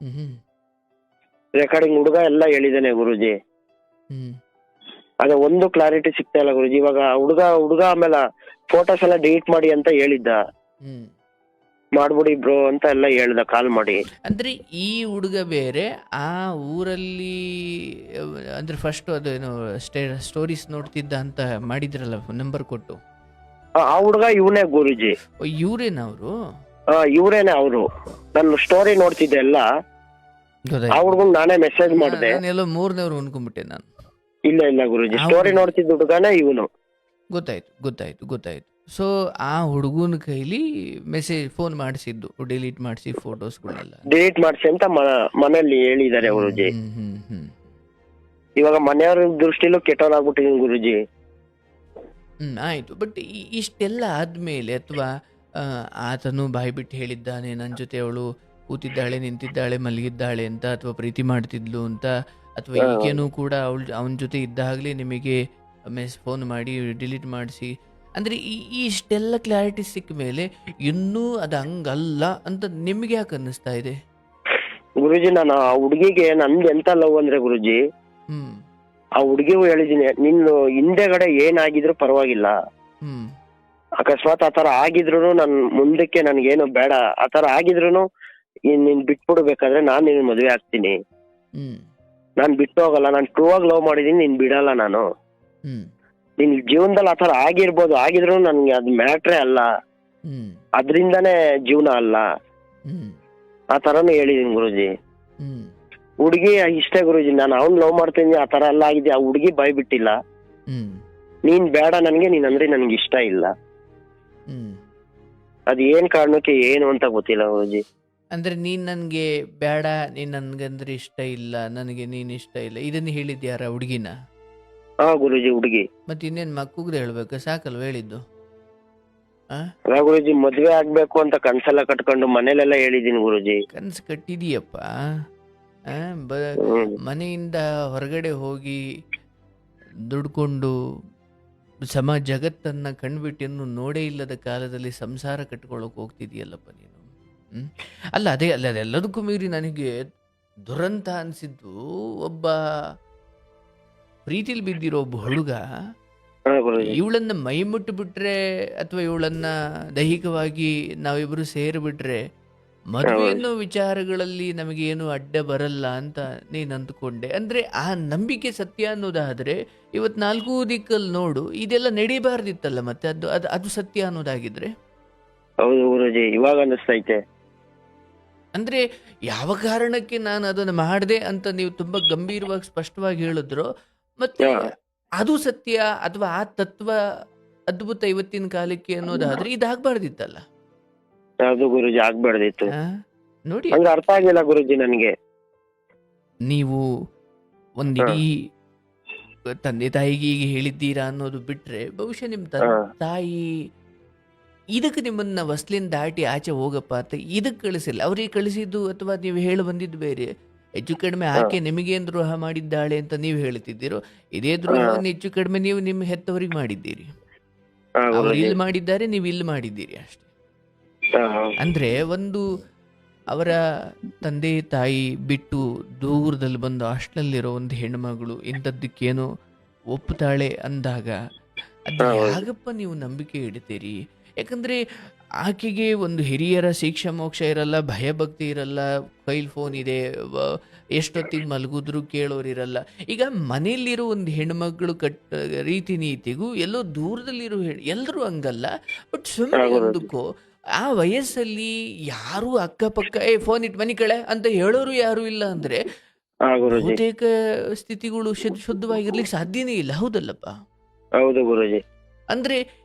ಹ್ಮ್ ರೆಕಾರ್ಡಿಂಗ್ ಹುಡುಗ ಎಲ್ಲ ಹೇಳಿದಾನೆ ಗುರುಜಿ. ಹ್ಮ್ ಅದೇ ಒಂದು ಕ್ಲಾರಿಟಿ ಸಿಗ್ತಾ ಇಲ್ಲ ಗುರುಜಿ. ಇವಾಗ ಹುಡುಗ ಆಮೇಲೆ ಫೋಟೋಸ್ ಎಲ್ಲ ಡಿಲೀಟ್ ಮಾಡಿ ಅಂತ ಹೇಳಿದ್ದ. ಹ್ಮ್ ಮಾಡ್ಬಿಡಿ ಬ್ರೋ ಅಂತ ಎಲ್ಲ ಹೇಳ್ದ ಕಾಲ್ ಮಾಡಿ. ಅಂದ್ರೆ ಈ ಹುಡುಗ ಬೇರೆ ಆ ಊರಲ್ಲಿ ಅಂದ್ರೆ ಫಸ್ಟ್ ಅದು ಏನು ಸ್ಟೋರೀಸ್ ನೋಡ್ತಿದ್ದ ಅಂತ ಮಾಡಿದ್ರಲ್ಲ ನಂಬರ್ ಕೊಟ್ಟು, ಆ ಹುಡ್ಗ ಇವನೇ ಗುರುಜಿ. ಇವ್ರೇನವರು? ಇವ್ರೇನೆ ಅವರು. ನನ್ನ ಸ್ಟೋರಿ ನೋಡ್ತಿದ್ದೆ ಎಲ್ಲ, ಆ ಹುಡ್ಗನ್ ನಾನೇ ಮೆಸೇಜ್ ಮಾಡಿದೆ. ನಾನೆಲ್ಲೋ ಮೂರನೇವ್ರು ಅನ್ಕೊಂಡ್ಬಿಟ್ಟೆ ನಾನು. ಇಲ್ಲ ಗುರುಜಿ, ಸ್ಟೋರಿ ನೋಡ್ತಿದ್ದ ಹುಡುಗನೇ ಇವನು. ಗೊತ್ತಾಯ್ತು. ಸೊ ಆ ಹುಡುಗನ ಕೈಲಿ ಫೋನ್ ಮಾಡಿಸಿದ್ದು, ಡಿಲೀಟ್ ಮಾಡಿಸಿ ಫೋಟೋಸ್ಗಳನ್ನೆಲ್ಲ ಡಿಲೀಟ್ ಮಾಡ್ಸಿ ಅಂತ ಮನೇಲಿ ಹೇಳಿದ್ದಾರೆ ಗುರುಜಿ. ಇವಾಗ ಮನೆಯವ್ರ ದೃಷ್ಟಿಲೂ ಕೆಟ್ಟವನಾಗ್ಬಿಟ್ಟಿದೀನಿ ಗುರುಜಿ. ಆಯ್ತು. ಬಟ್ ಇಷ್ಟೆಲ್ಲ ಆದ್ಮೇಲೆ ಅಥವಾ ಆತನು ಬಾಯಿ ಬಿಟ್ಟು ಹೇಳಿದ್ದಾನೆ ನನ್ನ ಜೊತೆ ಅವಳು ಕೂತಿದ್ದಾಳೆ, ನಿಂತಿದ್ದಾಳೆ, ಮಲಗಿದ್ದಾಳೆ ಅಂತ, ಅಥವಾ ಪ್ರೀತಿ ಮಾಡ್ತಿದ್ಲು ಅಂತ, ಅಥವಾ ಈಗೇನು ಕೂಡ ಅವನ ಜೊತೆ ಇದ್ದಾಗಲೇ ನಿಮಗೆ ಫೋನ್ ಮಾಡಿ ಡಿಲೀಟ್ ಮಾಡಿಸಿ, ಅಂದ್ರೆ ಇಷ್ಟೆಲ್ಲ ಕ್ಲಾರಿಟಿ ಸಿಕ್ಕ ಮೇಲೆ ಇನ್ನೂ ಅದು ಹಂಗಲ್ಲ ಅಂತ ನಿಮ್ಗೆ ಯಾಕೆ ಅನ್ನಿಸ್ತಾ ಇದೆ? ಗುರುಜಿ ನಾನು ಆ ಹುಡುಗಿಗೆ ನಂದು ಎಂತ ಲವ್ ಅಂದ್ರೆ ಗುರುಜಿ, ಆ ಹುಡುಗಿಗೂ ಹೇಳಿದೀನಿ, ನಿನ್ನ ಹಿಂದೆಗಡೆ ಏನಾಗಿದ್ರು ಪರವಾಗಿಲ್ಲ, ಅಕಸ್ಮಾತ್ ಆತರ ಆಗಿದ್ರು ನನ್ ಮುಂದಕ್ಕೆ ನನ್ಗೇನು ಬೇಡ, ಆತರ ಆಗಿದ್ರು ನೀನ್ ಬಿಟ್ಬಿಡ್ಬೇಕಾದ್ರೆ ನಾನ್ ನಿನ್ ಮದ್ವೆ ಆಗ್ತೀನಿ, ನಾನ್ ಬಿಟ್ಟು ಹೋಗಲ್ಲ, ನಾನ್ ಟ್ರೂ ಆಗಿ ಲವ್ ಮಾಡಿದೀನಿ, ನೀನ್ ಬಿಡಲ್ಲ ನಾನು, ನಿನ್ ಜೀವನದಲ್ಲಿ ಆತರ ಆಗಿದ್ರು ನನ್ಗೆ ಅದ್ ಮ್ಯಾಟ್ರೇ ಅಲ್ಲ, ಅದ್ರಿಂದಾನೇ ಜೀವನ ಅಲ್ಲ, ಆ ತರನು ಹೇಳಿದೀನಿ ಗುರುಜಿ. ಹುಡುಗಿ ಇಷ್ಟೇ ಗುರುಜಿ, ನಾನು ಅವ್ನ್ ಲವ್ ಮಾಡ್ತೀನಿ ಆ ತರ ಎಲ್ಲ ಆಗಿದೆ, ಆ ಹುಡುಗಿ ಬಾಯ್ ಬಿಟ್ಟಿಲ್ಲ, ನೀನ್ ಬೇಡ ನನ್ಗೆ, ನೀನ್ ಅಂದ್ರೆ ನನ್ಗೆ ಇಷ್ಟ ಇಲ್ಲ, ಅದ್ ಏನ್ ಕಾರಣಕ್ಕೆ ಏನು ಅಂತ ಗೊತ್ತಿಲ್ಲ ಗುರುಜಿ. ಅಂದ್ರೆ ನೀನ್ ನನ್ಗೆ ಬೇಡ, ನೀನ್ ನನ್ಗಂದ್ರೆ ಇಷ್ಟ ಇಲ್ಲ, ನನಗೆ ನೀನ್ ಇಷ್ಟ ಇಲ್ಲ, ಇದನ್ನ ಹೇಳಿದ್ಯಾರ ಹುಡುಗಿನ? ಹಾ ಗುರುಜಿ, ಹುಡುಗಿ. ಮತ್ತೆ ಇನ್ನೇನ್ ಮಕ್ಕುಗ್ರೆ ಹೇಳ್ಬೇಕು, ಸಾಕಲ್ವ ಹೇಳಿದ್ದು? ಅಲ್ಲ ಗುರುಜಿ, ಮದ್ವೆ ಆಗ್ಬೇಕು ಅಂತ ಕನ್ಸೆಲ್ಲ ಕಟ್ಕೊಂಡು ಮನೇಲೆಲ್ಲ ಹೇಳಿದೀನಿ ಗುರುಜಿ. ಕನ್ಸು ಕಟ್ಟಿದೀಯಪ್ಪ, ಮನೆಯಿಂದ ಹೊರಗಡೆ ಹೋಗಿ ದುಡ್ಕೊಂಡು ಜಗತ್ತನ್ನ ಕಂಡ್ಬಿಟ್ಟು ನೋಡೇ ಇಲ್ಲದ ಕಾಲದಲ್ಲಿ ಸಂಸಾರ ಕಟ್ಕೊಳಕ್ ಹೋಗ್ತಿದೀಯಲ್ಲಪ್ಪ ನೀನು. ಅಲ್ಲ ಅದೆಲ್ಲದಕ್ಕೂ ಮೀರಿ ನನಗೆ ದುರಂತ ಅನ್ಸಿದ್ದು, ಒಬ್ಬ ಪ್ರೀತಿಲಿ ಬಿದ್ದಿರೋ ಒಬ್ಬ ಹುಡುಗ ಇವಳನ್ನ ಮೈ ಮುಟ್ಟು ಬಿಟ್ರೆ ಅಥವಾ ಇವಳನ್ನ ದೈಹಿಕವಾಗಿ ನಾವಿಬ್ರು ಸೇರಿಬಿಟ್ರೆ ಮದುವೆ ಅನ್ನೋ ವಿಚಾರಗಳಲ್ಲಿ ನಮಗೇನು ಅಡ್ಡ ಬರಲ್ಲ ಅಂತ ನೀನ್ ಅಂದ್ಕೊಂಡೆ. ಅಂದ್ರೆ ಆ ನಂಬಿಕೆ ಸತ್ಯ ಅನ್ನೋದಾದ್ರೆ ಇವತ್ 4 ದಿಕ್ಕಲ್ಲಿ ನೋಡು, ಇದೆಲ್ಲ ನಡೀಬಾರ್ದಿತ್ತಲ್ಲ ಮತ್ತೆ ಅದು ಸತ್ಯ ಅನ್ನೋದಾಗಿದ್ರೆ. ಹೌದು ಗುರುಜಿ, ಇವಾಗ ಅನ್ನಿಸ್ತೈತೆ. ಅಂದ್ರೆ ಯಾವ ಕಾರಣಕ್ಕೆ ನಾನು ಅದನ್ನು ಮಾಡಿದೆ ಅಂತ ನೀವು ತುಂಬಾ ಗಂಭೀರವಾಗಿ ಸ್ಪಷ್ಟವಾಗಿ ಹೇಳಿದ್ರು, ಮತ್ತೆ ಅದು ಸತ್ಯ ಅಥವಾ ಆ ತತ್ವ ಅದ್ಭುತ ಇವತ್ತಿನ ಕಾಲಕ್ಕೆ ಅನ್ನೋದಾದ್ರೆ ಇದಾಗಬಾರ್ದಿತ್ತಲ್ಲ. ಅದು ಗುರುಜಿ ಆಗ್ಬಾರ್ದಿತ್ತು. ನೋಡಿ, ಅರ್ಥ ಆಗಿಲ್ಲ ಗುರುಜಿ ನನಗೆ. ನೀವು ಒಂದಿಡೀ ತಂದೆ ತಾಯಿಗೆ ಈಗ ಹೇಳಿದ್ದೀರಾ ಅನ್ನೋದು ಬಿಟ್ರೆ, ಬಹುಶಃ ನಿಮ್ ತಾಯಿ ಇದಕ್ಕೆ ನಿಮ್ಮನ್ನ ವಸ್ಲಿನ ದಾಟಿ ಆಚೆ ಹೋಗಪ್ಪ ಅಂತ ಇದಕ್ಕೆ ಕಳಿಸಿಲ್ಲ. ಅವ್ರಿಗೆ ಕಳಿಸಿದ್ದು ಅಥವಾ ನೀವು ಹೇಳಿ ಬಂದಿದ್ದು ಬೇರೆ. ಹೆಚ್ಚು ಕಡಿಮೆ ಆಕೆ ನಿಮಗೇನು ದ್ರೋಹ ಮಾಡಿದ್ದಾಳೆ ಅಂತ ನೀವು ಹೇಳ್ತಿದ್ದೀರೋ, ಇದೇ ದ್ರೋಹವನ್ನು ಹೆಚ್ಚು ಕಡಿಮೆ ನೀವು ನಿಮ್ಮ ಹೆತ್ತವರಿಗೆ ಮಾಡಿದ್ದೀರಿ. ಅವ್ರು ಇಲ್ಲಿ ಮಾಡಿದ್ದಾರೆ, ನೀವು ಇಲ್ಲಿ ಮಾಡಿದ್ದೀರಿ ಅಷ್ಟೇ. ಅಂದ್ರೆ ಒಂದು ಅವರ ತಂದೆ ತಾಯಿ ಬಿಟ್ಟು ದೂರದಲ್ಲಿ ಬಂದು ಹಾಸ್ಟೆಲಲ್ಲಿರೋ ಒಂದು ಹೆಣ್ಮಗಳು ಇಂಥದ್ದಕ್ಕೇನೋ ಒಪ್ಪುತ್ತಾಳೆ ಅಂದಾಗ ಅದು ಯಾಗಪ್ಪ ನೀವು ನಂಬಿಕೆ ಇಡ್ತೀರಿ? ಯಾಕಂದ್ರೆ ಆಕೆಗೆ ಒಂದು ಹಿರಿಯರ ಶಿಕ್ಷೆ ಮೋಕ್ಷ ಇರಲ್ಲ, ಭಯಭಕ್ತಿ ಇರಲ್ಲ, ಕೈಲ್ ಫೋನ್ ಇದೆ, ಎಷ್ಟೊತ್ತಿಗೆ ಮಲಗಿದ್ರು ಕೇಳೋರಿರಲ್ಲ. ಈಗ ಮನೆಯಲ್ಲಿರೋ ಒಂದು ಹೆಣ್ಮಕ್ಳು ರೀತಿ ನೀತಿಗೂ ಎಲ್ಲೋ ದೂರದಲ್ಲಿರೋ ಎಲ್ಲರೂ ಹಂಗಲ್ಲ. ಬಟ್ ಸುಮ್ಮನೆ ಒಂದಕ್ಕೂ ಆ ವಯಸ್ಸಲ್ಲಿ ಯಾರು ಅಕ್ಕಪಕ್ಕ ಫೋನ್ ಇಟ್ಟು ಮನಿ ಕಳೆ ಅಂತ ಹೇಳೋರು ಯಾರು ಇಲ್ಲ ಅಂದ್ರೆ ಬಹುತೇಕ ಸ್ಥಿತಿಗಳು ಶುದ್ಧವಾಗಿರ್ಲಿಕ್ಕೆ ಸಾಧ್ಯನೇ ಇಲ್ಲ. ಹೌದಲ್ಲಪ್ಪ? ಹೌದು ಗುರುಜಿ. ಅಂದ್ರೆ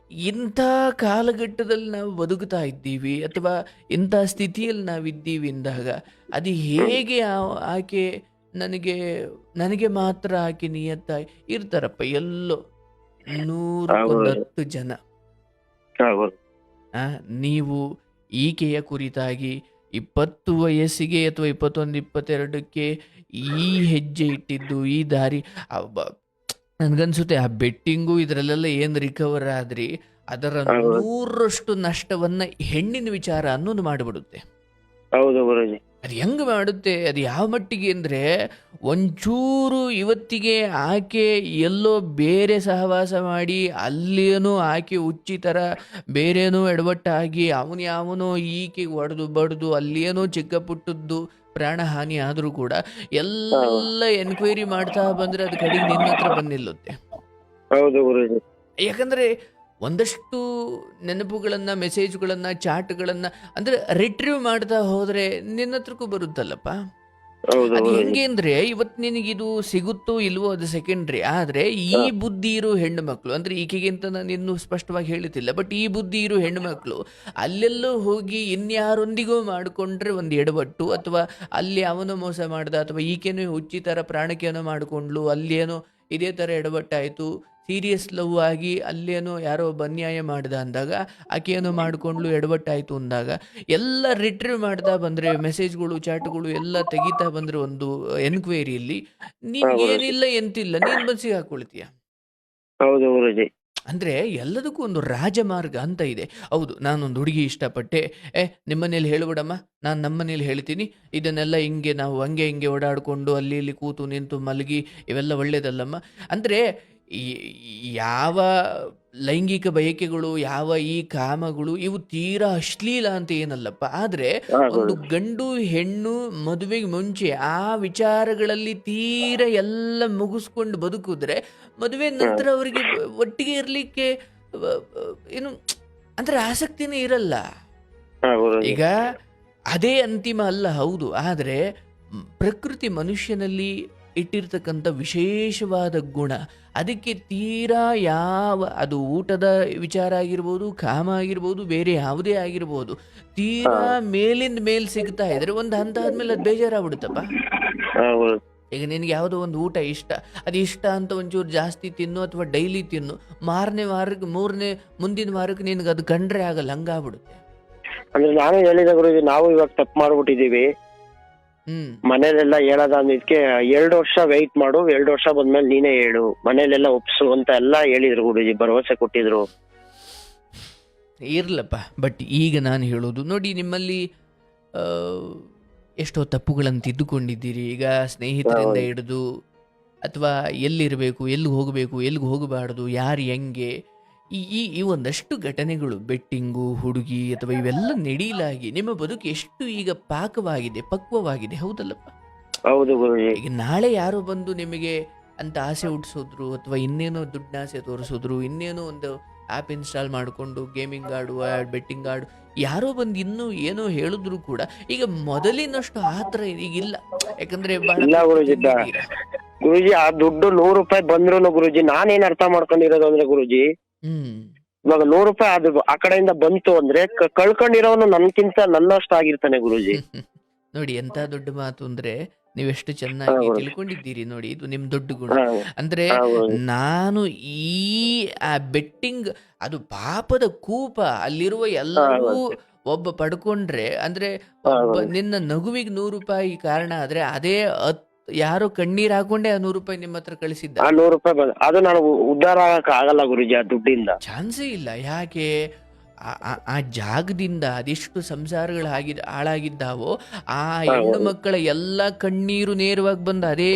ಇಂಥ ಕಾಲಘಟ್ಟದಲ್ಲಿ ನಾವು ಬದುಕ್ತಾ ಇದ್ದೀವಿ ಅಥವಾ ಇಂಥ ಸ್ಥಿತಿಯಲ್ಲಿ ನಾವಿದ್ದೀವಿ ಅಂದಾಗ ಅದು ಹೇಗೆ ಆಕೆ ನನಗೆ ಮಾತ್ರ ಆಕೆ ನಿಯತ್ತ ಇರ್ತಾರಪ್ಪ ಎಲ್ಲೋ 110 ಜನ. ನೀವು ಈಕೆಯ ಕುರಿತಾಗಿ 20 ವಯಸ್ಸಿಗೆ ಅಥವಾ 21, 22ಕ್ಕೆ ಈ ಹೆಜ್ಜೆ ಇಟ್ಟಿದ್ದು, ಈ ದಾರಿ, ನನ್ಗನ್ಸುತ್ತೆ ಆ ಬೆಟ್ಟಿಂಗು ಇದರಲ್ಲೆಲ್ಲ ಏನು ರಿಕವರ್ ಆದ್ರಿ ಅದರ 100ರಷ್ಟು ನಷ್ಟವನ್ನ ಹೆಣ್ಣಿನ ವಿಚಾರ ಅನ್ನೋದು ಮಾಡಿಬಿಡುತ್ತೆ. ಹೌದು ಗುರುಜಿ. ಅದು ಹೆಂಗ್ ಮಾಡುತ್ತೆ, ಅದು ಯಾವ ಮಟ್ಟಿಗೆ ಅಂದರೆ, ಒಂಚೂರು ಇವತ್ತಿಗೆ ಆಕೆ ಎಲ್ಲೋ ಬೇರೆ ಸಹವಾಸ ಮಾಡಿ ಅಲ್ಲೇನೋ ಆಕೆ ಹುಚ್ಚಿ ಥರ ಬೇರೇನೋ ಎಡವಟ್ಟಾಗಿ ಯಾವನೋ ಈಕೆಗೆ ಹೊಡೆದು ಬಡ್ದು ಅಲ್ಲೇನೋ ಚಿಕ್ಕ ಪುಟ್ಟದ್ದು ಪ್ರಾಣಹಾನಿ ಆದರೂ ಕೂಡ ಎಲ್ಲ ಎನ್ಕ್ವೈರಿ ಮಾಡ್ತಾ ಬಂದರೆ ಅದು ಕಡೆಗೆ ನಿನ್ನ ಹತ್ರ ಬಂದು ನಿಲ್ಲುತ್ತೆ. ಹೌದು ಗುರುಜಿ. ಯಾಕಂದರೆ ಒಂದಷ್ಟು ನೆನಪುಗಳನ್ನು, ಮೆಸೇಜ್ಗಳನ್ನು, ಚಾಟ್ಗಳನ್ನು ಅಂದರೆ ರಿಟ್ರೀವ್ ಮಾಡ್ತಾ ಹೋದರೆ ನಿನ್ನ ಹತ್ರಕ್ಕೂ ಬರುತ್ತಲ್ಲಪ್ಪ. ಹೌದು ಅದು ಗುರುಜಿ. ಹೆಂಗೆ ಅಂದರೆ, ಇವತ್ತು ನಿನಗಿದು ಸಿಗುತ್ತೋ ಇಲ್ವೋ ಅದು ಸೆಕೆಂಡ್ರಿ, ಆದರೆ ಈ ಬುದ್ಧಿ ಇರೋ ಹೆಣ್ಣು ಮಕ್ಕಳು, ಅಂದರೆ ಈಕೆಗೆ ಅಂತ ನಾನು ಇನ್ನೂ ಸ್ಪಷ್ಟವಾಗಿ ಹೇಳುತ್ತಿಲ್ಲ, ಬಟ್ ಈ ಬುದ್ಧಿ ಇರೋ ಹೆಣ್ಣು ಮಕ್ಕಳು ಅಲ್ಲೆಲ್ಲೋ ಹೋಗಿ ಇನ್ಯಾರೊಂದಿಗೋ ಮಾಡಿಕೊಂಡ್ರೆ ಒಂದು ಎಡವಟ್ಟು, ಅಥವಾ ಅಲ್ಲಿ ಅವನು ಮೋಸ ಮಾಡ್ದ, ಅಥವಾ ಈಕೆನೋ ಹುಚ್ಚಿ ಥರ ಪ್ರಾಣಕ್ಕೇನೋ ಮಾಡಿಕೊಂಡ್ಲು, ಅಲ್ಲೇನೋ ಇದೇ ಥರ ಎಡವಟ್ಟಾಯಿತು, ಸೀರಿಯಸ್ ಲವ್ ಆಗಿ ಅಲ್ಲೇನೋ ಯಾರೋ ಒಬ್ಬ ಅನ್ಯಾಯ ಮಾಡ್ದ ಅಂದಾಗ, ಆಕೆಯೇನೋ ಮಾಡಿಕೊಂಡ್ಲು ಎಡವಟ್ಟಾಯಿತು ಅಂದಾಗ, ಎಲ್ಲ ರಿಟ್ರೀವ್ ಮಾಡ್ತಾ ಬಂದರೆ, ಮೆಸೇಜ್ಗಳು ಚಾಟ್ಗಳು ಎಲ್ಲ ತೆಗಿತಾ ಬಂದರೆ ಒಂದು ಎನ್ಕ್ವೈರಿಯಲ್ಲಿ ನಿನ್ಗೇನಿಲ್ಲ ಎಂತಿಲ್ಲ, ನೀನು ಬಂದು ಸಿಗಾಕೊಳ್ತೀಯ. ಹೌದು ಗುರುಜಿ. ಅಂದರೆ ಎಲ್ಲದಕ್ಕೂ ಒಂದು ರಾಜಮಾರ್ಗ ಅಂತ ಇದೆ. ಹೌದು, ನಾನೊಂದು ಹುಡುಗಿ ಇಷ್ಟಪಟ್ಟೆ, ನಿಮ್ಮನೇಲಿ ಹೇಳ್ಬಿಡಮ್ಮ, ನಾನು ನಮ್ಮನೇಲಿ ಹೇಳ್ತೀನಿ, ಇದನ್ನೆಲ್ಲ ಹಿಂಗೆ ನಾವು ಹಂಗೆ ಹಿಂಗೆ ಓಡಾಡಿಕೊಂಡು ಅಲ್ಲಿ ಇಲ್ಲಿ ಕೂತು ನಿಂತು ಮಲಗಿ ಇವೆಲ್ಲ ಒಳ್ಳೇದಲ್ಲಮ್ಮ. ಅಂದರೆ ಯಾವ ಲೈಂಗಿಕ ಬಯಕೆಗಳು, ಯಾವ ಈ ಕಾಮಗಳು ಇವು ತೀರಾ ಅಶ್ಲೀಲ ಅಂತ ಏನಲ್ಲಪ್ಪ, ಆದರೆ ಒಂದು ಗಂಡು ಹೆಣ್ಣು ಮದುವೆಗೆ ಮುಂಚೆ ಆ ವಿಚಾರಗಳಲ್ಲಿ ತೀರಾ ಎಲ್ಲ ಮುಗಿಸ್ಕೊಂಡು ಬದುಕಿದ್ರೆ ಮದುವೆ ನಂತರ ಅವರಿಗೆ ಒಟ್ಟಿಗೆ ಇರಲಿಕ್ಕೆ ಏನು ಅಂದರೆ ಆಸಕ್ತಿನೇ ಇರಲ್ಲ. ಈಗ ಅದೇ ಅಂತಿಮ ಅಲ್ಲ, ಹೌದು, ಆದರೆ ಪ್ರಕೃತಿ ಮನುಷ್ಯನಲ್ಲಿ ಇಟ್ಟಿರ್ತಕ್ಕಂಥ ವಿಶೇಷವಾದ ಗುಣ, ಅದಕ್ಕೆ ತೀರಾ ಯಾವ ಅದು ಊಟದ ವಿಚಾರ ಆಗಿರ್ಬೋದು, ಕಾಮ ಆಗಿರ್ಬೋದು, ಬೇರೆ ಯಾವುದೇ ಆಗಿರ್ಬೋದು, ತೀರಾ ಮೇಲಿಂದ ಮೇಲೆ ಸಿಗ್ತಾ ಇದ್ರೆ ಒಂದು ಹಂತ ಆದ್ಮೇಲೆ ಅದು ಬೇಜಾರಾಗ್ಬಿಡುತ್ತಪ್ಪ. ಈಗ ನಿನಗೆ ಯಾವುದೋ ಒಂದು ಊಟ ಇಷ್ಟ, ಅದು ಇಷ್ಟ ಅಂತ ಒಂಚೂರು ಜಾಸ್ತಿ ತಿನ್ನು ಅಥವಾ ಡೈಲಿ ತಿನ್ನು, ಮಾರನೇ ವಾರಕ್ಕೆ ಮುಂದಿನ ವಾರಕ್ಕೆ ನಿನಗೆ ಅದು ಕಂಡ್ರೆ ಆಗಲ್ಲ, ಹಂಗಾಗ್ಬಿಡುತ್ತೆ. ಅಂದ್ರೆ ನಾನು ಹೇಳಿದ ಗುರುಜಿ, ನಾವು ಇವಾಗ ತಪ್ಪು ಮಾಡ್ಬಿಟ್ಟಿದೀವಿ, ಮನೇಲೆಲ್ಲ ಹೇಳದ ಇದಕ್ಕೆ 2 ವರ್ಷ ವೆಯ್ಟ್ ಮಾಡು, 2 ವರ್ಷ ಬಂದ್ಮೇಲೆ ನೀನೇ ಹೇಳು, ಮನೇಲೆಲ್ಲ ಒಪ್ಸು ಅಂತ ಎಲ್ಲ ಹೇಳಿದ್ರು ಗುರುಜಿ, ಭರವಸೆ ಕೊಟ್ಟಿದ್ರು. ಇರ್ಲಪ್ಪ, ಬಟ್ ಈಗ ನಾನು ಹೇಳೋದು ನೋಡಿ, ನಿಮ್ಮಲ್ಲಿ ಎಷ್ಟೋ ತಪ್ಪುಗಳನ್ನು ತಿದ್ದುಕೊಂಡಿದ್ದೀರಿ. ಈಗ ಸ್ನೇಹಿತರಿಂದ ಹಿಡಿದು ಅಥವಾ ಎಲ್ಲಿರಬೇಕು, ಎಲ್ಲಿಗೆ ಹೋಗಬೇಕು, ಎಲ್ಲಿಗೆ ಹೋಗಬಾರ್ದು, ಯಾರು ಹೆಂಗೆ, ಈ ಒಂದಷ್ಟು ಘಟನೆಗಳು, ಬೆಟ್ಟಿಂಗು, ಹುಡುಗಿ ಅಥವಾ ಇವೆಲ್ಲ ನಡೀಲಾಗಿ ನಿಮ್ಮ ಬದುಕು ಎಷ್ಟು ಈಗ ಪಾಕವಾಗಿದೆ, ಪಕ್ವವಾಗಿದೆ, ಹೌದಲ್ಲಪ್ಪ? ಹೌದು ಗುರುಜಿ. ಈಗ ನಾಳೆ ಯಾರೋ ಬಂದು ನಿಮಗೆ ಅಂತ ಆಸೆ ಹುಟ್ಟಿಸಿದ್ರು, ಅಥವಾ ಇನ್ನೇನೋ ದುಡ್ಡಿನ ಆಸೆ ತೋರಿಸಿದ್ರು, ಇನ್ನೇನೋ ಒಂದು ಆ್ಯಪ್ ಇನ್ಸ್ಟಾಲ್ ಮಾಡಿಕೊಂಡು ಗೇಮಿಂಗ್ ಆಡು, ಬೆಟ್ಟಿಂಗ್ ಆಡು, ಯಾರೋ ಬಂದು ಇನ್ನೂ ಏನೋ ಹೇಳಿದ್ರು ಕೂಡ ಈಗ ಮೊದಲಿನಷ್ಟು ಆ ಥರ ಈಗಿಲ್ಲ. ಯಾಕಂದ್ರೆ ಗುರುಜಿ ಆ ದುಡ್ಡು 100 ರೂಪಾಯಿ ಬಂದ್ರು ಗುರುಜಿ, ನಾನೇನ್ ಅರ್ಥ ಮಾಡ್ಕೊಂಡಿರೋದು ಅಂದ್ರೆ ಗುರುಜಿ, ಇವಾಗ 100 ರೂಪಾಯಿ ಅದು ಆ ಕಡೆಯಿಂದ ಬಂತು ಅಂದ್ರೆ ಕಳ್ಕೊಂಡಿರೋನು ನನ್ಕಿಂತ ನನ್ನಷ್ಟು ಆಗಿರ್ತಾನೆ ಗುರುಜಿ. ನೋಡಿ ಎಂತ ದೊಡ್ಡ ಮಾತು ಅಂದ್ರೆ, ನೀವೆಷ್ಟು ಚೆನ್ನಾಗಿ ತಿಳ್ಕೊಂಡಿದ್ದೀರಿ ನೋಡಿ, ಇದು ನಿಮ್ ದೊಡ್ಡ ಗುಣ. ಅಂದ್ರೆ ನಾನು ಆ ಬೆಟ್ಟಿಂಗ್ ಅದು ಪಾಪದ ಕೂಪ, ಅಲ್ಲಿರುವ ಎಲ್ಲರೂ ಒಬ್ಬ ಪಡ್ಕೊಂಡ್ರೆ, ಅಂದ್ರೆ ನಿನ್ನ ನಗುವಿಗೆ 100 ರೂಪಾಯಿ ಕಾರಣ ಆದ್ರೆ, ಅದೇ ಯಾರೋ ಕಣ್ಣೀರ್ ಹಾಕೊಂಡೆ ಆ 100 ರೂಪಾಯಿ ನಿಮ್ಮ ಹತ್ರ ಕಳಿಸಿದ್ದ. 100 ರೂಪಾಯಿ ಅದು ನಾನು ಉದ್ಧಾರ ಆಗಲ್ಲ ಗುರುಜಿ, ಆ ದುಡ್ಡಿಂದ ಚಾನ್ಸೇ ಇಲ್ಲ. ಯಾಕೆ? ಆ ಜಾಗದಿಂದ ಅದೆಷ್ಟು ಸಂಸಾರಗಳು ಹಾಳಾಗಿದ್ದಾವೋ, ಆ ಹೆಣ್ಣು ಮಕ್ಕಳ ಎಲ್ಲ ಕಣ್ಣೀರು ನೇರವಾಗಿ ಬಂದು ಅದೇ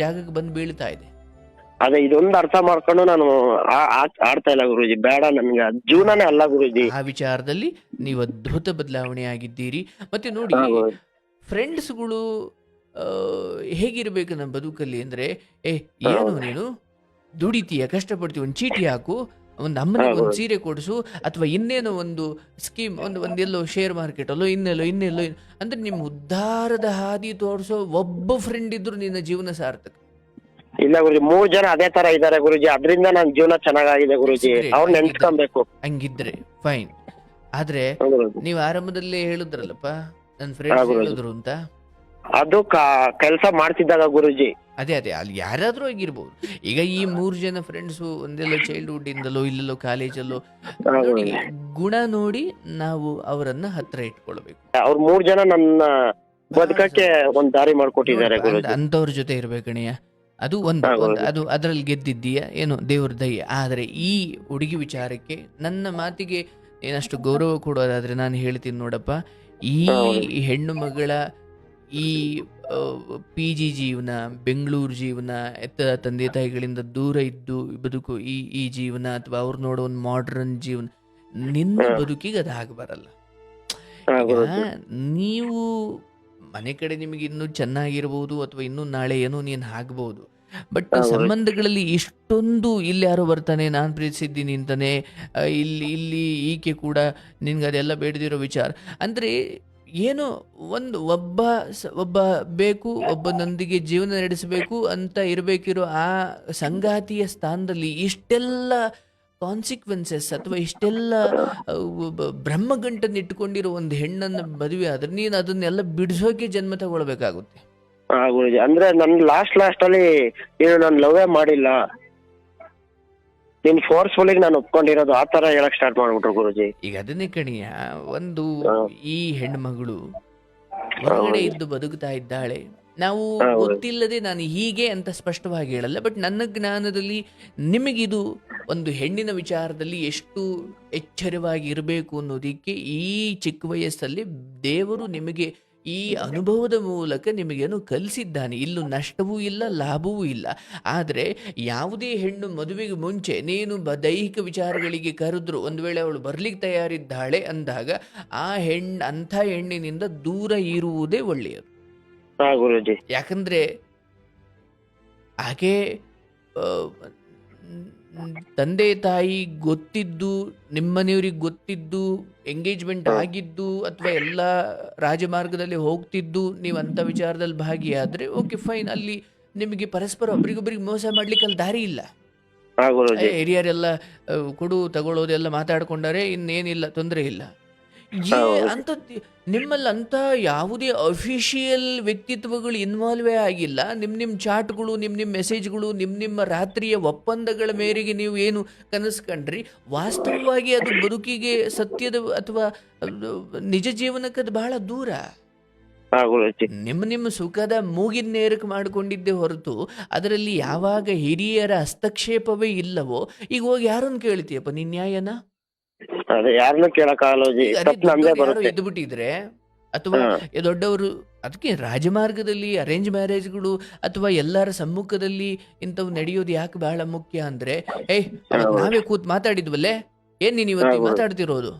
ಜಾಗಕ್ಕೆ ಬಂದು ಬೀಳ್ತಾ ಇದೆ. ಅದೇ ಇದೊಂದು ಅರ್ಥ ಮಾಡ್ಕೊಂಡು ನಾನು ಆಡ್ತಾ ಇಲ್ಲ ಗುರುಜಿ, ಬೇಡ ನನ್ಗೆ ಜೀವನನೇ ಅಲ್ಲ ಗುರುಜಿ. ಆ ವಿಚಾರದಲ್ಲಿ ನೀವು ಅದ್ಭುತ ಬದಲಾವಣೆ ಆಗಿದ್ದೀರಿ. ಮತ್ತೆ ನೋಡಿ, ಫ್ರೆಂಡ್ಸ್ಗಳು ಹೇಗಿರ್ಬೇಕು ನಮ್ಮ ಬದುಕಲ್ಲಿ ಅಂದ್ರೆ, ಏನು ನೀನು ದುಡಿತೀಯ, ಕಷ್ಟಪಡ್ತೀವಿ, ಒಂದು ಚೀಟಿ ಹಾಕು, ಒಂದು ಅಮ್ಮನಿಗೆ ಒಂದು ಸೀರೆ ಕೊಡಿಸು, ಅಥವಾ ಇನ್ನೇನೋ ಒಂದು ಸ್ಕೀಮ್, ಒಂದೆಲ್ಲೋ ಶೇರ್ ಮಾರ್ಕೆಟ್ ಅಲ್ಲೋ ಇನ್ನೆಲ್ಲೋ ಅಂದ್ರೆ ನಿಮ್ಮ ಉದ್ಧಾರದ ಹಾದಿ ತೋರಿಸೋ ಒಬ್ಬ ಫ್ರೆಂಡ್ ಇದ್ರು ನಿನ್ನ ಜೀವನ ಸಾರ್ಥಕ. ಇಲ್ಲ ಗುರುಜಿ, 3 ಜನ ಅದೇ ತರ ಇದಾರೆ ಗುರುಜಿ, ಅದರಿಂದ ನನ್ನ ಜೀವನ ಚೆನ್ನಾಗಿದೆ ಗುರುಜಿ, ಅವ್ರು ನೆನ್ಸ್ಕೊಬೇಕು. ಹಂಗಿದ್ರೆ ಫೈನ್. ಆದ್ರೆ ನೀವು ಆರಂಭದಲ್ಲೇ ಹೇಳಿದ್ರಲ್ಲಪ್ಪ, ನನ್ನ ಫ್ರೆಂಡ್ಸ್ ಹೇಳಿದ್ರು ಅಂತ, ಅದು ಕೆಲಸ ಮಾಡ್ತಿದ್ದಾಗ ಗುರುಜಿ. ಅದೇ ಅಲ್ಲಿ ಯಾರಾದ್ರೂ ಆಗಿರ್ಬೋದು. ಈಗ ಈ 3 ಜನ ಫ್ರೆಂಡ್ಸು ಒಂದೆಲ್ಲೋ ಚೈಲ್ಡ್ಹುಡ್ ಇಂದಲೋ ಇಲ್ಲೆಲ್ಲೋ ಕಾಲೇಜಲ್ಲೋ ನೋಡಿ, ಗುಣ ನೋಡಿ ನಾವು ಅವರನ್ನ ಹತ್ರ ಇಟ್ಕೊಳ್ಬೇಕು. ಅವ್ರ 3 ಜನ ನನ್ನ ಬದುಕಕ್ಕೆ ಒಂದ್ ದಾರಿ ಮಾಡ್ಕೊಟ್ಟಿದ್ದಾರೆ ಗುರುಜಿ, ಅಂತವ್ರ ಜೊತೆ ಇರ್ಬೇಕಣಿಯ. ಅದು ಅದು ಅದರಲ್ಲಿ ಗೆದ್ದಿದ್ದೀಯ ಏನೋ ದೇವ್ರ ದಯ್ಯ. ಆದರೆ ಈ ಹುಡುಗಿ ವಿಚಾರಕ್ಕೆ ನನ್ನ ಮಾತಿಗೆ ಏನಷ್ಟು ಗೌರವ ಕೊಡೋದಾದ್ರೆ ನಾನು ಹೇಳ್ತೀನಿ ನೋಡಪ್ಪ, ಈ ಹೌದು. ಹೆಣ್ಣು ಮಗಳ ಈ ಪಿ ಜಿ ಜೀವನ, ಬೆಂಗಳೂರು ಜೀವನ, ಎತ್ತ ತಂದೆ ತಾಯಿಗಳಿಂದ ದೂರ ಇದ್ದು ಬದುಕು, ಈ ಈ ಜೀವನ ಅಥವಾ ಅವ್ರು ನೋಡೋ ಒಂದು ಮಾಡ್ರನ್ ಜೀವನ, ನಿನ್ನ ಹಾ ಬದುಕಿಗೆ ಅದು ಆಗ ಬರಲ್ಲ. ಹಾ ಈಗ ಗುರುಜಿ. ನೀವು ಮನೆ ಕಡೆ ನಿಮಗೆ ಇನ್ನೂ ಚೆನ್ನಾಗಿರ್ಬೋದು ಅಥವಾ ಇನ್ನೂ ನಾಳೆ ಏನೋ ನೀನು ಆಗ್ಬೋದು, ಬಟ್ ಹಾ ಗುರುಜಿ. ಸಂಬಂಧಗಳಲ್ಲಿ ಇಷ್ಟೊಂದು, ಇಲ್ಲಿ ಯಾರೋ ಬರ್ತಾನೆ ನಾನು ಪ್ರೀತಿಸಿದ್ದೀನಿ ಅಂತಾನೆ, ಇಲ್ಲಿ ಇಲ್ಲಿ ಈಕೆ ಕೂಡ ನಿನ್ಗೆ ಅದೆಲ್ಲ ಬೇಡದಿರೋ ವಿಚಾರ ಅಂದರೆ ಏನೋ ಒಂದು ಒಬ್ಬ ಬೇಕು, ಒಬ್ಬನೊಂದಿಗೆ ಜೀವನ ನಡೆಸಬೇಕು ಅಂತ ಇರಬೇಕಿರೋ ಆ ಸಂಗಾತಿಯ ಸ್ಥಾನದಲ್ಲಿ ಇಷ್ಟೆಲ್ಲ ಕಾನ್ಸಿಕ್ವೆನ್ಸಸ್ ಅಥವಾ ಇಷ್ಟೆಲ್ಲ ಬ್ರಹ್ಮಗಂಟನ್ನು ಇಟ್ಕೊಂಡಿರೋ ಒಂದು ಹೆಣ್ಣನ್ನು ಮದುವೆ ಆದ್ರೆ ನೀನು ಅದನ್ನೆಲ್ಲ ಬಿಡಿಸೋಕೆ ಜನ್ಮ ತಗೊಳ್ಬೇಕಾಗುತ್ತೆ. ಹಾ ಗುರುಜಿ, ಅಂದ್ರೆ ನನ್ ಲಾಸ್ಟ್ ಅಲ್ಲಿ ನೀನು ನಾನು ಲವ್ವೇ ಮಾಡಿಲ್ಲ, ನೀನ್ ಫೋರ್ಸ್ಫುಲಿ ನಾನು ಒಪ್ಕೊಂಡಿರೋದು, ಆ ತರ ಹೇಳಕ್ ಸ್ಟಾರ್ಟ್ ಮಾಡ್ಬಿಟ್ರು ಗುರುಜಿ. ಈಗ ಅದನ್ನೇ ಕಣಿಯ, ಒಂದು ಹಾ ಈ ಹೆಣ್ಮಗಳು ಹಾ ಹೊರಗಡೆ ಗುರುಜಿ. ಇದ್ದು ಬದುಕ್ತಾ ಇದ್ದಾಳೆ. ನಾವು ಹಾ ಗುರುಜಿ. ಗೊತ್ತಿಲ್ಲದೆ ನಾನು ಹೀಗೆ ಅಂತ ಸ್ಪಷ್ಟವಾಗಿ ಹೇಳಲ್ಲ, ಬಟ್ ನನ್ನ ಜ್ಞಾನದಲ್ಲಿ ನಿಮಗಿದು ಒಂದು ಹೆಣ್ಣಿನ ವಿಚಾರದಲ್ಲಿ ಎಷ್ಟು ಎಚ್ಚರವಾಗಿ ಇರಬೇಕು ಅನ್ನೋದಕ್ಕೆ ಈ ಚಿಕ್ಕ ವಯಸ್ಸಲ್ಲಿ ದೇವರು ನಿಮಗೆ ಈ ಅನುಭವದ ಮೂಲಕ ನಿಮಗೇನು ಕಲಿಸಿದ್ದಾನೆ. ಇಲ್ಲೂ ನಷ್ಟವೂ ಇಲ್ಲ, ಲಾಭವೂ ಇಲ್ಲ. ಆದರೆ ಯಾವುದೇ ಹೆಣ್ಣು ಮದುವೆಗೆ ಮುಂಚೆ ನೀನು ದೈಹಿಕ ವಿಚಾರಗಳಿಗೆ ಕರೆದ್ರು, ಒಂದು ವೇಳೆ ಅವಳು ಬರ್ಲಿಕ್ಕೆ ತಯಾರಿದ್ದಾಳೆ ಅಂದಾಗ ಅಂಥ ಹೆಣ್ಣಿನಿಂದ ದೂರ ಇರುವುದೇ ಒಳ್ಳೆಯದು. ಹಾ ಗುರುಜಿ. ಯಾಕಂದ್ರೆ ಆಕೆ ಆ, ತಂದೆ ತಾಯಿ ಗೊತ್ತಿದ್ದು, ನಿಮ್ಮನೆಯವ್ರಿಗೆ ಗೊತ್ತಿದ್ದು, ಎಂಗೇಜ್ಮೆಂಟ್ ಆಗಿದ್ದು ಅಥವಾ ಎಲ್ಲ ರಾಜಮಾರ್ಗದಲ್ಲಿ ಹೋಗ್ತಿದ್ದು ನೀವು ಅಂಥ ವಿಚಾರದಲ್ಲಿ ಭಾಗಿಯಾದರೆ ಓಕೆ ಫೈನ್, ಅಲ್ಲಿ ನಿಮಗೆ ಪರಸ್ಪರ ಒಬ್ರಿಗೊಬ್ರಿಗೆ ಮೋಸ ಮಾಡ್ಲಿಕ್ಕೆ ಅಲ್ಲಿ ದಾರಿ ಇಲ್ಲ. ಹಾ ಗುರುಜಿ. ಹಿರಿಯರೆಲ್ಲ ಕೊಡು ತಗೊಳ್ಳೋದೆಲ್ಲ ಮಾತಾಡ್ಕೊಂಡಾರೆ, ಇನ್ನೇನಿಲ್ಲ, ತೊಂದರೆ ಇಲ್ಲ. ಹಾ ಗುರುಜಿ. ಅಂಥದ್ದು ನಿಮ್ಮಲ್ಲಿ ಅಂಥ ಯಾವುದೇ ಅಫಿಷಿಯಲ್ ವ್ಯಕ್ತಿತ್ವಗಳು ಇನ್ವಾಲ್ವೇ ಆಗಿಲ್ಲ. ನಿಮ್ಮ ಚಾಟ್ಗಳು, ನಿಮ್ಮ ಮೆಸೇಜ್ಗಳು, ನಿಮ್ಮ ರಾತ್ರಿಯ ಒಪ್ಪಂದಗಳ ಮೇರೆಗೆ ನೀವು ಏನು ಕನಸು ಕಂಡ್ರಿ, ವಾಸ್ತವವಾಗಿ ಅದು ಬದುಕಿಗೆ ಸತ್ಯದ ಅಥವಾ ಅದು ನಿಜ ಜೀವನಕ್ಕೆ ಅದು ಬಹಳ ದೂರ. ಹಾ ಗುರುಜಿ. ನಿಮ್ಮ ಸುಖದ ಮೂಗಿನ ನೇರಕ್ಕೆ ಮಾಡಿಕೊಂಡಿದ್ದೇ ಹೊರತು ಅದರಲ್ಲಿ ಯಾವಾಗ ಹಿರಿಯರ ಹಸ್ತಕ್ಷೇಪವೇ ಇಲ್ಲವೋ, ಈಗ ಹೋಗಿ ಯಾರನ್ನು ಕೇಳ್ತೀಯಪ್ಪ ನಿನ್ ನ್ಯಾಯನ? ಅದೇ ಯಾರನ್ನೂ ಕೇಳಕ್ಕಾಗಲ್ಲ ಗುರುಜಿ, ಈಗ ಅದೇ ತಪ್ಪು ನಮ್ದೇ ದೊಡ್ಡವ್ರು ಯಾರೋ ಬರುತ್ತೆ. ಇದ್ದು ಬಿಟ್ಟಿದ್ರೆ ಅಥವಾ ಹಾ ದೊಡ್ಡವರು, ಅದಕ್ಕೆ ರಾಜಮಾರ್ಗದಲ್ಲಿ ಅರೇಂಜ್ ಮ್ಯಾರೇಜ್ಗಳು ಅಥವಾ ಎಲ್ಲರ ಸಮ್ಮುಖದಲ್ಲಿ ಇಂಥವು ನಡೆಯೋದು ಯಾಕೆ ಬಹಳ ಮುಖ್ಯ ಅಂದ್ರೆ, ಹಾ ಅವತ್ತು ಗುರುಜಿ. ನಾವೇ ಕೂತ್ ಮಾತಾಡಿದ್ವಲ್ಲೇ, ಏನ್ ನೀನು ಹಾ ಇವತ್ತಿಗೆ ಗುರುಜಿ. ಮಾತಾಡ್ತಿರೋದು,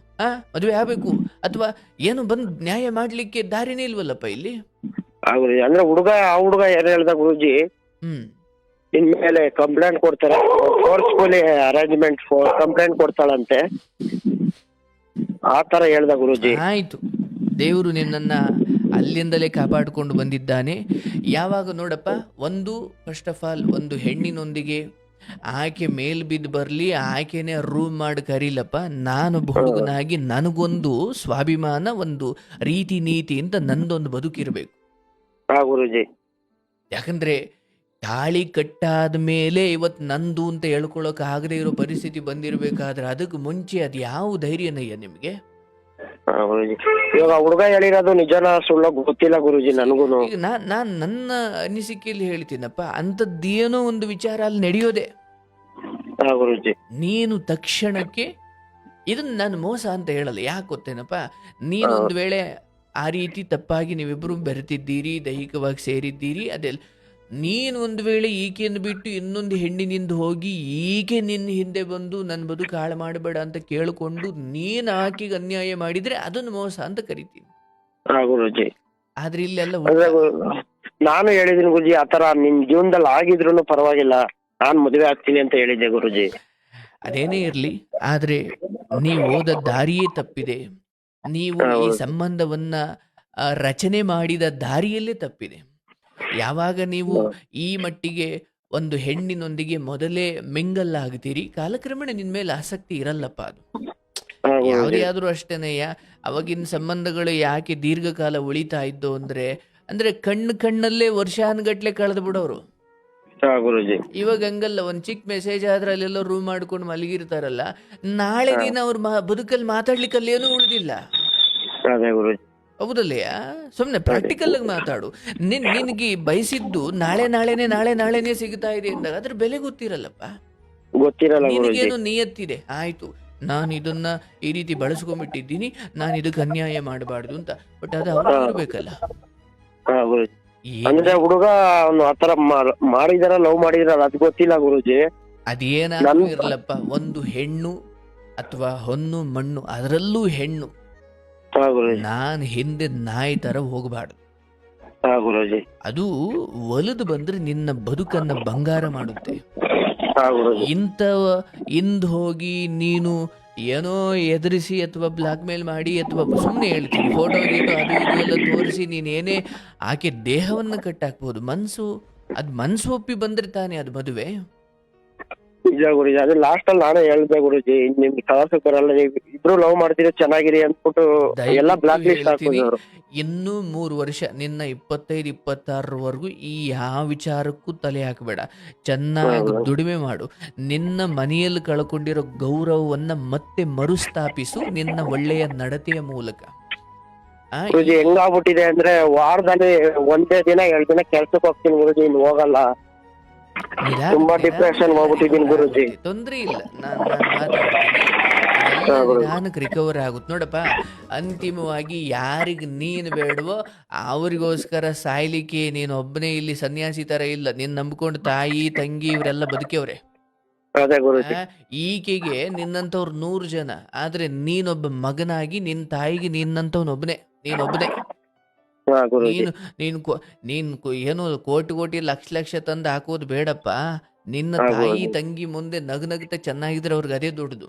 ಮದುವೆ ಆಗ್ಬೇಕು ಅಥವಾ ಏನು ಬಂದು ನ್ಯಾಯ ಮಾಡ್ಲಿಕ್ಕೆ ದಾರಿನೇ ಇಲ್ವಲ್ಲಪ್ಪ ಇಲ್ಲಿ. ಹಾ ಗುರುಜಿ, ಅಂದ್ರೆ ಆ ಹುಡುಗ ಏನ್ ಹೇಳ್ದ ಗುರುಜಿ, ಹ್ಮ್ ಇನ್ಮೇಲೆ ಕಂಪ್ಲೇಂಟ್ ಕೊಡ್ತಾರೆ, ಫೋರ್ಸ್ಫುಲಿ ಅರೇಂಜ್ಮೆಂಟ್ ಕಂಪ್ಲೇಂಟ್ ಕೊಡ್ತಾಳಂತೆ, ಆ ತರ ಹೇಳ್ದ ಗುರುಜಿ. ಆಯ್ತು, ದೇವರು ನಿನ್ನನ್ನ ಅಲ್ಲಿಂದಲೇ ಕಾಪಾಡಿಕೊಂಡು ಬಂದಿದ್ದಾನೆ. ಯಾವಾಗ ನೋಡಪ್ಪ, ಒಂದು ಫಸ್ಟ್ ಆಫ್ ಆಲ್ ಒಂದು ಹೆಣ್ಣಿನೊಂದಿಗೆ ಆಕೆ ಮೇಲ್ ಬಿದ್ದು ಬರಲಿ, ಆಕೆನೇ ರೂಮ್ ಮಾಡಿ ಕರೀಲಪ್ಪ, ನಾನು ಹುಡುಗನಾಗಿ ನನಗೊಂದು ಸ್ವಾಭಿಮಾನ, ಒಂದು ರೀತಿ ನೀತಿ ಅಂತ ನಂದೊಂದು ಬದುಕಿರಬೇಕು. ಹಾ ಗುರುಜಿ. ಯಾಕಂದ್ರೆ ತಾಳಿ ಕಟ್ಟಾದ ಮೇಲೆ ಇವತ್ತು ನಂದು ಅಂತ ಹೇಳ್ಕೊಳಕ್ ಆಗದೆ ಇರೋ ಪರಿಸ್ಥಿತಿ ಬಂದಿರಬೇಕಾದ್ರೆ ಅದಕ್ಕೆ ಮುಂಚೆ ಅದು ಯಾವ ಧೈರ್ಯನಯ್ಯ ನಿಮಗೆ? ಹಾ ಗುರುಜಿ, ಇವಾಗ ಹುಡುಗ ಹೇಳಿರೋದು ನಿಜನ ಸುಳ್ಳ ಗೊತ್ತಿಲ್ಲ ಗುರುಜಿ ನನಗೂನು. ಈಗ ನಾನು ನನ್ನ ಅನಿಸಿಕೆಯಲ್ಲಿ ಹೇಳ್ತೀನಪ್ಪ, ಅಂಥದ್ದೇನೋ ಒಂದು ವಿಚಾರ ಅಲ್ಲಿ ನಡೆಯೋದೆ. ಹಾ ಗುರುಜಿ. ನೀನು ತಕ್ಷಣಕ್ಕೆ ಇದನ್ನ ನಾನು ಮೋಸ ಅಂತ ಹೇಳಲ್ಲ. ಯಾಕೆ ಗೊತ್ತೇನಪ್ಪ, ನೀನೊಂದು ವೇಳೆ ಆ ರೀತಿ ತಪ್ಪಾಗಿ ನೀವಿಬ್ಬರು ಬೆರೆತಿದ್ದೀರಿ, ದೈಹಿಕವಾಗಿ ಸೇರಿದ್ದೀರಿ, ಅದೆಲ್ಲ ನೀನು ಒಂದು ವೇಳೆ ಈಕೆಯನ್ನು ಬಿಟ್ಟು ಇನ್ನೊಂದು ಹೆಣ್ಣಿನಿಂದ ಹೋಗಿ ಈಕೆ ನಿನ್ನ ಹಿಂದೆ ಬಂದು ನನ್ನ ಬದುಕು ಹಾಳು ಮಾಡಬೇಡ ಅಂತ ಕೇಳಿಕೊಂಡು ನೀನು ಆಕೆಗೆ ಅನ್ಯಾಯ ಮಾಡಿದ್ರೆ ಅದನ್ನು ಮೋಸ ಅಂತ ಕರಿತೀನಿ. ಹಾ ಗುರುಜಿ. ಆದ್ರೆ ಇಲ್ಲೆಲ್ಲ ಅಂದ್ರೆ ನಾನು ಹೇಳಿದೀನಿ ಗುರುಜಿ, ಆತರ ನಿಮ್ ಜೀವನದಲ್ಲಿ ಆಗಿದ್ರು ಪರವಾಗಿಲ್ಲ, ನಾನ್ ಮದುವೆ ಆಗ್ತೀನಿ ಅಂತ ಹೇಳಿದ್ದೆ ಗುರುಜಿ. ಅದೇನೇ ಇರ್ಲಿ, ಆದ್ರೆ ನೀವು ಹೋದ ದಾರಿಯೇ ತಪ್ಪಿದೆ. ನೀವು ಈ ಸಂಬಂಧವನ್ನ ರಚನೆ ಮಾಡಿದ ದಾರಿಯಲ್ಲೇ ತಪ್ಪಿದೆ. ಯಾವಾಗ ನೀವು ಈ ಮಟ್ಟಿಗೆ ಒಂದು ಹೆಣ್ಣಿನೊಂದಿಗೆ ಮೊದಲೇ ಮಿಂಗಲ್ ಆಗ್ತೀರಿ, ಕಾಲಕ್ರಮೇಣ ನಿನ್ ಮೇಲೆ ಆಸಕ್ತಿ ಇರಲ್ಲಪ್ಪ. ಅದು ಹಾ ಯಾವುದೇ ಗುರುಜಿ. ಆದ್ರೂ ಅಷ್ಟೇನೆಯ. ಅವಾಗಿನ ಸಂಬಂಧಗಳು ಯಾಕೆ ದೀರ್ಘಕಾಲ ಉಳಿತಾ ಇದ್ದು ಅಂದ್ರೆ ಕಣ್ಣಲ್ಲೇ ವರ್ಷಾನುಗಟ್ಲೆ ಕಳೆದು ಬಿಡೋರು. ಹಾ ಗುರುಜಿ. ಇವಾಗ ಹಂಗಲ್ಲ, ಒಂದ್ ಚಿಕ್ಕ ಮೆಸೇಜ್ ಆದ್ರೆ ಅಲ್ಲೆಲ್ಲ ರೂಮ್ ಮಾಡ್ಕೊಂಡು ಮಲಗಿರ್ತಾರಲ್ಲ, ನಾಳೆ ದಿನ ಅವ್ರ ಬದುಕಲ್ಲಿ ಮಾತಾಡ್ಲಿಕ್ಕೆ ಅಲ್ಲಿ ಏನೂ ಉಳಿದಿಲ್ಲ. ಅದೇ ಗುರುಜಿ. ಹೌದಲ್ಲಯ್ಯ? ಸುಮ್ಮನೆ ಪ್ರಾಕ್ಟಿಕಲ್ ಆಗಿ ಮಾತಾಡು. ನಿನಗೆ ಬಯಸಿದ್ದು ನಾಳೆನೇ ಸಿಗ್ತಾ ಇದೆ ಅಂದಾಗ ಅದ್ರ ಬೆಲೆ ಗೊತ್ತಿರಲ್ಲಪ್ಪ. ಗೊತ್ತಿರಲ್ಲ ಗುರುಜಿ. ನಿನಗೇನು ನಿಯತ್ತಿದೆ, ಆಯ್ತು, ನಾನು ಇದನ್ನ ಈ ರೀತಿ ಬಳಸ್ಕೊಂಡ್ಬಿಟ್ಟಿದ್ದೀನಿ, ನಾನು ಇದಕ್ಕೆ ಅನ್ಯಾಯ ಮಾಡಬಾರ್ದು ಅಂತ. ಬಟ್ ಅದು ಅವ್ರಿಗೆ ಇರ್ಬೇಕಲ್ಲ. ಹಾ ಗುರುಜಿ. ಏನ್ ಅಂದ್ರೆ ಹುಡುಗ ಅವ್ನು ಆತರ ಮಾಡಿದಾರ, ಲವ್ ಮಾಡಿದಾರ ಅದು ಗೊತ್ತಿಲ್ಲ ಗುರುಜಿ. ಅದೇನಾದ್ರೂ ಇರ್ಲಪ್ಪ, ಒಂದು ಹೆಣ್ಣು ಅಥವಾ ಹೊನ್ನು ಮಣ್ಣು, ಅದರಲ್ಲೂ ಹೆಣ್ಣು, ಹಾ ಗುರುಜಿ. ನಾನ್ ಹಿಂದೆ ನಾಯಿ ತರ ಹೋಗಬಾರ್ದು. ಹಾ ಗುರುಜಿ. ಅದು ಒಲಿದು ಬಂದ್ರೆ ನಿನ್ನ ಬದುಕನ್ನ ಬಂಗಾರ ಮಾಡುತ್ತೆ. ಹಾ ಗುರುಜಿ. ಇಂದು ಹೋಗಿ ನೀನು ಏನೋ ಎದುರಿಸಿ ಅಥವಾ ಬ್ಲಾಕ್ ಮೇಲ್ ಮಾಡಿ ಅಥವಾ ಸುಮ್ಮನೆ ಹೇಳ್ತೀನಿ ಫೋಟೋ ಗೀಟೋ ಅದು ಇದು ಎಲ್ಲ ತೋರಿಸಿ ನೀನೇನೇ ಆಕೆ ದೇಹವನ್ನ ಕಟ್ಟಾಕ್ಬಹುದು. ಮನ್ಸು ಒಪ್ಪಿ ಬಂದ್ರೆ ತಾನೇ ಅದು ಮದುವೆ. ನಿಜ ಗುರುಜಿ. ಅದೇ ಲಾಸ್ಟ್ ಅಲ್ಲಿ ನಾನೇ ಹೇಳ್ದೆ ಗುರುಜಿ, ನಿಮ್ಗೆ ಕಳಸಕ್ ಬರಲ್ಲ, ನೀವು ಇಬ್ರು ಲವ್ ಮಾಡ್ತೀರಿ ಚೆನ್ನಾಗಿರಿ ಅಂದ್ಬಿಟ್ಟು ಎಲ್ಲ ಬ್ಲಾಕ್ ಲಿಸ್ಟ್ ಹಾಕಿದ್ರು. ಇನ್ನೂ 3 ವರ್ಷ, ನಿನ್ನ 25-26 ಈ ಯಾವ ವಿಚಾರಕ್ಕೂ ತಲೆ ಹಾಕಬೇಡ. ಚೆನ್ನಾಗಿ ದುಡಿಮೆ ಮಾಡು. ನಿನ್ನ ಮನೆಯಲ್ಲಿ ಕಳ್ಕೊಂಡಿರೋ ಗೌರವವನ್ನ ಮತ್ತೆ ಮರುಸ್ಥಾಪಿಸು ನಿನ್ನ ಒಳ್ಳೆಯ ನಡತೆಯ ಮೂಲಕ. ಗುರುಜಿ ಹೆಂಗಾಗ್ಬಿಟ್ಟಿದೆ ಅಂದ್ರೆ, ವಾರದಲ್ಲಿ ಒಂದೇ ದಿನ 2 ದಿನ ಕೆಲ್ಸಕ್ಕೆ ಹೋಗ್ತೀನಿ ಗುರುಜಿ, ಇನ್ನು ಹೋಗಲ್ಲ. ತುಂಬಾ ಡಿಪ್ರೆಷನ್ ಹೋಗ್ಬಿಟ್ಟಿದ್ದೀನಿ ಗುರುಜಿ. ತೊಂದ್ರೆ ಇಲ್ಲ, ನಾನು ಮಾತಾಡ್ತೀನಿ, ನಿಧಾನಕ್ಕೆ ರಿಕವರ್ ಆಗುತ್ತೆ ನೋಡಪ್ಪ. ಅಂತಿಮವಾಗಿ ಯಾರಿಗೆ ನೀನು ಬೇಡವೋ ಅವರಿಗೋಸ್ಕರ ಸಾಯ್ಲಿಕ್ಕೆ ನೀನು ಒಬ್ಬನೇ ಇಲ್ಲಿ ಸನ್ಯಾಸಿ ತರ ಇಲ್ಲ. ನೀನ್ ನಂಬ್ಕೊಂಡು ತಾಯಿ ತಂಗಿ ಇವರೆಲ್ಲ ಬದುಕ್ಯವ್ರೆ. ಈಕೆಗೆ ನಿನ್ನಂತವ್ರು 100 ಜನ, ಆದ್ರೆ ನೀನೊಬ್ಬ ಮಗನಾಗಿ ನಿನ್ ತಾಯಿಗೆ ನೀನೊಬ್ಬನೇ. ನೀನು ಏನು ಕೋಟಿ ಲಕ್ಷ ತಂದು ಹಾಕೋದು ಬೇಡಪ್ಪ. ನಿನ್ನ ತಾಯಿ ತಂಗಿ ಮುಂದೆ ನಗ್ನಗ್ತಾ ಚೆನ್ನಾಗಿದ್ರೆ ಅವ್ರಿಗೆ ಅದೇ ದೊಡ್ಡದು.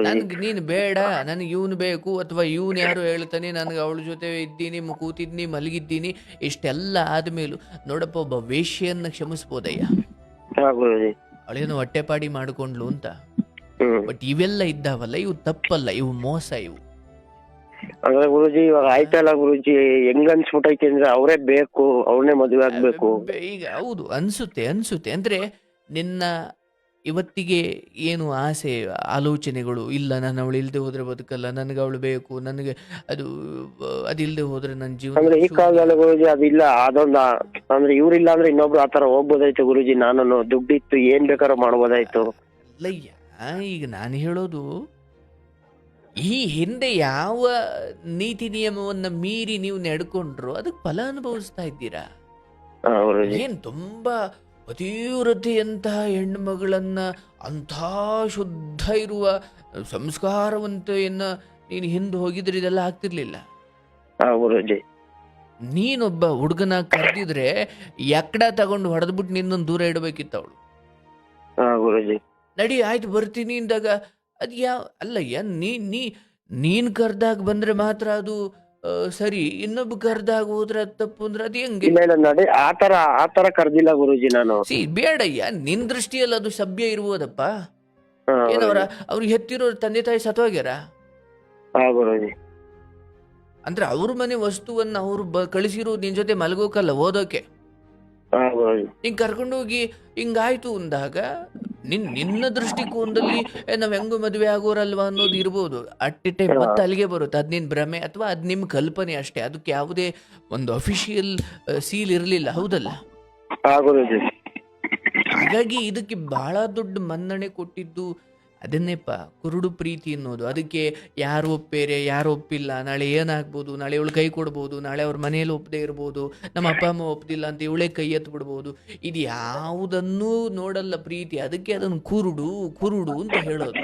ನನ್ಗೆ ನೀನು ಬೇಡ, ನನಗೆ ಇವನು ಬೇಕು, ಅಥವಾ ಇವನು ಯಾರು ಹೇಳ್ತಾನೆ ನನಗೆ ಅವಳ ಜೊತೆ ಇದ್ದೀನಿ, ಕೂತಿದ್ದೀನಿ, ಮಲಗಿದ್ದೀನಿ, ಇಷ್ಟೆಲ್ಲ ಆದ್ಮೇಲೂ ನೋಡಪ್ಪ, ಒಬ್ಬ ವೇಶ್ಯನ್ನ ಕ್ಷಮಿಸ್ಬೋದಯ್ಯ, ಅವಳೇನು ಹೊಟ್ಟೆಪಾಡಿ ಮಾಡಿಕೊಂಡ್ಲು ಅಂತ. ಬಟ್ ಇವೆಲ್ಲ ಇದ್ದಾವಲ್ಲ, ಇವು ತಪ್ಪಲ್ಲ, ಇವು ಮೋಸ. ಇವು ಅಂದ್ರೆ ಗುರುಜಿ ಇವಾಗ ಆಯ್ತಲ್ಲ ಗುರುಜಿ, ಹೆಂಗ್ ಅನ್ಸ್ಬಿಟ್ಟೈತೆ ಅಂದ್ರೆ ಅವರೇ ಬೇಕು, ಅವನೇ ಮದುವೆ ಆಗ್ಬೇಕು ಈಗ. ಹೌದು, ಅನ್ಸುತ್ತೆ ಅಂದ್ರೆ ನಿನ್ನ ಇವತ್ತಿಗೆ ಏನು ಆಸೆ ಆಲೋಚನೆಗಳು ಇಲ್ಲ, ನಾನು ಅವಳು ಇಲ್ದೆ ಹೋದ್ರೆ ಬದುಕಲ್ಲ, ನನಗೆ ಅವಳು ಬೇಕು, ನನಗೆ ಅದಿಲ್ದೆ ಹೋದ್ರೆ ನನ್ನ ಜೀವನ. ಅಂದ್ರೆ ಈ ಕಾಲದಲ್ಲಿ ಗುರುಜಿ ಅದಿಲ್ಲ, ಅದೊಂದು ಅಂದ್ರೆ ಇವ್ರಿಲ್ಲ ಅಂದ್ರೆ ಇನ್ನೊಬ್ರು ಆತರ ಹೋಗ್ಬೋದಾಯ್ತು ಗುರುಜಿ. ನಾನು ದುಡ್ಡಿತ್ತು ಏನ್ ಬೇಕಾದ್ರೂ ಮಾಡ್ಬೋದಾಯ್ತು. ಅಲ್ಲಯ್ಯ, ಈಗ ನಾನು ಹೇಳೋದು, ಈ ಹಿಂದೆ ಯಾವ ನೀತಿ ನಿಯಮವನ್ನ ಮೀರಿ ನೀವು ನಡ್ಕೊಂಡ್ರು ಅದಕ್ಕೆ ಫಲ ಅನುಭವಿಸ್ತಾ ಇದ್ದೀರಾ. ಏನ್ ತುಂಬಾ ಪತಿವ್ರತೆಯಂತಹ ಹೆಣ್ಣು ಮಗಳನ್ನ, ಅಂಥ ಶುದ್ಧ ಇರುವ ಸಂಸ್ಕಾರವಂತೆಯನ್ನ ನೀನು ಹಿಂದೆ ಹೋಗಿದ್ರೆ ಇದೆಲ್ಲ ಆಗ್ತಿರ್ಲಿಲ್ಲ. ನೀನೊಬ್ಬ ಹುಡುಗನ ಕರೆದಿದ್ರೆ ಎಕ್ಕಡ ತಗೊಂಡು ಹೊಡೆದ್ಬಿಟ್ಟು ನಿನ್ನೊಂದು ದೂರ ಇಡಬೇಕಿತ್ತು ಅವಳು. ನಡಿ ಆಯ್ತು ಬರ್ತೀನಿ ಅಂದಾಗ ಅದು ಅಲ್ಲಯ್ಯ, ನೀನ್ ಕರ್ದಾಗ ಬಂದ್ರೆ ಮಾತ್ರ ಅದು ಸರಿ, ಇನ್ನೊಬ್ಬ ಕರ್ದಾಗ ಹೋದ್ರೆ ಅದು ತಪ್ಪು ಅಂದ್ರೆ ಅದು ಹೆಂಗೆ? ಆತರ ಕರ್ದಿಲ್ಲ ಗುರುಜಿ ನಾನು. ಬೇಡಯ್ಯ, ನಿನ್ ದೃಷ್ಟಿಯಲ್ಲಿ ಅದು ಸಭ್ಯ ಇರ್ಬೋದಪ್ಪ. ಅವ್ರಿಗೆ ಹೆತ್ತಿರೋರು ತಂದೆ ತಾಯಿ ಸತ್ತೋಗ್ಯಾರ ಅಂದ್ರೆ ಅವ್ರ ಮನೆ ವಸ್ತುವನ್ನ ಅವ್ರು ಕಳಿಸಿರೋ ನಿನ್ ಜೊತೆ ಮಲಗೋಕಲ್ಲ, ಓದೋಕೆ. ಹಿಂಗ್ ಕರ್ಕೊಂಡೋಗಿ ಹಿಂಗಾಯ್ತು ಅಂದಾಗ ನಿನ್ನ ದೃಷ್ಟಿಕೋನದಲ್ಲಿ ನಾವ್ ಹೆಂಗು ಮದುವೆ ಆಗೋರಲ್ವಾ ಅನ್ನೋದು ಇರ್ಬೋದು. ಅಟ್ ಎ ಟೈಮ್ ಮತ್ತೆ ಅಲ್ಲಿಗೆ ಬರುತ್ತೆ, ಅದ್ ನಿನ್ ಭ್ರಮೆ ಅಥವಾ ಅದ್ ನಿಮ್ ಕಲ್ಪನೆ ಅಷ್ಟೇ. ಅದಕ್ಕೆ ಯಾವುದೇ ಒಂದು ಅಫಿಷಿಯಲ್ ಸೀಲ್ ಇರ್ಲಿಲ್ಲ, ಹೌದಲ್ಲ? ಹಾಗಾಗಿ ಇದಕ್ಕೆ ಬಹಳ ದೊಡ್ಡ ಮನ್ನಣೆ ಕೊಟ್ಟಿದ್ದು ಅದನ್ನೇಪ್ಪ, ಕುರುಡು ಪ್ರೀತಿ ಅನ್ನೋದು. ಅದಕ್ಕೆ ಯಾರು ಒಪ್ಪೇರೆ ಯಾರು ಒಪ್ಪಿಲ್ಲ, ನಾಳೆ ಏನಾಗ್ಬೋದು, ನಾಳೆ ಇವಳು ಕೈ ಕೊಡ್ಬೋದು, ನಾಳೆ ಅವ್ರ ಮನೇಲಿ ಒಪ್ಪದೇ ಇರ್ಬೋದು, ನಮ್ಮ ಅಪ್ಪ ಅಮ್ಮ ಒಪ್ಪದಿಲ್ಲ ಅಂತ ಇವಳೇ ಕೈ ಎತ್ತು ಬಿಡ್ಬೋದು. ಇದು ಯಾವುದನ್ನೂ ನೋಡಲ್ಲ ಪ್ರೀತಿ. ಅದಕ್ಕೆ ಅದನ್ನು ಕುರುಡು ಅಂತ ಹೇಳೋದು.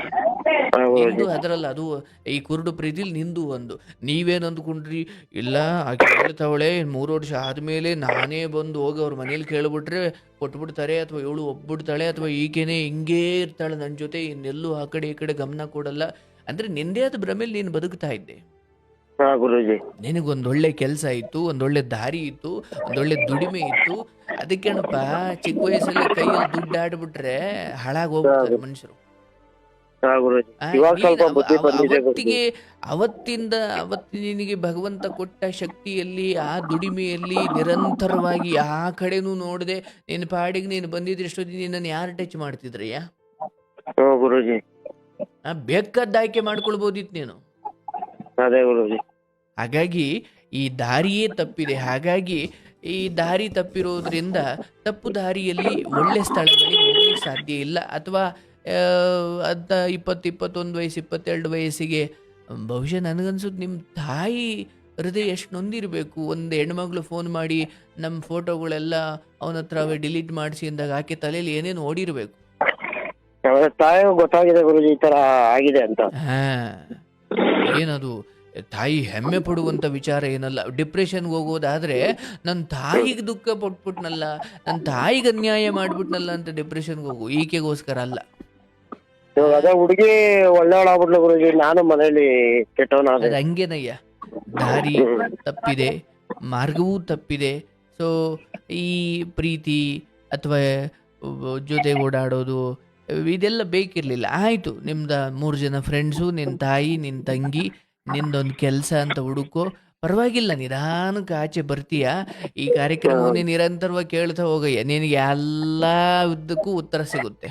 ನಿಂದು ಅದರಲ್ಲ, ಅದು ಈ ಕುರುಡು ಪ್ರೀತಿಲಿ ನಿಂದು ಒಂದು. ನೀವೇನು ಅಂದ್ಕೊಂಡ್ರಿ, ಇಲ್ಲ ಆಕೆ ಹೇಳ್ತಾವಳೆ 3 ವರ್ಷ ಆದ್ಮೇಲೆ ನಾನೇ ಬಂದು ಹೋಗಿ ಅವ್ರ ಮನೇಲಿ ಕೇಳ್ಬಿಟ್ರೆ ಕೊಟ್ಬಿಡ್ತಾರೆ, ಅಥವಾ ಇವಳು ಒಪ್ಬಿಡ್ತಾಳೆ, ಅಥವಾ ಈಗೇನೆ ಹಿಂಗೇ ಇರ್ತಾಳೆ ನನ್ನ ಜೊತೆ, ಇನ್ನೆಲ್ಲೂ ಆ ಕಡೆ ಈ ಕಡೆ ಗಮನ ಕೊಡಲ್ಲ ಅಂದ್ರೆ ನಿಂದೇ ಆದ ಭ್ರಮೇಲಿ ನೀನು ಬದುಕ್ತಾ ಇದ್ದೆ. ನಿನಗೊಂದೊಳ್ಳೆ ಕೆಲಸ ಇತ್ತು, ಒಂದೊಳ್ಳೆ ದಾರಿ ಇತ್ತು, ಒಂದೊಳ್ಳೆ ದುಡಿಮೆ ಇತ್ತು. ಅದಕ್ಕೇನಪ್ಪ, ಚಿಕ್ಕ ವಯಸ್ಸಲ್ಲಿ ಕೈಯಲ್ಲಿ ದುಡ್ಡು ಆಡ್ಬಿಟ್ರೆ ಹಾಳಾಗಿ ಹೋಗ್ಬಿಡ್ತಾರೆ ಮನುಷ್ಯರು. ಅವತ್ತು ನಿನಗೆ ಭಗವಂತ ಕೊಟ್ಟ ಶಕ್ತಿಯಲ್ಲಿ, ಆ ದುಡಿಮೆಯಲ್ಲಿ ನಿರಂತರವಾಗಿ ಆ ಕಡೆನೂ ನೋಡದೆ ನಿನ್ನ ಪಾಡಿಗೆ ನೀನು ಬಂದಿದ್ರೆ ಎಷ್ಟೊತ್ತಿಗೆ ನಿನ್ನನ್ನು ಯಾರು ಟಚ್ ಮಾಡ್ತಿದ್ರಯ್ಯ? ಬೇಕಾದ ಆಯ್ಕೆ ಮಾಡ್ಕೊಳ್ಬೋದಿತ್ತು ನೀನು. ಹಾಗಾಗಿ ಈ ದಾರಿಯೇ ತಪ್ಪಿದೆ. ಹಾಗಾಗಿ ಈ ದಾರಿ ತಪ್ಪಿರೋದ್ರಿಂದ ತಪ್ಪು ದಾರಿಯಲ್ಲಿ ಒಳ್ಳೆ ಸ್ಥಳಗಳಿಗೆ ಹೋಗ್ಲಿಕ್ಕೆ ಸಾಧ್ಯ ಇಲ್ಲ. ಅಥವಾ ಅಂತ 21 ವಯಸ್ಸು 22 ವಯಸ್ಸಿಗೆ ಬಹುಶಃ ನನಗನ್ಸುತ್ತೆ ನಿಮ್ಮ ತಾಯಿ ಹೃದಯ ಎಷ್ಟು ನೊಂದಿರಬೇಕು. ಒಂದು ಹೆಣ್ಮಗಳು ಫೋನ್ ಮಾಡಿ ನಮ್ಮ ಫೋಟೋಗಳೆಲ್ಲ ಅವನ ಹತ್ರ ಡಿಲೀಟ್ ಮಾಡಿಸಿ ಅಂದಾಗ ಆಕೆ ತಲೆಯಲ್ಲಿ ಏನೇನು ಓಡಿರಬೇಕು. ತಾಯಿಗೂ ಗೊತ್ತಾಗಿದೆ ಗುರುಜಿ ಈ ತರ ಆಗಿದೆ ಅಂತ. ಏನದು ತಾಯಿ ಹೆಮ್ಮೆ ಪಡುವಂಥ ವಿಚಾರ ಏನಲ್ಲ. ಡಿಪ್ರೆಷನ್ಗೆ ಹೋಗೋದಾದ್ರೆ ನನ್ನ ತಾಯಿಗೆ ದುಃಖ ಪಟ್ಬಿಟ್ನಲ್ಲ, ನನ್ನ ತಾಯಿಗೆ ಅನ್ಯಾಯ ಮಾಡ್ಬಿಟ್ನಲ್ಲ ಅಂತ ಡಿಪ್ರೆಷನ್ಗೆ ಹೋಗು, ಈಕೆಗೋಸ್ಕರ ಅಲ್ಲ. ಅದೇ ಹುಡುಗಿ ಒಳ್ಳೆಯವಳಾಗ್ಬಿಟ್ಲು ಗುರುಜಿ, ನಾನು ಮನೇಲಿ ಕೆಟ್ಟವನಾದೆ. ಅದು ಹಂಗೇನಯ್ಯ, ದಾರಿ ತಪ್ಪಿದೆ, ಮಾರ್ಗವೂ ತಪ್ಪಿದೆ. ಸೊ ಈ ಪ್ರೀತಿ ಅಥವಾ ಜೊತೆ ಓಡಾಡೋದು ಇದೆಲ್ಲ ಬೇಕಿರಲಿಲ್ಲ. ಆಯಿತು, ನಿಮ್ದು 3 ಜನ ಫ್ರೆಂಡ್ಸು, ನಿನ್ನ ತಾಯಿ, ನಿನ್ನ ತಂಗಿ, ನಿಂದೊಂದು ಕೆಲಸ ಅಂತ ಹುಡುಕೋ, ಪರವಾಗಿಲ್ಲ, ನಿಧಾನಕ್ಕೆ ಆಚೆ ಬರ್ತೀಯ. ಈ ಕಾರ್ಯಕ್ರಮವನ್ನು ನಿರಂತರವಾಗಿ ಕೇಳ್ತಾ ಹೋಗಯ್ಯ, ನಿನಗೆ ಎಲ್ಲ ಉದ್ದಕ್ಕೂ ಉತ್ತರ ಸಿಗುತ್ತೆ.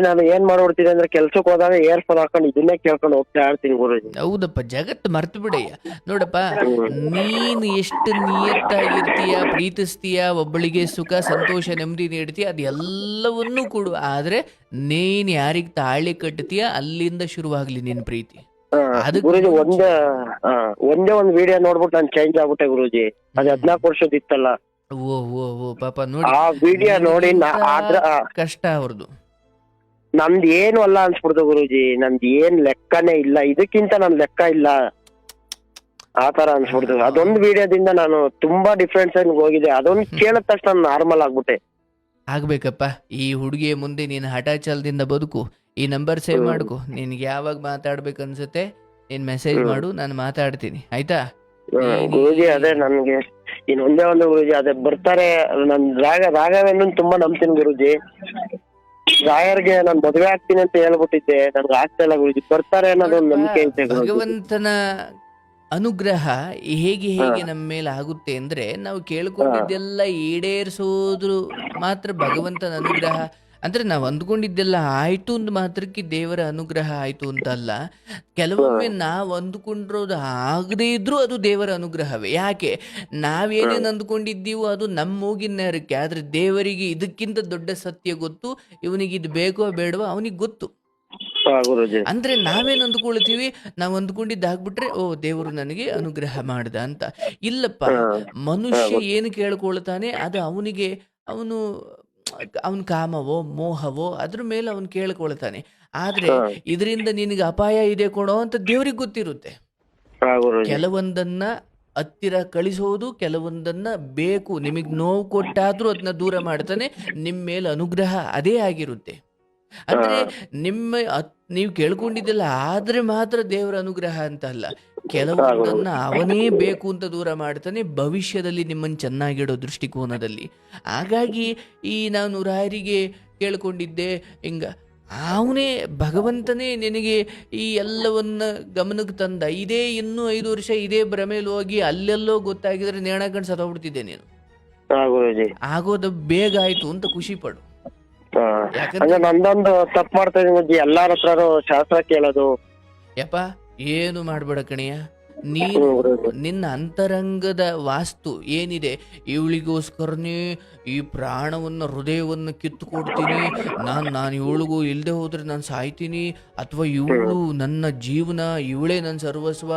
ನಾನು ಏನ್ ಮಾಡ್ಬಿಡ್ತೀನಿ ಅಂದ್ರೆ ಕೆಲ್ಸಕ್ಕೆ ಹೋದಾಗ ಏರ್ ಫೋನ್ ಹಾಕೊಂಡು ಇದನ್ನೇ ಕೇಳ್ಕೊಂಡು ಹೋಗ್ತಾ ಇರ್ತೀನಿ ಗುರುಜಿ. ಹೌದಪ್ಪ, ಜಗತ್ತು ಮರ್ತು ಬಿಡಯ್ಯ. ನೋಡಪ್ಪ, ನೀನು ಎಷ್ಟು ನಿಯತ್ತಾಗಿರ್ತೀಯ, ಪ್ರೀತಿಸ್ತೀಯ, ಒಬ್ಬಳಿಗೆ ಸುಖ ಸಂತೋಷ ನೆಮ್ಮದಿ ನೀಡ್ತೀಯ, ಅದೆಲ್ಲವನ್ನೂ ಕೊಡು. ಆದ್ರೆ ನೀನ್ ಯಾರಿಗೆ ತಾಳಿ ಕಟ್ತೀಯ ಅಲ್ಲಿಂದ ಶುರುವಾಗ್ಲಿ ನಿನ್ ಪ್ರೀತಿ. ಗುರುಜಿ ಒಂದೇ ಒಂದು ವಿಡಿಯೋ ನೋಡ್ಬಿಟ್ಟು ನಾನು ಚೇಂಜ್ ಆಗ್ಬಿಟ್ಟೆ ಗುರುಜಿ. ಅದು 14 ವರ್ಷದ ಇತ್ತಲ್ಲ, ಓ ಪಾಪ, ನೋಡಿ ಆ ವಿಡಿಯೋ ನೋಡಿ ಕಷ್ಟ ಅವ್ರದ್ದು. ನಮ್ದು ಏನು ಅಲ್ಲ ಅನ್ಸ್ಬಿಡ್ತು ಗುರುಜಿ, ನಮ್ದು ಏನ್ ಲೆಕ್ಕನೇ ಇಲ್ಲ, ಇದಕ್ಕಿಂತ ನನ್ ಲೆಕ್ಕ ಇಲ್ಲ, ಆತರ ಅನ್ಸ್ಬಿಡ್ತು. ಅದೊಂದು ವಿಡಿಯೋದಿಂದ ನಾನು ತುಂಬಾ ಡಿಫ್ರೆನ್ಸ್ ಹೋಗಿದೆ. ಅದೊಂದು ಕೇಳಿದ ತಕ್ಷಣ ನಾರ್ಮಲ್ ಆಗ್ಬಿಟ್ಟೆ. ಆಗ್ಬೇಕಪ್ಪ, ಈ ಹುಡುಗಿಯ ಮುಂದೆ ನೀನು ಹಠಾಚಲದಿಂದ ಬದುಕು. ಈ ನಂಬರ್ ಸೇವ್ ಮಾಡ್ಕೊ, ನಿನ್ಗೆ ಯಾವಾಗ ಮಾತಾಡ್ಬೇಕು ಅನ್ಸುತ್ತೆ ನೀನ್ ಮೆಸೇಜ್ ಮಾಡು, ನಾನು ಮಾತಾಡ್ತೀನಿ, ಆಯ್ತಾ ಗುರುಜಿ? ಅದೇ ನನ್ಗೆ ಇನ್ನೊಂದೇ ಒಂದು ಗುರುಜಿ, ಅದೇ ಬರ್ತಾರೆ. ನನ್ ರಾಘವೇಂದ್ರ ತುಂಬಾ ನಂಬ್ತೀನಿ ಗುರುಜಿ. ರಾಯರ್ಗೆ ನಾನು ಮದುವೆ ಆಗ್ತೀನಿ ಅಂತ ಹೇಳ್ಬಿಟ್ಟಿದ್ದೆ, ನನ್ಗೆ ಆಗ್ತಾ ಇಲ್ಲ ಗುರುಜಿ. ಬರ್ತಾರೆ ಅನ್ನೋದೊಂದು ನಂಬಿಕೆ ಐತೆ. ಭಗವಂತನ ಅನುಗ್ರಹ ಹೇಗೆ ನಮ್ಮ ಮೇಲೆ ಆಗುತ್ತೆ ಅಂದ್ರೆ, ನಾವು ಕೇಳ್ಕೊಂಡಿದ್ದೆಲ್ಲ ಈಡೇರಿಸೋದ್ರು ಮಾತ್ರ ಭಗವಂತನ ಅನುಗ್ರಹ. ಅಂದ್ರೆ ನಾವು ಅಂದ್ಕೊಂಡಿದ್ದೆಲ್ಲ ಆಯ್ತು ಅಂದ್ ಮಾತ್ರಕ್ಕೆ ದೇವರ ಅನುಗ್ರಹ ಆಯ್ತು ಅಂತ ಅಲ್ಲ. ಕೆಲವೊಮ್ಮೆ ನಾವು ಅಂದ್ಕೊಂಡಿರೋದು ಆಗದೇ ಇದ್ರೂ ಅದು ದೇವರ ಅನುಗ್ರಹವೇ. ಯಾಕೆ, ನಾವೇನೇನು ಅಂದ್ಕೊಂಡಿದ್ದೀವೋ ಅದು ನಮ್ಮ ಮೂಗಿನ ನೇರಕ್ಕೆ, ಆದ್ರೆ ದೇವರಿಗೆ ಇದಕ್ಕಿಂತ ದೊಡ್ಡ ಸತ್ಯ ಗೊತ್ತು. ಇವನಿಗೆ ಇದು ಬೇಕೋ ಬೇಡವೋ ಅವನಿಗೆ ಗೊತ್ತು. ಅಂದ್ರೆ ನಾವೇನು ಅಂದ್ಕೊಳ್ತೀವಿ, ನಾವು ಅಂದ್ಕೊಂಡಿದ್ದಾಗ್ಬಿಟ್ರೆ ಓ ದೇವರು ನನಗೆ ಅನುಗ್ರಹ ಮಾಡ್ದ ಅಂತ. ಇಲ್ಲಪ್ಪ, ಮನುಷ್ಯ ಏನು ಕೇಳ್ಕೊಳ್ತಾನೆ ಅದು ಅವನಿಗೆ ಅವನ ಕಾಮವೋ ಮೋಹವೋ ಅದ್ರ ಮೇಲೆ ಅವನು ಕೇಳ್ಕೊಳ್ತಾನೆ. ಆದ್ರೆ ಇದರಿಂದ ನಿನಗೆ ಅಪಾಯ ಇದೆ ಕೊಡೋ ಅಂತ ದೇವ್ರಿಗೆ ಗೊತ್ತಿರುತ್ತೆ. ಕೆಲವೊಂದನ್ನ ಹತ್ತಿರ ಕಳಿಸೋದು, ಕೆಲವೊಂದನ್ನ ಬೇಕು, ನಿಮಗೆ ನೋವು ಕೊಟ್ಟಾದ್ರೂ ಅದನ್ನ ದೂರ ಮಾಡ್ತಾನೆ. ನಿಮ್ಮ ಮೇಲೆ ಅನುಗ್ರಹ ಅದೇ ಆಗಿರುತ್ತೆ. ಅಂದ್ರೆ ನೀವು ಕೇಳ್ಕೊಂಡಿದ್ದೆಲ್ಲ ಆದ್ರೆ ಮಾತ್ರ ದೇವರ ಅನುಗ್ರಹ ಅಂತ ಅಲ್ಲ. ಕೆಲವೊಂದನ್ನ ಅವನೇ ಬೇಕು ಅಂತ ದೂರ ಮಾಡ್ತಾನೆ, ಭವಿಷ್ಯದಲ್ಲಿ ನಿಮ್ಮನ್ನು ಚೆನ್ನಾಗಿಡೋ ದೃಷ್ಟಿಕೋನದಲ್ಲಿ. ಹಾಗಾಗಿ ನಾನು ರಾಯರಿಗೆ ಕೇಳ್ಕೊಂಡಿದ್ದೆ ಹಿಂಗ, ಅವನೇ ಭಗವಂತನೇ ನಿನಗೆ ಈ ಎಲ್ಲವನ್ನ ಗಮನಕ್ಕೆ ತಂದ. ಇದೇ ಇನ್ನೂ 5 ವರ್ಷ ಇದೇ ಭ್ರಮೇಲಿ ಹೋಗಿ ಅಲ್ಲೆಲ್ಲೋ ಗೊತ್ತಾಗಿದ್ರೆ ನೇಣಕಂಡು ಸತ್ತೋಗ್ಬಿಡ್ತಿದ್ದೆ ನೀನು. ಆಗೋದು ಬೇಗ ಆಯ್ತು ಅಂತ ಖುಷಿ ಪಡು. ನಂದೊಂದು ತಪ್ಪು ಮಾಡ್ತಾ ಇದೀನಿ, ಎಲ್ಲಾರ ಹತ್ರ ಶಾಸ್ತ್ರ ಕೇಳೋದು. ಯಪ್ಪ, ಏನು ಮಾಡ್ಬೇಡ ಕಣಿಯ. ನೀನು ನಿನ್ನ ಅಂತರಂಗದ ವಾಸ್ತು ಏನಿದೆ, ಇವಳಿಗೋಸ್ಕರನೇ ಈ ಪ್ರಾಣವನ್ನು ಹೃದಯವನ್ನು ಕಿತ್ತುಕೊಡ್ತೀನಿ, ನಾನು ಇವಳಿಗೂ ಇಲ್ಲದೆ ಹೋದ್ರೆ ನಾನು ಸಾಯ್ತೀನಿ, ಅಥವಾ ಇವಳು ನನ್ನ ಜೀವನ, ಇವಳೇ ನನ್ನ ಸರ್ವಸ್ವ,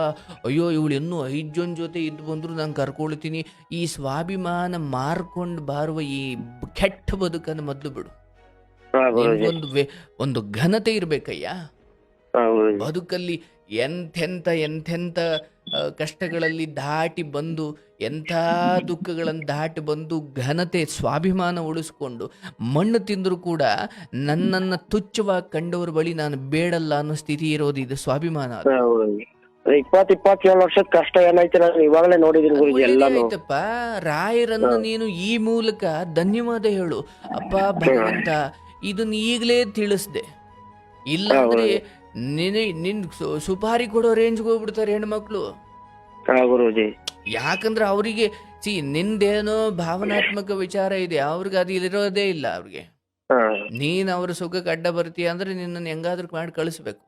ಅಯ್ಯೋ ಇವಳು ಇನ್ನೂ 5 ಜನ ಜೊತೆ ಇದ್ದು ಬಂದ್ರು ನಾನು ಕರ್ಕೊಳ್ತೀನಿ, ಈ ಸ್ವಾಭಿಮಾನ ಮಾರ್ಕೊಂಡು ಬಾರುವ ಈ ಕೆಟ್ಟ ಬದುಕನ್ನು ಮೊದಲು ಬಿಡು. ಒಂದು ಘನತೆ ಇರ್ಬೇಕಯ್ಯ ಬದುಕಲ್ಲಿ. ಎಂಥೆಂಥ ಕಷ್ಟಗಳಲ್ಲಿ ದಾಟಿ ಬಂದು, ಎಂಥ ದುಃಖಗಳನ್ನು ದಾಟಿ ಬಂದು ಘನತೆ ಸ್ವಾಭಿಮಾನ ಉಳಿಸ್ಕೊಂಡು ಮಣ್ಣು ತಿಂದರೂ ಕೂಡ ನನ್ನನ್ನು ತುಚ್ಛವಾಗಿ ಕಂಡವ್ರ ಬಳಿ ನಾನು ಬೇಡಲ್ಲ ಅನ್ನೋ ಸ್ಥಿತಿ ಇರೋದು ಇದು ಸ್ವಾಭಿಮಾನ. 27 ವರ್ಷದ ಕಷ್ಟ ಏನಾಯ್ತು ಇವಾಗಲೇ ನೋಡಿದೀನಿ ಗುರುಜಿ. ಆಯ್ತಪ್ಪ, ರಾಯರನ್ನು ನೀನು ಈ ಮೂಲಕ ಧನ್ಯವಾದ ಹೇಳು. ಅಪ್ಪ ಭಗವಂತ, ಇದನ್ನ ಈಗಲೇ ತಿಳಿಸ್ದೆ, ಇಲ್ಲ ಅಂದ್ರೆ ನಿನ್ ಸುಪಾರಿ ಕೊಡೋ ರೇಂಜ್ಗೆ ಹೋಗ್ಬಿಡ್ತಾರೆ ಹೆಣ್ಮಕ್ಳು. ಯಾಕಂದ್ರೆ ಅವರಿಗೆ ನಿಂದೇನೋ ಭಾವನಾತ್ಮಕ ವಿಚಾರ ಇದೆ, ಅವ್ರಿಗೆ ಅದು ಇರೋದೇ ಇಲ್ಲ. ಅವ್ರಿಗೆ ನೀನ್ ಅವ್ರ ಸುಖಕ್ಕೆ ಅಡ್ಡ ಬರ್ತೀಯ ಅಂದ್ರೆ ನಿನ್ನನ್ನು ಹೆಂಗಾದ್ರೂ ಮಾಡಿ ಕಳಿಸ್ಬೇಕು.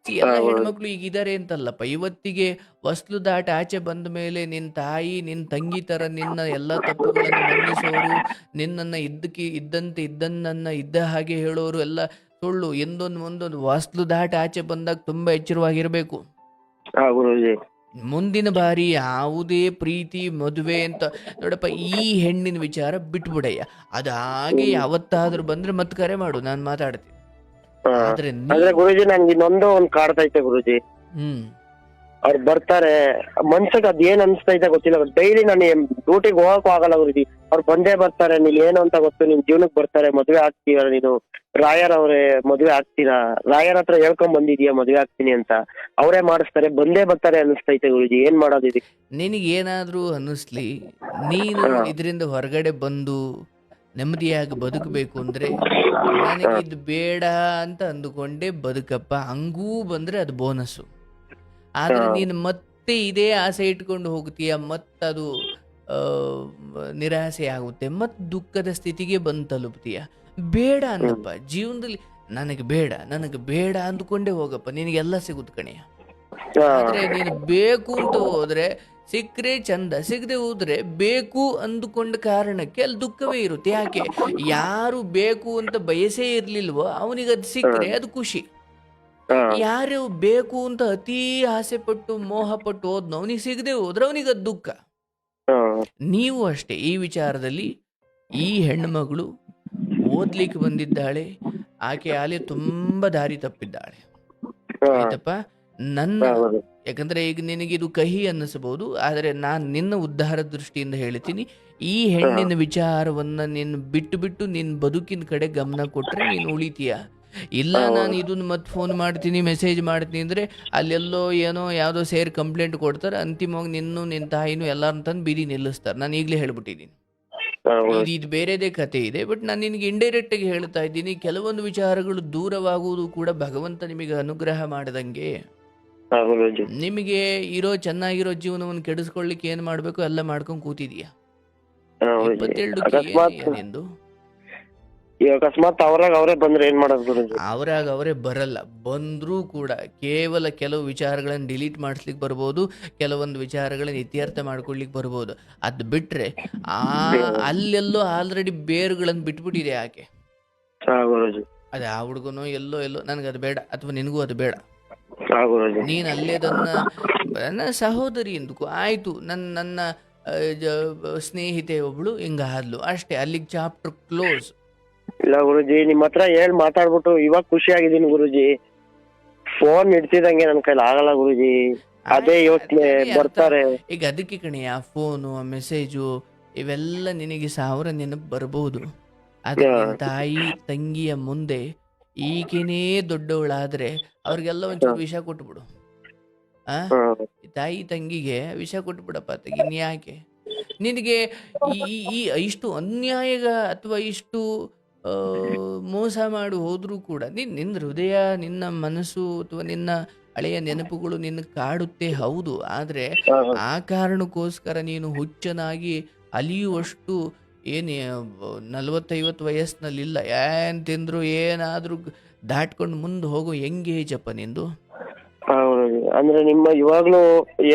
ಎಲ್ಲ ಹೆಣ್ಮಕ್ಳು ಈಗ ಇದಾರೆ ಅಂತಲ್ಲಪ್ಪ. ಇವತ್ತಿಗೆ ಹೊಸ್ಲು ದಾಟಿ ಆಚೆ ಬಂದ ಮೇಲೆ ನಿನ್ನ ತಾಯಿ, ನಿನ್ನ ತಂಗಿ ತರ ನಿನ್ನ ಎಲ್ಲ ತಪ್ಪುಗಳನ್ನು ಮನ್ನಿಸೋರು, ನಿನ್ನನ್ನು ಇದ್ದಕ್ಕೆ ಇದ್ದಂತೆ ಇದ್ದನ್ನ ಇದ್ದ ಹಾಗೆ ಹೇಳೋರು ಎಲ್ಲ ಸುಳ್ಳು. ಒಂದೊಂದು ವಾಸ್ತು ದಾಟ ಆಚೆ ಬಂದಾಗ ತುಂಬಾ ಎಚ್ಚರವಾಗಿರ್ಬೇಕು. ಹಾ ಗುರೂಜಿ. ಮುಂದಿನ ಬಾರಿ ಯಾವುದೇ ಪ್ರೀತಿ ಮದುವೆ ಅಂತ ನೋಡಪ್ಪ, ಈ ಹೆಣ್ಣಿನ ವಿಚಾರ ಬಿಟ್ಬಿಡಯ್ಯ. ಅದು ಹಾಗೆ ಯಾವತ್ತಾದ್ರೂ ಬಂದ್ರೆ ಮತ್ತೆ ಕರೆ ಮಾಡು, ನಾನು ಮಾತಾಡ್ತೀನಿ. ಹಾ ಆದ್ರೆ ಅಂದ್ರೆ ಗುರೂಜಿ ನನ್ಗೆ ಇನ್ನೊಂದು ಒಂದ್ ಕಾಡ್ತೈತೆ ಗುರೂಜಿ. ಅವ್ರು ಬರ್ತಾರೆ, ಮನ್ಸಿಗೆ ಅದ್ ಏನ್ ಅನ್ಸ್ತೈತೆ ಗೊತ್ತಿಲ್ಲ. ಡೈಲಿ ನಾನು ಡ್ಯೂಟಿಗೆ ಹೋಗಕ್ಕೂ ಆಗಲ್ಲ ಗುರುಜಿ. ಅವ್ರು ಬಂದೇ ಬರ್ತಾರೆ. ನೀನ್ ಏನು ಅಂತ ಗೊತ್ತು, ನಿನ್ ಜೀವನಕ್ಕೆ ಬರ್ತಾರೆ, ಮದ್ವೆ ಆಗ್ತೀರ ನೀನು, ರಾಯರ್ ಅವ್ರೆ ಮದ್ವೆ ಆಗ್ತೀರಾ, ರಾಯರ್ ಹತ್ರ ಹೇಳ್ಕೊಂಡ್ ಬಂದಿದ್ಯಾ ಮದ್ವೆ ಆಗ್ತೀನಿ ಅಂತ, ಅವರೇ ಮಾಡಿಸ್ತಾರೆ, ಬಂದೇ ಬರ್ತಾರೆ ಅನಿಸ್ತೈತೆ ಗುರುಜಿ. ಏನ್ ಮಾಡೋದಿದೆ? ನಿನಗೇನಾದ್ರೂ ಅನ್ನಿಸ್ಲಿ, ನೀನು ಇದರಿಂದ ಹೊರಗಡೆ ಬಂದು ನೆಮ್ಮದಿಯಾಗಿ ಬದುಕಬೇಕು ಅಂದ್ರೆ ನನಗಿದು ಬೇಡ ಅಂತ ಅಂದುಕೊಂಡೇ ಬದುಕಪ್ಪ. ಹಂಗೂ ಬಂದ್ರೆ ಅದು ಬೋನಸ್ಸು. ಆದ್ರೆ ನೀನು ಮತ್ತೆ ಇದೇ ಆಸೆ ಇಟ್ಕೊಂಡು ಹೋಗ್ತೀಯ, ಮತ್ತದು ನಿರಾಸೆ ಆಗುತ್ತೆ, ಮತ್ ದುಃಖದ ಸ್ಥಿತಿಗೆ ಬಂದು ತಲುಪ್ತೀಯ. ಬೇಡ ಅನ್ನಪ್ಪ ಜೀವನದಲ್ಲಿ. ನನಗೆ ಬೇಡ ಅಂದ್ಕೊಂಡೇ ಹೋಗಪ್ಪ, ನಿನಗೆಲ್ಲ ಸಿಗುತ್ತೆ ಕಣೆಯ. ಆದ್ರೆ ನೀನು ಬೇಕು ಅಂತ ಹೋದ್ರೆ ಸಿಕ್ಕರೆ ಚಂದ, ಸಿಗದೆ ಹೋದ್ರೆ ಬೇಕು ಅಂದುಕೊಂಡ ಕಾರಣಕ್ಕೆ ಅಲ್ಲಿ ದುಃಖವೇ ಇರುತ್ತೆ. ಯಾಕೆ? ಯಾರು ಬೇಕು ಅಂತ ಬಯಸೇ ಇರ್ಲಿಲ್ವೋ ಅವನಿಗೆ ಅದು ಸಿಕ್ಕರೆ ಅದು ಖುಷಿ. ಯಾರು ಬೇಕು ಅಂತ ಅತಿ ಆಸೆ ಪಟ್ಟು ಮೋಹ ಪಟ್ಟು ಹೋದ್ನೋ ಅವನಿಗೆ ಸಿಗದೆ ಹೋದ್ರೆ ಅವನಿಗೆ ಅದು ದುಃಖ. ನೀವು ಅಷ್ಟೇ ಈ ವಿಚಾರದಲ್ಲಿ. ಈ ಹೆಣ್ಣು ಮಗಳು ಓದ್ಲಿಕ್ಕೆ ಬಂದಿದ್ದಾಳೆ, ಆಕೆ ಆಲೆ ತುಂಬಾ ದಾರಿ ತಪ್ಪಿದ್ದಾಳೆ, ಆಯ್ತಪ್ಪ. ಯಾಕಂದ್ರೆ ಈಗ ನಿನಗಿದು ಕಹಿ ಅನ್ನಿಸಬಹುದು, ಆದ್ರೆ ನಾನು ನಿನ್ನ ಉದ್ಧಾರ ದೃಷ್ಟಿಯಿಂದ ಹೇಳ್ತೀನಿ, ಈ ಹೆಣ್ಣಿನ ವಿಚಾರವನ್ನ ನೀನು ಬಿಟ್ಟು ನಿನ್ನ ಬದುಕಿನ ಕಡೆ ಗಮನ ಕೊಟ್ರೆ ನೀನು ಉಳಿತೀಯ. ಇಲ್ಲ ನಾನು ಇದನ್ನ ಮತ್ತೆ ಫೋನ್ ಮಾಡ್ತೀನಿ, ಮೆಸೇಜ್ ಮಾಡ್ತೀನಿ ಅಂದ್ರೆ ಅಲ್ಲೆಲ್ಲೋ ಏನೋ ಯಾವುದೋ ಸೇರಿ ಕಂಪ್ಲೇಂಟ್ ಕೊಡ್ತಾರೆ, ಅಂತಿಮವಾಗಿ ನಿನ್ನ ತಾಯಿನೂ ಎಲ್ಲಾರನ್ನ ತಂದು ಬೀದಿ ನಿಲ್ಲಿಸ್ತಾರೆ. ನಾನು ಈಗಲೇ ಹೇಳ್ಬಿಟ್ಟಿದ್ದೀನಿ. ಇದು ಬೇರೆದೇ ಕತೆ ಇದೆ. ಬಟ್ ನಾನು ನಿನಗೆ ಇಂಡೈರೆಕ್ಟ್ ಆಗಿ ಹೇಳ್ತಾ ಇದ್ದೀನಿ, ಕೆಲವೊಂದು ವಿಚಾರಗಳು ದೂರವಾಗುವುದು ಕೂಡ ಭಗವಂತ ನಿಮಗೆ ಅನುಗ್ರಹ ಮಾಡದಂಗೆ. ನಿಮಗೆ ಚೆನ್ನಾಗಿರೋ ಜೀವನವನ್ನು ಕೆಡಿಸ್ಕೊಳ್ಳಿಕ್ಕೆ ಏನ್ ಮಾಡ್ಬೇಕು ಎಲ್ಲ ಮಾಡ್ಕೊಂಡ್ ಕೂತಿದೀಯ. 27 ನಿಂದು. ಅಕಸ್ಮಾತ್ ಅವರೇ ಬಂದ್ರೆ ಏನ್ ಮಾಡೋದು? ಅವರೇ ಬರಲ್ಲ. ಬಂದ್ರೂ ಕೂಡ ಕೇವಲ ಕೆಲವು ವಿಚಾರಗಳನ್ನ ಡಿಲೀಟ್ ಮಾಡಿಸ್ಲಿಕ್ಕೆ ಬರ್ಬೋದು, ಕೆಲವೊಂದು ವಿಚಾರಗಳನ್ನ ಇತ್ಯರ್ಥ ಮಾಡ್ಕೊಳ್ಲಿಕ್ಕೆ ಬರ್ಬೋದು. ಅದ್ ಬಿಟ್ರೆ ಅಲ್ಲೆಲ್ಲೋ ಆಲ್ರೆಡಿ ಬೇರುಗಳನ್ನ ಬಿಟ್ಬಿಟ್ಟಿದೆ ಆಕೆ. ಅದೇ ಆ ಹುಡುಗನೋ ಎಲ್ಲೋ ನನಗೆ ಅದು ಬೇಡ, ಅಥವಾ ನಿನಗೂ ಅದು ಬೇಡ. ನೀನ್ ನನ್ನ ಸಹೋದರಿ ಎಂದಕ್ಕೂ ಆಯ್ತು. ನನ್ನ ಸ್ನೇಹಿತೆ ಒಬ್ಳು ಹಿಂಗಾದ್ಲು ಅಷ್ಟೇ, ಅಲ್ಲಿಗೆ ಚಾಪ್ಟರ್ ಕ್ಲೋಸ್. ಇಲ್ಲ ಗುರುಜಿ, ನಿಮ್ ಹತ್ರ ಮಾತಾಡ್ಬಿಟ್ಟು ಇವಾಗ ಖುಷಿ ಆಗಿದ್ದೀನಿ ಗುರುಜಿ. ಫೋನ್ ಇಡ್ತಿದಂಗೆ ನನ್ ಕೈಲಿ ಆಗಲ್ಲ ಗುರುಜಿ. ಅದೇ ಯೋಚನೆ ಬರ್ತಾರೆ. ಈಗ ಅದಕ್ಕೆ ಕಣೆಯ ಫೋನು, ಮೆಸೇಜು ಇವೆಲ್ಲ ನಿನಗೆ 1000 ನೆನಪು ಬರಬಹುದು. ಆದ್ರೆ ತಾಯಿ ತಂಗಿಯ ಮುಂದೆ ಈಗಿನೇ ದೊಡ್ಡವಳಾದ್ರೆ ಅವ್ರಿಗೆಲ್ಲ ಒಂಚೂರು ವಿಷ ಕೊಟ್ಬಿಡು. ತಾಯಿ ತಂಗಿಗೆ ವಿಷ ಕೊಟ್ಬಿಡಪ್ಪ. ಇನ್ಯಾಕೆ ನಿನಗೆ ಈ ಇಷ್ಟು ಅನ್ಯಾಯ ಅಥವಾ ಇಷ್ಟು ಮೋಸ ಮಾಡಿ ಹೋದ್ರೂ ಕೂಡ ನಿನ್ನ ಹೃದಯ, ನಿನ್ನ ಮನಸ್ಸು ಅಥವಾ ನಿನ್ನ ಹಳೆಯ ನೆನಪುಗಳು ನಿನ್ನ ಕಾಡುತ್ತೆ, ಹೌದು. ಆದ್ರೆ ಆ ಕಾರಣಕ್ಕೋಸ್ಕರ ನೀನು ಹುಚ್ಚನಾಗಿ ಅಲಿಯುವಷ್ಟು 40-50 ವಯಸ್ಸಿನಲ್ಲಿಲ್ಲ. ಏನ್ ತಿಂದ್ರು ಏನಾದ್ರೂ ದಾಟ್ಕೊಂಡು ಮುಂದೆ ಹೋಗೋ ಎಂಗೇಜಪ್ಪ ನಿಂದು. ಅಂದ್ರೆ ನಿಮ್ಮ ಇವಾಗ್ಲೂ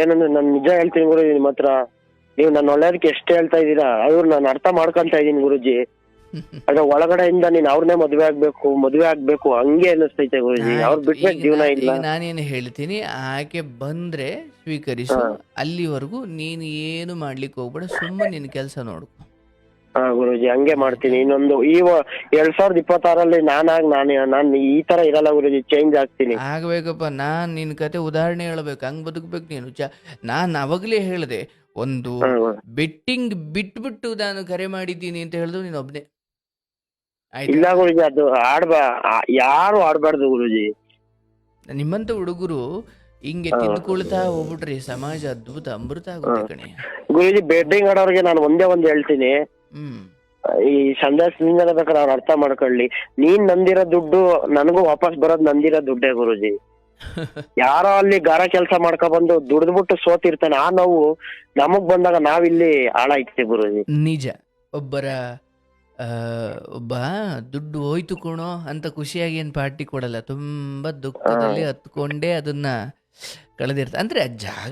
ಏನಂದ್ರೆ ನಾನು ನಿಜ ಹೇಳ್ತೀನಿ ಗುರುಜಿ, ನಿಮ್ಮ ಹತ್ರ ನೀವು ನನ್ನ ಒಳ್ಳೇದಕ್ಕೆ ಎಷ್ಟು ಹೇಳ್ತಾ ಇದ್ದೀರಾ ಅವ್ರು ನಾನು ಅರ್ಥ ಮಾಡ್ಕೊಂತ ಇದೀನಿ ಗುರುಜಿ. ಅದ್ರ ಒಳಗಡೆಯಿಂದ ನೀನ್ ಅವ್ರನ್ನೇ ಮದ್ವೆ ಆಗ್ಬೇಕು ಹಂಗೆ ಅನ್ನಿಸ್ತೈತೆ ಗುರುಜಿ. ಅವ್ರ ಬಿಟ್ರೆ ಜೀವನ ಇಲ್ಲ. ನಾನೇನು ಹೇಳ್ತೀನಿ, ಆಕೆ ಬಂದ್ರೆ ಸ್ವೀಕರಿಸು. ಅಲ್ಲಿವರೆಗೂ ನೀನು ಏನು ಮಾಡ್ಲಿಕ್ಕೆ ಹೋಗ್ಬೇಡ, ಸುಮ್ಮನೆ ನಿನ್ ಕೆಲಸ ನೋಡು. ಹಾ ಗುರುಜಿ, ಹಂಗೆ ಮಾಡ್ತೀನಿ. ಇನ್ನೊಂದು 2026 ನಾನು ಈ ತರ ಇರಲ್ಲ ಗುರುಜಿ, ಚೇಂಜ್ ಆಗ್ತೀನಿ. ಆಗ್ಬೇಕಪ್ಪ. ನಾನ್ ನಿನ್ ಕತೆ ಉದಾಹರಣೆ ಹೇಳ್ಬೇಕು, ಹಂಗ್ ಬದುಕ್ಬೇಕು ನೀನು. ನಾನ್ ಅವಾಗ್ಲೇ ಹೇಳ್ದೆ, ಒಂದು ಬೆಟ್ಟಿಂಗ್ ಬಿಟ್ಬಿಟ್ಟು ನಾನು ಕರೆ ಮಾಡಿದ್ದೀನಿ ಅಂತ ಹೇಳಿದ್ರು ನೀನ್ ಒಬ್ನೇ. ಇಲ್ಲ ಗುರುಜಿ, ಅದು ಯಾರು ಆಡ್ಬಾರ್ದು ಗುರುಜಿ. ನಿಮ್ಮಂತ ಹುಡುಗರು ಹಿಂಗೆ ತಿಂದ್ಕೊಳ್ತಾ ಹೋಗ್ಬಿಟ್ರಿ ಸಮಾಜ ಅದ್ಭುತ ಅಮೃತ ಆಗುತ್ತೆ ಕಣೆ. ಗುರುಜಿ, ಬೆಟ್ಟಿಂಗ್ ಆಡೋರ್ಗೆ ನಾನು ಒಂದೇ ಹೇಳ್ತೀನಿ, ಈ ಸಂದೇಶದಿಂದ ಬೇಕಾದ್ರೆ ಅವ್ರು ಅರ್ಥ ಮಾಡ್ಕೊಳ್ಳಿ. ನೀನ್ ನಂದಿರೋ ದುಡ್ಡು ನನಗೂ ವಾಪಸ್ ಬರೋದ್ ನಂದಿರೋ ದುಡ್ಡೇ ಗುರುಜಿ. ಯಾರೋ ಅಲ್ಲಿ ಗಾರ ಕೆಲ್ಸ ಮಾಡ್ಕೊ ಬಂದು ದುಡ್ದ್ಬಿಟ್ಟು ಸೋತಿರ್ತಾನೆ, ಆ ನೋವು ನಮಗ್ ಬಂದಾಗ ನಾವಿಲ್ಲಿ ಹಾಳಾಯ್ತೀವಿ ಗುರುಜಿ. ನಿಜ. ಒಬ್ಬ ದುಡ್ಡು ಹೋಯ್ತು ಕಣೋ ಅಂತ ಖುಷಿಯಾಗಿ ಏನ್ ಪಾರ್ಟಿ ಕೊಡಲ್ಲ, ತುಂಬಾ ದುಃಖದಲ್ಲಿ ಹತ್ಕೊಂಡೇ ಅದನ್ನ ಕಳೆದಿರ್ತ. ಅಂದ್ರೆ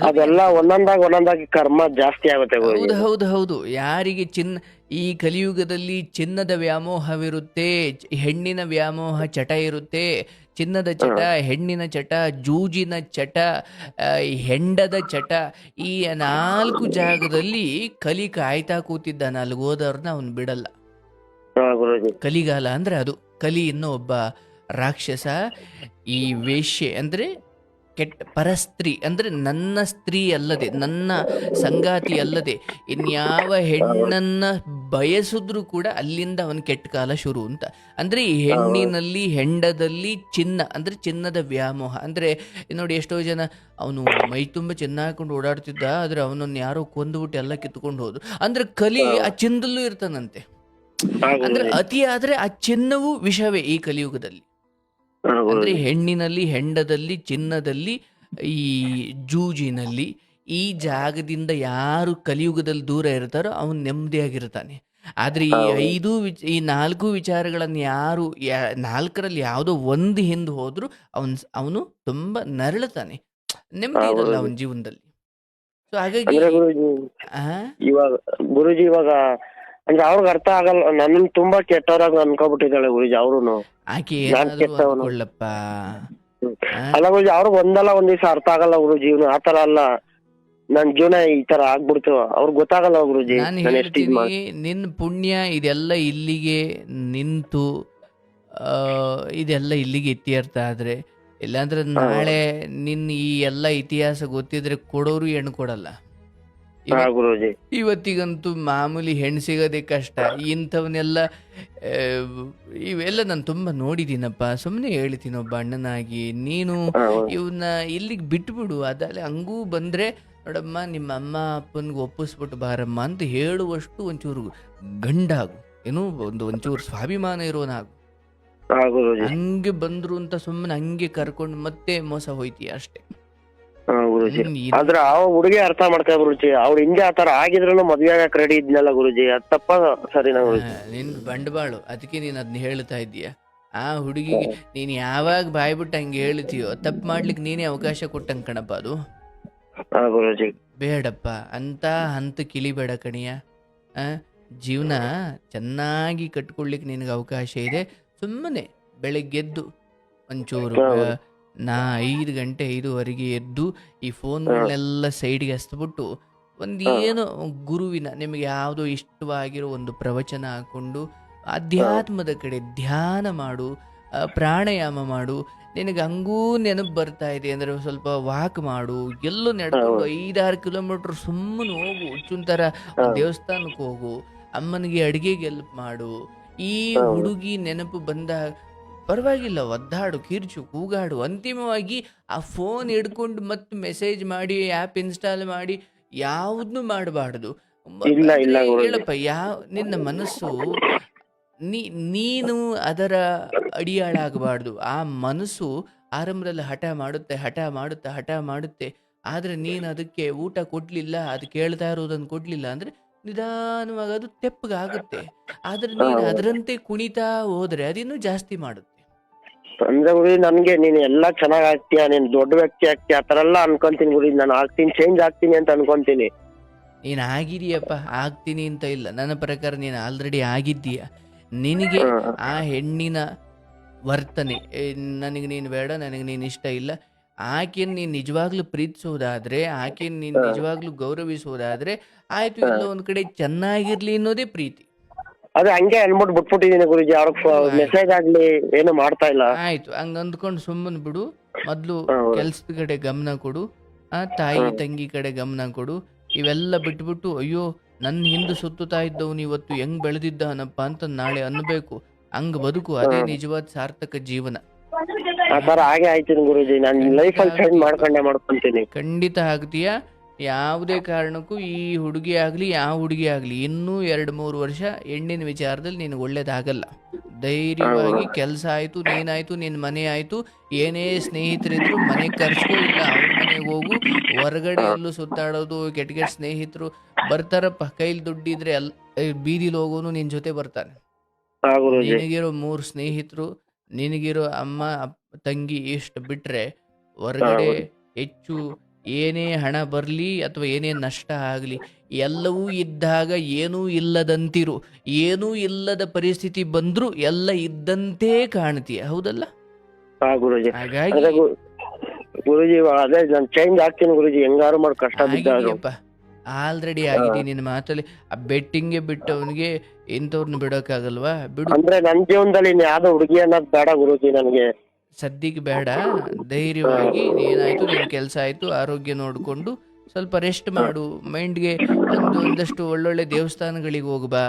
ಅದೆಲ್ಲ ಒಂದೊಂದಾಗಿ ಕರ್ಮ ಜಾಸ್ತಿ ಆಗುತ್ತೆ. ಹೌದು. ಯಾರಿಗೆ ಈ ಕಲಿಯುಗದಲ್ಲಿ ಚಿನ್ನದ ವ್ಯಾಮೋಹವಿರುತ್ತೆ, ಹೆಣ್ಣಿನ ವ್ಯಾಮೋಹ ಚಟ ಇರುತ್ತೆ. ಚಿನ್ನದ ಚಟ, ಹೆಣ್ಣಿನ ಚಟ, ಜೂಜಿನ ಚಟ, ಹೆಂಡದ ಚಟ, ಈ 4 ಜಾಗದಲ್ಲಿ ಕಲಿ ಕಾಯ್ತಾ ಕೂತಿದ್ದಾನೆ. ಅಲ್ಲಿಗೆ ಹೋದವ್ರನ್ನ ಅವನು ಬಿಡಲ್ಲ. ಹಾ ಗುರುಜಿ. ಕಲಿಗಾಲ ಅಂದ್ರೆ ಅದು. ಕಲಿ ಇನ್ನೂ ಒಬ್ಬ ರಾಕ್ಷಸ. ಈ ವೇಶ್ಯೆ ಅಂದ್ರೆ ಕೆಟ್ಟ ಪರಸ್ತ್ರೀ, ಅಂದ್ರೆ ನನ್ನ ಸ್ತ್ರೀ ಅಲ್ಲದೆ, ನನ್ನ ಸಂಗಾತಿ ಅಲ್ಲದೆ ಇನ್ಯಾವ ಹೆಣ್ಣನ್ನ ಬಯಸಿದ್ರು ಕೂಡ ಅಲ್ಲಿಂದ ಅವನ ಕೆಟ್ಟ ಕಾಲ ಶುರು ಅಂತ. ಅಂದ್ರೆ ಈ ಹೆಣ್ಣಿನಲ್ಲಿ, ಹೆಂಡದಲ್ಲಿ ಚಿನ್ನ ಅಂದ್ರೆ ಚಿನ್ನದ ವ್ಯಾಮೋಹ. ಅಂದ್ರೆ ನೋಡಿ, ಎಷ್ಟೋ ಜನ ಅವನು ಮೈ ತುಂಬ ಚಿನ್ನ ಹಾಕೊಂಡು ಓಡಾಡ್ತಿದ್ದ, ಆದ್ರೆ ಅವನನ್ನು ಯಾರೋ ಕೊಂದುಬಿಟ್ಟು ಎಲ್ಲ ಕಿತ್ಕೊಂಡು ಹೋದ್ರು. ಅಂದ್ರೆ ಕಲಿ ಆ ಚಿನ್ನದಲ್ಲೂ ಇರ್ತಾನಂತೆ. ಅಂದ್ರೆ ಅತಿ ಆದ್ರೆ ಆ ಚಿನ್ನವು ವಿಷವೇ ಈ ಕಲಿಯುಗದಲ್ಲಿ. ಅಂದ್ರೆ ಹೆಣ್ಣಿನಲ್ಲಿ, ಹೆಂಡದಲ್ಲಿ, ಚಿನ್ನದಲ್ಲಿ, ಈ ಜೂಜಿನಲ್ಲಿ, ಈ ಜಾಗದಿಂದ ಯಾರು ಕಲಿಯುಗದಲ್ಲಿ ದೂರ ಇರ್ತಾರೋ ಅವನು ನೆಮ್ಮದಿಯಾಗಿರ್ತಾನೆ. ಆದ್ರೆ ಈ 4 ವಿಚಾರಗಳನ್ನು ಯಾರು 4ರಲ್ಲಿ ಯಾವುದೋ ಒಂದು ಹಿಂದೆ ಹೋದ್ರು ಅವನು ತುಂಬಾ ನರಳುತ್ತಾನೆ, ನೆಮ್ಮದಿ ಇರಲ್ಲ ಅವನ ಜೀವನದಲ್ಲಿ. ಸೊ ಹಾಗಾಗಿ ಇವಾಗ ಗುರುಜಿ ಇವಾಗ ಅಂದ್ರೆ ಅವ್ರಿಗೆ ಅರ್ಥ ಆಗಲ್ಲ, ನನ್ನ ತುಂಬಾ ಕೆಟ್ಟವರಾಗ ಅನ್ಕೋಬಿಟ್ಟಿದ್ದಾಳೆ ಗುರುಜಿ ಅವ್ರುನು. ಆಕೆ ಏನಾದ್ರು ಅನ್ಕೊಳ್ಳಪ್ಪ. ಅಲ್ಲ ಗುರುಜಿ, ಅವ್ರಿಗೆ ಒಂದಲ್ಲ ಒಂದ್ ದಿವಸ ಅರ್ಥ ಆಗಲ್ಲ ಗುರುಜಿ. ಇವನು ಆತರ ಅಲ್ಲ, ನನ್ ಜೀವನ ಈ ತರ ಆಗ್ಬಿಡ್ತು, ಅವ್ರಿಗೆ ಗೊತ್ತಾಗಲ್ಲ ಗುರುಜಿ. ನಾನು ಹೇಳ್ತೀನಿ, ನಿನ್ನ ಪುಣ್ಯ ಇದೆಲ್ಲ ಇಲ್ಲಿಗೆ ನಿಂತು ಇದೆಲ್ಲ ಇಲ್ಲಿಗೆ ಇತ್ಯರ್ಥ ಆದ್ರೆ, ಇಲ್ಲಾಂದ್ರೆ ನಾಳೆ ನಿನ್ನ ಈ ಎಲ್ಲ ಇತಿಹಾಸ ಗೊತ್ತಿದ್ರೆ ಕೊಡೋರು ಹೆಣ್ಣು ಕೊಡಲ್ಲ. ಇವತ್ತಿಗಂತೂ ಮಾಮೂಲಿ ಹೆಣ್ಣು ಸಿಗೋದೇ ಕಷ್ಟ. ಇಂಥವನ್ನೆಲ್ಲ ಇವೆಲ್ಲ ನಾನು ತುಂಬ ನೋಡಿದ್ದೀನಪ್ಪ. ಸುಮ್ಮನೆ ಹೇಳ್ತೀನಿ ಒಬ್ಬ ಅಣ್ಣನಾಗಿ, ನೀನು ಇವನ್ನ ಇಲ್ಲಿಗೆ ಬಿಟ್ಬಿಡು. ಅದಲ್ಲೇ ಹಂಗೂ ಬಂದರೆ ನೋಡಮ್ಮ, ನಿಮ್ಮ ಅಮ್ಮ ಅಪ್ಪನಿಗೆ ಒಪ್ಪಿಸ್ಬಿಟ್ಟು ಬಾರಮ್ಮ ಅಂತ ಹೇಳುವಷ್ಟು ಒಂಚೂರು ಗಂಡಾಗು, ಏನೋ ಒಂಚೂರು ಸ್ವಾಭಿಮಾನ ಇರೋನಾಗು. ಹಂಗೆ ಬಂದ್ರು ಅಂತ ಸುಮ್ಮನೆ ಹಂಗೆ ಕರ್ಕೊಂಡು ಮತ್ತೆ ಮೋಸ ಹೋಯ್ತೀಯ ಅಷ್ಟೇ. ಆದ್ರೆ ಆ ಹುಡುಗಿ ಅರ್ಥ ಮಾಡ್ತಾ ಗುರುಜಿ, ಅವ್ರು ಹಿಂಗೆ ಆತರ ಆಗಿದ್ರು ಮದ್ವೆ ಆಗಕ್ ರೆಡಿ ಇದ್ನಲ್ಲ ಗುರುಜಿ, ಅದ್ ತಪ್ಪ ಸರಿನಾ ಗುರುಜಿ? ನಿನ್ ಬಂಡವಾಳು, ಅದಕ್ಕೆ ನೀನ್ ಅದನ್ನ ಹೇಳ್ತಾ ಇದೀಯ. ಆ ಹುಡುಗಿಗೆ ನೀನ್ ಯಾವಾಗ ಬಾಯ್ಬಿಟ್ಟು ಹಂಗೆ ಹೇಳ್ತೀಯೋ ತಪ್ಪು ಮಾಡ್ಲಿಕ್ಕೆ ನೀನೇ ಅವಕಾಶ ಕೊಟ್ಟಂಗ್ ಕಣಪ್ಪ ಅದು. ಬೇಡಪ್ಪ ಅಂತ ಹಂತ ಕಿಳಿಬೇಡ ಕಣಿಯ. ಜೀವನ ಚೆನ್ನಾಗಿ ಕಟ್ಕೊಳ್ಲಿಕ್ಕೆ ನಿನಗೆ ಅವಕಾಶ ಇದೆ. ಸುಮ್ಮನೆ ಬೆಳಗ್ಗೆದ್ದು ಒಂಚೂರು 5 ಗಂಟೆ 5:15 ಎದ್ದು ಈ ಫೋನ್ಗಳನ್ನೆಲ್ಲ ಸೈಡ್ಗೆ ಹಚ್ಬಿಟ್ಟು ಏನೋ ಗುರುವಿನ ನಿಮಗೆ ಯಾವುದೋ ಇಷ್ಟವಾಗಿರೋ ಒಂದು ಪ್ರವಚನ ಹಾಕೊಂಡು ಅಧ್ಯಾತ್ಮದ ಕಡೆ ಧ್ಯಾನ ಮಾಡು, ಪ್ರಾಣಾಯಾಮ ಮಾಡು. ನಿನಗೆ ಹಂಗೂ ನೆನಪು ಬರ್ತಾ ಇದೆ ಅಂದರೆ ಸ್ವಲ್ಪ ವಾಕ್ ಮಾಡು, ಎಲ್ಲೋ ನಡ್ಕೊಂಡು 5-6 ಕಿಲೋಮೀಟ್ರ್ ಸುಮ್ಮನೆ ಹೋಗು. ಹುಚ್ಚುಂತರ ದೇವಸ್ಥಾನಕ್ಕೆ ಹೋಗು, ಅಮ್ಮನಿಗೆ ಅಡುಗೆಗೆ ಹೆಲ್ಪ್ ಮಾಡು. ಈ ಹುಡುಗಿ ನೆನಪು ಬಂದಾಗ ಪರವಾಗಿಲ್ಲ, ಒದ್ದಾಡು, ಕಿರ್ಚು, ಕೂಗಾಡು. ಅಂತಿಮವಾಗಿ ಆ ಫೋನ್ ಹಿಡ್ಕೊಂಡು ಮತ್ತೆ ಮೆಸೇಜ್ ಮಾಡಿ, ಆ್ಯಪ್ ಇನ್ಸ್ಟಾಲ್ ಮಾಡಿ ಯಾವುದನ್ನು ಮಾಡಬಾರ್ದು. ಹೇಳಪ್ಪ, ನಿನ್ನ ಮನಸ್ಸು ನೀನು ಅದರ ಅಡಿಯಾಳಾಗಬಾರ್ದು. ಆ ಮನಸ್ಸು ಆರಂಭದಲ್ಲಿ ಹಠ ಮಾಡುತ್ತೆ. ಆದರೆ ನೀನು ಅದಕ್ಕೆ ಊಟ ಕೊಡ್ಲಿಲ್ಲ, ಅದು ಕೇಳ್ತಾ ಇರೋದನ್ನು ಕೊಡ್ಲಿಲ್ಲ ಅಂದ್ರೆ ನಿಧಾನವಾಗಿ ಅದು ತೆಪ್ಪಗಾಗುತ್ತೆ. ಆದ್ರೆ ನೀನು ಅದರಂತೆ ಕುಣಿತಾ ಹೋದ್ರೆ ಅದಿನ್ನೂ ಜಾಸ್ತಿ ಮಾಡುತ್ತೆ. ಅಂದ್ರೆ ಗುರಿ ನನ್ಗೆ ನೀನ್ ಎಲ್ಲಾ ಚೆನ್ನಾಗ್ ಆಗ್ತೀಯ, ನೀನ್ ದೊಡ್ಡ ವ್ಯಕ್ತಿ ಆಗ್ತೀಯ ಆತರ ಎಲ್ಲ ಅನ್ಕೊಂತೀನಿ ಗುರಿ. ನಾನು ಆಗ್ತೀನಿ, ಚೇಂಜ್ ಆಗ್ತೀನಿ ಅಂತ ಅನ್ಕೊಂತೀನಿ. ನೀನ್ ಆಗಿದೀಯಪ್ಪ, ಆಗ್ತೀನಿ ಅಂತ ಇಲ್ಲ. ನನ್ನ ಪ್ರಕಾರ ನೀನು ಆಲ್ರೆಡಿ ಆಗಿದ್ದೀಯ. ನಿನಗೆ ಆ ಹೆಣ್ಣಿನ ವರ್ತನೆ, ನನಗೆ ನೀನು ಬೇಡ, ನನಗೆ ನೀನು ಇಷ್ಟ ಇಲ್ಲ, ಆಕೆಯನ್ನು ನೀನು ನಿಜವಾಗ್ಲೂ ಪ್ರೀತಿಸೋದಾದ್ರೆ, ಆಕೆಯನ್ನು ನೀನು ನಿಜವಾಗ್ಲೂ ಗೌರವಿಸೋದಾದ್ರೆ ಆಯ್ತು, ಎಲ್ಲ ಒಂದ್ ಕಡೆ ಚೆನ್ನಾಗಿರ್ಲಿ ಅನ್ನೋದೇ ಪ್ರೀತಿ. ಅದೇ ಹಂಗೆ ಅನ್ಬಿಟ್ಟು ಬಿಟ್ಬಿಟ್ಟಿದೀನಿ ಗುರುಜಿ. ಅವ್ರ ಮೆಸೇಜ್ ಆಗ್ಲಿ ಏನು ಮಾಡ್ತಾ ಇಲ್ಲ. ಆಯ್ತು, ಹಂಗ ಅಂದ್ಕೊಂಡು ಸುಮ್ಮನೆ ಬಿಡು. ಮೊದ್ಲು ಕೆಲ್ಸದ ಕಡೆ ಗಮನ ಕೊಡು, ತಾಯಿ ತಂಗಿ ಕಡೆ ಗಮನ ಕೊಡು. ಇವೆಲ್ಲ ಬಿಟ್ಬಿಟ್ಟು ಅಯ್ಯೋ ನನ್ನ ಹಿಂದೆ ಸುತ್ತುತ್ತಾ ಇದ್ದವನು ಇವತ್ತು ಹೆಂಗ್ ಬೆಳೆದಿದ್ದಾನಪ್ಪ ಅಂತ ನಾಳೆ ಅನ್ಬೇಕು. ಹಂಗ ಬದುಕು, ಅದೇ ನಿಜವಾದ ಸಾರ್ಥಕ ಜೀವನ. ಹಾಗೆ ಆಯ್ತೀನಿ ಗುರುಜಿ, ನಾನು ಲೈಫಲ್ಲಿ ಚೇಂಜ್ ಮಾಡ್ಕೊಂತೀನಿ. ಖಂಡಿತ ಆಗ್ತೀಯ. ಯಾವುದೇ ಕಾರಣಕ್ಕೂ ಈ ಹುಡುಗಿ ಆಗಲಿ ಯಾವ ಹುಡುಗಿ ಆಗಲಿ ಇನ್ನೂ 2-3 ವರ್ಷ ಹೆಣ್ಣಿನ ವಿಚಾರದಲ್ಲಿ ನಿನಗೆ ಒಳ್ಳೇದಾಗಲ್ಲ. ಧೈರ್ಯವಾಗಿ ಕೆಲಸ ಆಯಿತು, ನೀನಾಯಿತು, ನಿನ್ನ ಮನೆ ಆಯಿತು, ಏನೇ ಸ್ನೇಹಿತರಿದ್ರು ಮನೆಗೆ ಕರ್ಸ್ಕೋ, ಇಲ್ಲ ಅವ್ರ ಮನೆಗೆ ಹೋಗು. ಹೊರಗಡೆ ಎಲ್ಲೂ ಸುತ್ತಾಡೋದು, ಕೆಟ್ಟ ಸ್ನೇಹಿತರು ಬರ್ತಾರಪ್ಪ. ಕೈಲಿ ದುಡ್ಡಿದ್ರೆ ಬೀದಿಲಿ ಹೋಗೋನು ನಿನ್ನ ಜೊತೆ ಬರ್ತಾನೆ. ನಿನಗಿರೋ 3 ಸ್ನೇಹಿತರು, ನಿನಗಿರೋ ಅಮ್ಮ ತಂಗಿ ಇಷ್ಟು ಬಿಟ್ರೆ ಹೊರಗಡೆ ಹೆಚ್ಚು ಏನೇ ಹಣ ಬರಲಿ ಅಥವಾ ಏನೇ ನಷ್ಟ ಆಗಲಿ ಎಲ್ಲವೂ ಇದ್ದಾಗ ಏನೂ ಇಲ್ಲದಂತಿರು, ಏನೂ ಇಲ್ಲದ ಪರಿಸ್ಥಿತಿ ಬಂದ್ರೂ ಎಲ್ಲ ಇದ್ದಂತೆ ಕಾಣ್ತೀಯ, ಹೌದಲ್ಲ? ಹಾ ಗುರುಜಿ. ಹಾಗಾಗಿ ಅದೇ ಗುರುಜಿ ಅದೇ ನಾನು ಚೇಂಜ್ ಆಗ್ತೀನಿ ಗುರುಜಿ, ಹೆಂಗಾರು ಮಾಡಿ ಕಷ್ಟ ಬಿದ್ದಾಗ. ಆಗಿದೆಯಪ್ಪ, ಆಲ್ರೆಡಿ ಆಗಿದೆ. ನಿನ್ನ ಮಾತಲ್ಲಿ ಆ ಬೆಟ್ಟಿಂಗೆ ಬಿಟ್ಟವನಿಗೆ ಇಂಥವ್ರನ್ನ ಬಿಡೋಕ್ಕಾಗಲ್ವಾ? ಬಿಡು, ಅಂದ್ರೆ ನನ್ ಜೀವನದಲ್ಲಿ ಇನ್ ಯಾವ್ದೋ ಹುಡುಗಿ ಅನ್ನೋದು ಬೇಡ ಗುರುಜಿ ನನ್ಗೆ. ಸದ್ಯಕ್ಕೆ ಬೇಡ. ಧೈರ್ಯವಾಗಿ ಏನಾಯ್ತು, ನಿನ್ನ ಕೆಲಸ ಆಯ್ತು, ಆರೋಗ್ಯ ನೋಡಿಕೊಂಡು ಸ್ವಲ್ಪ ರೆಸ್ಟ್ ಮಾಡು. ಮೈಂಡ್ಗೆ ಒಂದಷ್ಟು ಒಳ್ಳೊಳ್ಳೆ ದೇವಸ್ಥಾನಗಳಿಗೆ ಹೋಗ್ಬಾ,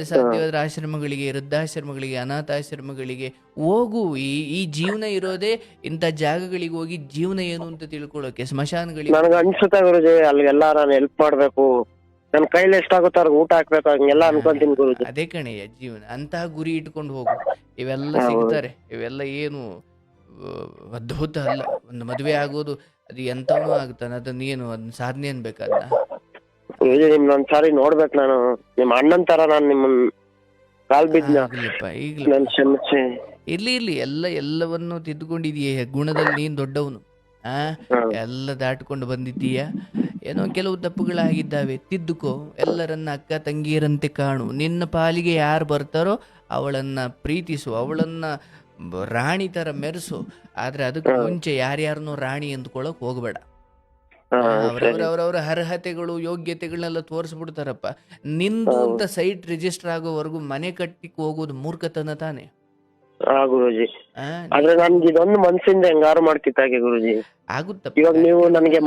ಸಾಧ್ಯವಾದ್ರೆ ಆಶ್ರಮಗಳಿಗೆ, ವೃದ್ಧಾಶ್ರಮಗಳಿಗೆ, ಅನಾಥಾಶ್ರಮಗಳಿಗೆ ಹೋಗು. ಈ ಜೀವನ ಇರೋದೇ ಇಂಥ ಜಾಗಗಳಿಗೆ ಹೋಗಿ ಜೀವನ ಏನು ಅಂತ ತಿಳ್ಕೊಳ್ಳೋಕೆ. ಸ್ಮಶಾನಗಳಿಗೆ ನನಗೆ ಅನ್ಸುತ್ತೆ ಗುರುಜಿ, ಅಲ್ಲಿಗೆಲ್ಲ ನಾನು ಹೆಲ್ಪ್ ಮಾಡ್ಬೇಕು, ನನ್ ಕೈಲಿ ಎಷ್ಟಾಗುತ್ತೋ ಅವ್ರಿಗೆ ಊಟ ಹಾಕ್ಬೇಕು, ಹಂಗೆಲ್ಲ ಅನ್ಕೊಂತೀನಿ ಗುರುಜಿ. ಅದೇ ಕಣೆಯ ಜೀವನ. ಅಂತಹ ಗುರಿ ಇಟ್ಕೊಂಡು ಹೋಗು, ಇವೆಲ್ಲ ಸಿಗ್ತಾರೆ. ಇವೆಲ್ಲ ಏನು ಅದ್ಭುತ ಅಲ್ಲ. ಒಂದು ಮದುವೆ ಆಗೋದು ಅದು ಎಂತವೂ ಆಗ್ತಾನೆ, ಅದನ್ನ ಏನು ಅದನ್ನ ಸಾಧನೆ ಅನ್ಬೇಕಲ್ಲ. ಗುರುಜಿ ನಿಮ್ನ ಒಂದ್ಸಾರಿ ನೋಡ್ಬೇಕು ನಾನು, ನಿಮ್ ಅಣ್ಣನ್ ತರ ನಾನು ನಿಮ್ಮನ್ ಕಾಲ್ ಬಿದ್ನ, ಆಗ್ಲಿಪ್ಪ, ಈಗ್ಲೂ ನನ್ ಕ್ಷಮಿಸಿ. ಇರ್ಲಿ ಎಲ್ಲವನ್ನು ತಿದ್ದುಕೊಂಡಿದೀಯ. ಗುಣದಲ್ಲಿ ನೀನ್ ದೊಡ್ಡವನು. ಎಲ್ಲ ದಾಟ್ಕೊಂಡು ಬಂದಿದ್ದೀಯ. ಏನೋ ಕೆಲವು ತಪ್ಪುಗಳಾಗಿದ್ದಾವೆ, ತಿದ್ದುಕೋ. ಎಲ್ಲರನ್ನ ಅಕ್ಕ ತಂಗಿಯರಂತೆ ಕಾಣು. ನಿನ್ನ ಪಾಲಿಗೆ ಯಾರು ಬರ್ತಾರೋ ಅವಳನ್ನ ಪ್ರೀತಿಸು, ಅವಳನ್ನ ರಾಣಿ ತರ ಮೆರೆಸು. ಆದ್ರೆ ಅದಕ್ಕೆ ಮುಂಚೆ ಯಾರ್ಯಾರನ್ನೋ ರಾಣಿ ಅಂದ್ಕೊಳಕ್ ಹೋಗ್ಬೇಡ. ಅವರವರ ಅರ್ಹತೆಗಳು ಯೋಗ್ಯತೆಗಳನ್ನೆಲ್ಲ ತೋರಿಸ್ಬಿಡ್ತಾರಪ್ಪ. ನಿಂದು ಅಂತ ಸೈಟ್ ರಿಜಿಸ್ಟರ್ ಆಗೋವರೆಗೂ ಮನೆ ಕಟ್ಟಿಕ್ ಹೋಗೋದು ಮೂರ್ಖತನ ತಾನೆ. ಗುರುಜಿ ಆದ್ರೆ ನನ್ಗೆ ಇದೊಂದು ಮನ್ಸಿಂದ ಹೆಂಗಾರು ಮಾಡ್ಕಿತ್ತಾಗೆ ಗುರುಜಿ. ಆಗುತ್ತಪ್ಪ. ಇವಾಗ ನೀವು ನನಗೆ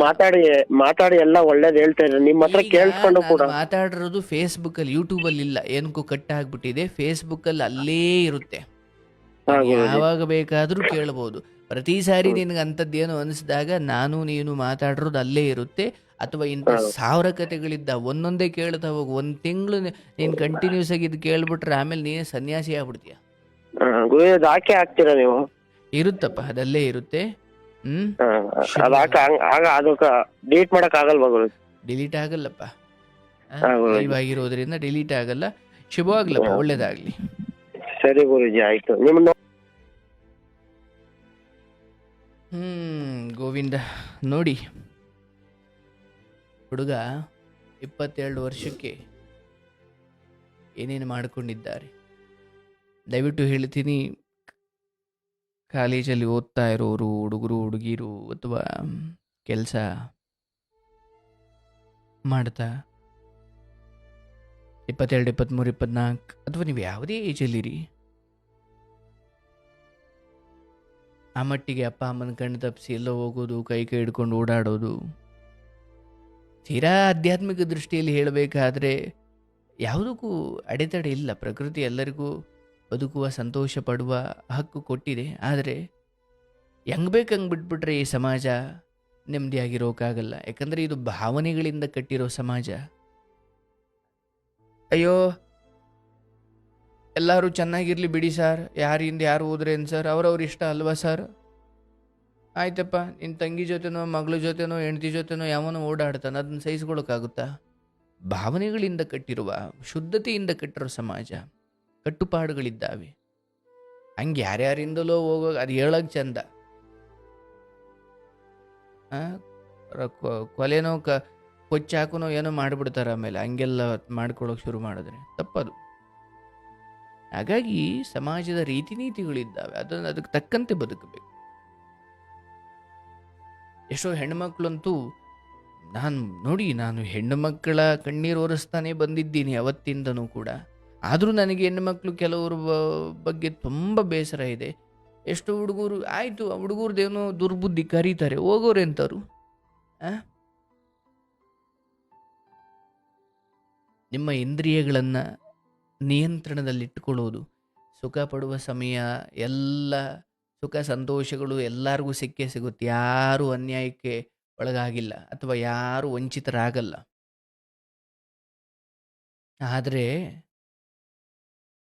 ಮಾತಾಡಿ ಎಲ್ಲ ಒಳ್ಳೇದ್ ಹೇಳ್ತಾ ಇದ್ರಿ, ನಿಮ್ ಹತ್ರ ಕೇಳಿಸ್ಕೊಂಡು ಕೂಡ. ಮಾತಾಡಿರೋದು ಫೇಸ್ಬುಕ್ ಅಲ್ಲಿ, ಯೂಟ್ಯೂಬ್ ಅಲ್ಲಿ ಇಲ್ಲ. ಏನಕ್ಕೂ ಕಟ್ ಆಗ್ಬಿಟ್ಟಿದೆ. ಫೇಸ್ಬುಕ್ ಅಲ್ಲಿ ಅಲ್ಲೇ ಇರುತ್ತೆ, ಯಾವಾಗ ಬೇಕಾದ್ರೂ ಕೇಳಬಹುದು. ಪ್ರತಿ ಸಾರಿ ನಿನ್ಗೆ ಅಂಥದ್ದೇನು ಅನಿಸಿದಾಗ ನಾನು ನೀನು ಮಾತಾಡಿರೋದು ಅಲ್ಲೇ ಇರುತ್ತೆ. ಅಥವಾ ಇಂಥ 1000 ಕತೆಗಳಿದ್ದ ಒಂದೊಂದೇ ಕೇಳ್ತಾ ಹೋಗು. 1 ತಿಂಗಳು ನೀನ್ ಕಂಟಿನ್ಯೂಸ್ ಆಗಿ ಇದು ಕೇಳ್ಬಿಟ್ರೆ ಆಮೇಲೆ ನೀನೇ ಸನ್ಯಾಸಿ ಆಗ್ಬಿಡ್ತೀಯ. ಹಾಕಿ ಹಾಕ್ತೀರಾ ನೀವು? ಇರುತ್ತಪ್ಪ, ಅದಲ್ಲೇ ಇರುತ್ತೆ. ಅದಕ್ಕ ಡಿಲೀಟ್ ಮಾಡಕ್ ಆಗಲ್ವಾ ಗುರು? ಡಿಲೀಟ್ ಆಗಲ್ಲಪ್ಪ, ಇವಾಗಿರೋದ್ರಿಂದ ಡಿಲೀಟ್ ಆಗಲ್ಲ. ಶುಭವಾಗ್ಲಪ್ಪ, ಒಳ್ಳೇದಾಗ್ಲಿ. ಸರಿ ಗುರುಜಿ, ಆಯ್ತು. ನಿಮ್ಮ ಗೋವಿಂದ ನೋಡಿ, ಹುಡುಗ 22 ವರ್ಷಕ್ಕೆ ಏನೇನು ಮಾಡಿಕೊಂಡಿದ್ದಾರೆ. ದಯವಿಟ್ಟು ಹೇಳ್ತೀನಿ, ಕಾಲೇಜಲ್ಲಿ ಓದ್ತಾ ಇರೋರು ಹುಡುಗರು ಹುಡುಗಿರು ಅಥವಾ ಕೆಲಸ ಮಾಡ್ತಾ 22, 23, 24 ಅಥವಾ ನೀವು ಯಾವುದೇ ಏಜಲ್ಲಿರಿ, ಆ ಮಟ್ಟಿಗೆ ಅಪ್ಪ ಅಮ್ಮನ ಕಣ್ಣು ತಪ್ಪಿಸಿ ಎಲ್ಲೋ ಹೋಗೋದು, ಕೈ ಹಿಡ್ಕೊಂಡು ಓಡಾಡೋದು. ತೀರಾ ಆಧ್ಯಾತ್ಮಿಕ ದೃಷ್ಟಿಯಲ್ಲಿ ಹೇಳಬೇಕಾದ್ರೆ ಯಾವುದಕ್ಕೂ ಅಡೆತಡೆ ಇಲ್ಲ. ಪ್ರಕೃತಿ ಎಲ್ಲರಿಗೂ ಬದುಕುವ, ಸಂತೋಷ ಪಡುವ ಹಕ್ಕು ಕೊಟ್ಟಿದೆ. ಆದರೆ ಹೆಂಗ್ ಬೇಕಂಗೆ ಬಿಟ್ಬಿಟ್ರೆ ಈ ಸಮಾಜ ನೆಮ್ಮದಿಯಾಗಿರೋಕ್ಕಾಗಲ್ಲ. ಯಾಕಂದರೆ ಇದು ಭಾವನೆಗಳಿಂದ ಕಟ್ಟಿರೋ ಸಮಾಜ. ಅಯ್ಯೋ ಎಲ್ಲರೂ ಚೆನ್ನಾಗಿರಲಿ ಬಿಡಿ ಸರ್, ಯಾರಿಂದ ಯಾರು ಹೋದ್ರೇನು ಸರ್, ಅವ್ರವ್ರ ಇಷ್ಟ ಅಲ್ವಾ ಸರ್. ಆಯ್ತಪ್ಪ, ನಿನ್ನ ತಂಗಿ ಜೊತೆನೋ ಮಗಳ ಜೊತೆನೋ ಹೆಂಡತಿ ಜೊತೆನೋ ಯಾವನೋ ಓಡಾಡ್ತಾನೆ, ಅದನ್ನ ಸಹಿಸ್ಕೊಳಕ್ಕಾಗುತ್ತಾ? ಭಾವನೆಗಳಿಂದ ಕಟ್ಟಿರುವ, ಶುದ್ಧತೆಯಿಂದ ಕಟ್ಟಿರೋ ಸಮಾಜ, ಕಟ್ಟುಪಾಡುಗಳಿದ್ದಾವೆ. ಹಂಗೆ ಯಾರ್ಯಾರಿಂದಲೋ ಹೋಗೋದು ಅದು ಹೇಳೋಕೆ ಚಂದ. ಕೊಲೆನೋ ಕೊಚ್ಚಾಕನೋ ಏನೋ ಮಾಡಿಬಿಡ್ತಾರೆ, ಆಮೇಲೆ ಹಂಗೆಲ್ಲ ಮಾಡ್ಕೊಳ್ಳೋಕೆ ಶುರು ಮಾಡಿದ್ರೆ ತಪ್ಪದು. ಹಾಗಾಗಿ ಸಮಾಜದ ರೀತಿ ನೀತಿಗಳಿದ್ದಾವೆ, ಅದಕ್ಕೆ ತಕ್ಕಂತೆ ಬದುಕಬೇಕು. ಎಷ್ಟೋ ಹೆಣ್ಣುಮಕ್ಕಳಂತೂ ನಾನು ಹೆಣ್ಣು ಮಕ್ಕಳ ಕಣ್ಣೀರು ಒರೆಸ್ತಾನೆ ಬಂದಿದ್ದೀನಿ ಅವತ್ತಿಂದನೂ ಕೂಡ. ಆದರೂ ನನಗೆ ಹೆಣ್ಣುಮಕ್ಕಳು ಕೆಲವ್ರ ಬಗ್ಗೆ ತುಂಬ ಬೇಸರ ಇದೆ. ಎಷ್ಟು ಹುಡುಗರು ಆಯಿತು, ಆ ಹುಡುಗರದೇನೋ ದುರ್ಬುದ್ಧಿ ಕರೀತಾರೆ, ಹೋಗೋರೆಂಥವ್ರು. ನಿಮ್ಮ ಇಂದ್ರಿಯಗಳನ್ನು ನಿಯಂತ್ರಣದಲ್ಲಿಟ್ಟುಕೊಳ್ಳೋದು, ಸುಖ ಪಡುವ ಸಮಯ, ಎಲ್ಲ ಸುಖ ಸಂತೋಷಗಳು ಎಲ್ಲರಿಗೂ ಸಿಕ್ಕೇ ಸಿಗುತ್ತೆ. ಯಾರೂ ಅನ್ಯಾಯಕ್ಕೆ ಒಳಗಾಗಿಲ್ಲ ಅಥವಾ ಯಾರೂ ವಂಚಿತರಾಗಲ್ಲ. ಆದರೆ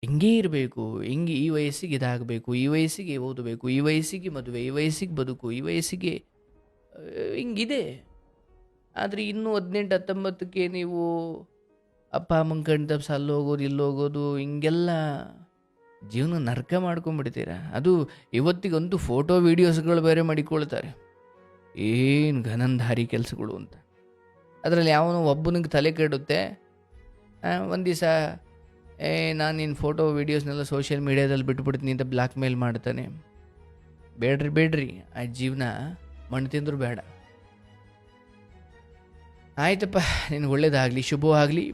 ಹಿಂಗೇ ಇರಬೇಕು, ಹಿಂಗೆ ಈ ವಯಸ್ಸಿಗೆ ಇದಾಗಬೇಕು, ಈ ವಯಸ್ಸಿಗೆ ಓದಬೇಕು, ಈ ವಯಸ್ಸಿಗೆ ಮದುವೆ, ಈ ವಯಸ್ಸಿಗೆ ಬದುಕು, ಈ ವಯಸ್ಸಿಗೆ ಹಿಂಗಿದೆ. ಆದರೆ ಇನ್ನೂ 18, 19ಕ್ಕೆ ನೀವು ಅಪ್ಪ ಅಮ್ಮನ ಕಣ್ಣು ತಪ್ಪಿಸಿ ಅಲ್ಲೋಗೋದು ಇಲ್ಲೋಗೋದು, ಹಿಂಗೆಲ್ಲ ಜೀವನ ನರಕ ಮಾಡ್ಕೊಂಡ್ಬಿಡ್ತೀರ. ಅದು ಇವತ್ತಿಗಂತೂ ಫೋಟೋ ವೀಡಿಯೋಸ್ಗಳು ಬೇರೆ ಮಾಡಿಕೊಳ್ತಾರೆ, ಏನು ಘನಂಧಾರಿ ಕೆಲಸಗಳು ಅಂತ. ಅದರಲ್ಲಿ ಯಾವನೋ ಒಬ್ಬನಿಗೆ ತಲೆ ಕೆಡುತ್ತೆ. ಒಂದು ದಿವಸ ನಾನು ನಿನ್ನ ಫೋಟೋ ವೀಡಿಯೋಸ್ನೆಲ್ಲ ಸೋಷಿಯಲ್ ಮೀಡ್ಯಾದಲ್ಲಿ ಬಿಟ್ಬಿಡ್ತೀನಿ ಅಂತ ಬ್ಲ್ಯಾಕ್ ಮೇಲ್ ಮಾಡ್ತಾನೆ. ಬೇಡ್ರಿ ಆ ಜೀವನ ಮಣ್ಣು ತಿಂದರೂ ಬೇಡ. ಆಯ್ತಪ್ಪ, ನಿನ್ಗೆ ಒಳ್ಳೇದಾಗಲಿ, ಶುಭವಾಗಲಿ.